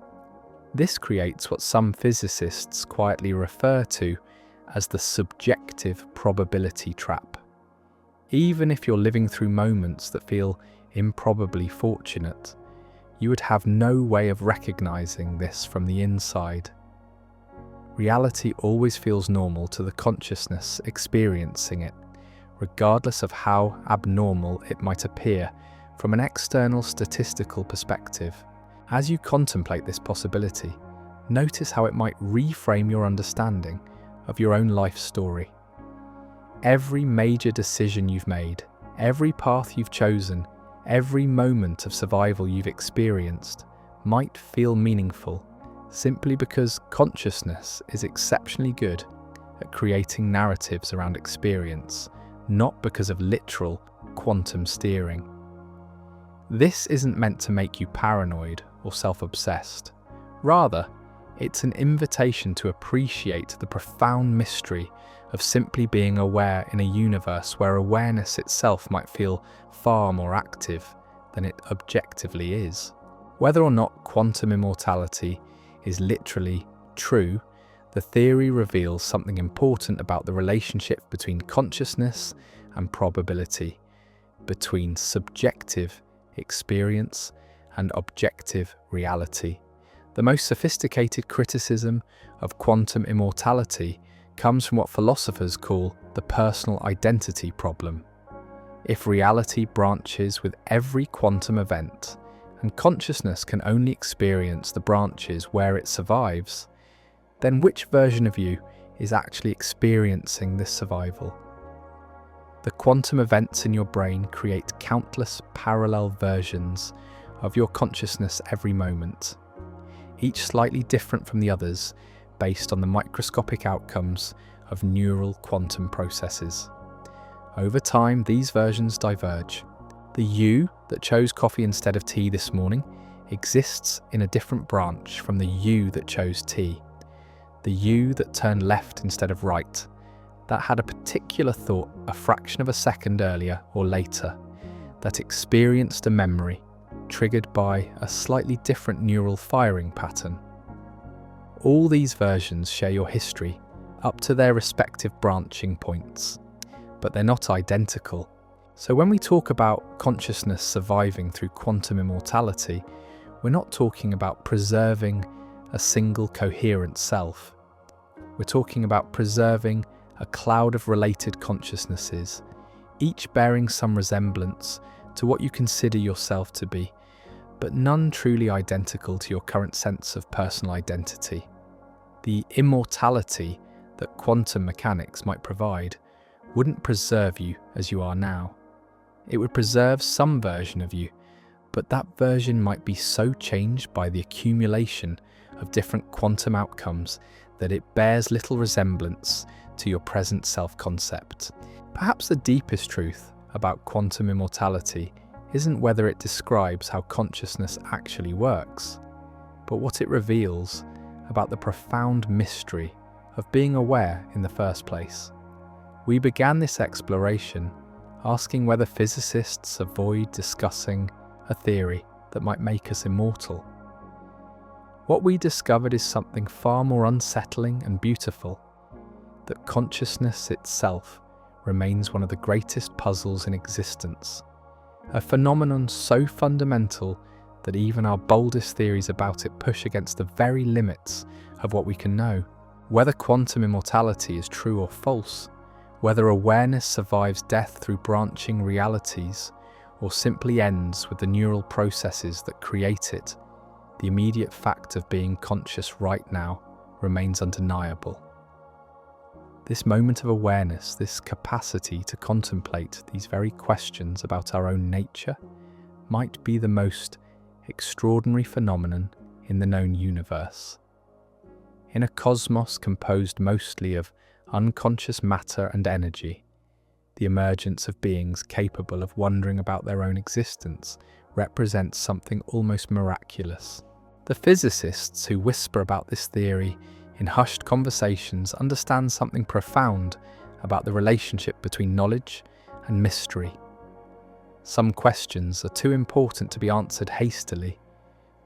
Speaker 1: This creates what some physicists quietly refer to as the subjective probability trap. Even if you're living through moments that feel improbably fortunate, you would have no way of recognizing this from the inside. Reality always feels normal to the consciousness experiencing it, regardless of how abnormal it might appear from an external statistical perspective. As you contemplate this possibility, notice how it might reframe your understanding of your own life story. Every major decision you've made, every path you've chosen, every moment of survival you've experienced might feel meaningful simply because consciousness is exceptionally good at creating narratives around experience, not because of literal quantum steering. This isn't meant to make you paranoid or self-obsessed. Rather, it's an invitation to appreciate the profound mystery of simply being aware in a universe where awareness itself might feel far more active than it objectively is. Whether or not quantum immortality is literally true, the theory reveals something important about the relationship between consciousness and probability, between subjective experience and objective reality. The most sophisticated criticism of quantum immortality comes from what philosophers call the personal identity problem. If reality branches with every quantum event, and consciousness can only experience the branches where it survives, then which version of you is actually experiencing this survival? The quantum events in your brain create countless parallel versions of your consciousness every moment, each slightly different from the others based on the microscopic outcomes of neural quantum processes. Over time, these versions diverge. The you that chose coffee instead of tea this morning exists in a different branch from the you that chose tea. The you that turned left instead of right, that had a particular thought a fraction of a second earlier or later, that experienced a memory triggered by a slightly different neural firing pattern. All these versions share your history up to their respective branching points, but they're not identical. So when we talk about consciousness surviving through quantum immortality, we're not talking about preserving a single coherent self. We're talking about preserving a cloud of related consciousnesses, each bearing some resemblance to what you consider yourself to be, but none truly identical to your current sense of personal identity. The immortality that quantum mechanics might provide wouldn't preserve you as you are now. It would preserve some version of you, but that version might be so changed by the accumulation of different quantum outcomes that it bears little resemblance to your present self-concept. Perhaps the deepest truth about quantum immortality isn't whether it describes how consciousness actually works, but what it reveals about the profound mystery of being aware in the first place. We began this exploration asking whether physicists avoid discussing a theory that might make us immortal. What we discovered is something far more unsettling and beautiful, that consciousness itself remains one of the greatest puzzles in existence, a phenomenon so fundamental that even our boldest theories about it push against the very limits of what we can know. Whether quantum immortality is true or false, whether awareness survives death through branching realities, or simply ends with the neural processes that create it, the immediate fact of being conscious right now remains undeniable. This moment of awareness, this capacity to contemplate these very questions about our own nature, might be the most extraordinary phenomenon in the known universe. In a cosmos composed mostly of unconscious matter and energy, the emergence of beings capable of wondering about their own existence represents something almost miraculous. The physicists who whisper about this theory in hushed conversations understand something profound about the relationship between knowledge and mystery. Some questions are too important to be answered hastily,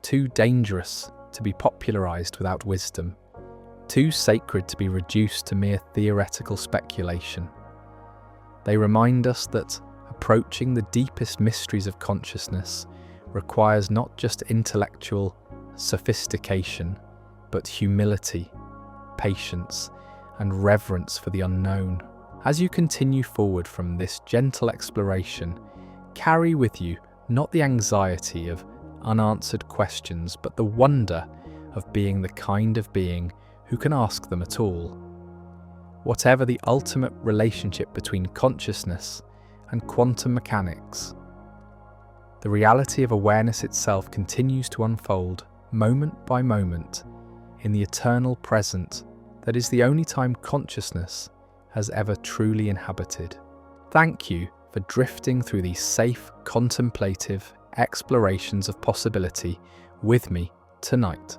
Speaker 1: too dangerous to be popularized without wisdom, too sacred to be reduced to mere theoretical speculation. They remind us that approaching the deepest mysteries of consciousness requires not just intellectual sophistication, but humility, patience, and reverence for the unknown. As you continue forward from this gentle exploration, carry with you not the anxiety of unanswered questions, but the wonder of being the kind of being who can ask them at all. Whatever the ultimate relationship between consciousness and quantum mechanics, the reality of awareness itself continues to unfold moment by moment in the eternal present that is the only time consciousness has ever truly inhabited. Thank you for drifting through these safe, contemplative explorations of possibility with me tonight.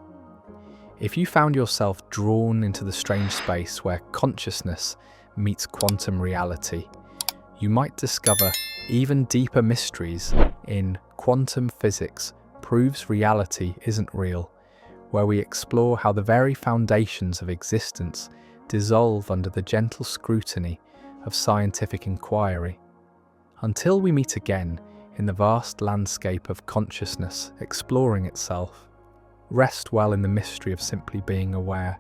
Speaker 1: If you found yourself drawn into the strange space where consciousness meets quantum reality, you might discover even deeper mysteries in Quantum Physics Proves Reality Isn't Real, where we explore how the very foundations of existence dissolve under the gentle scrutiny of scientific inquiry. Until we meet again in the vast landscape of consciousness exploring itself, rest well in the mystery of simply being aware.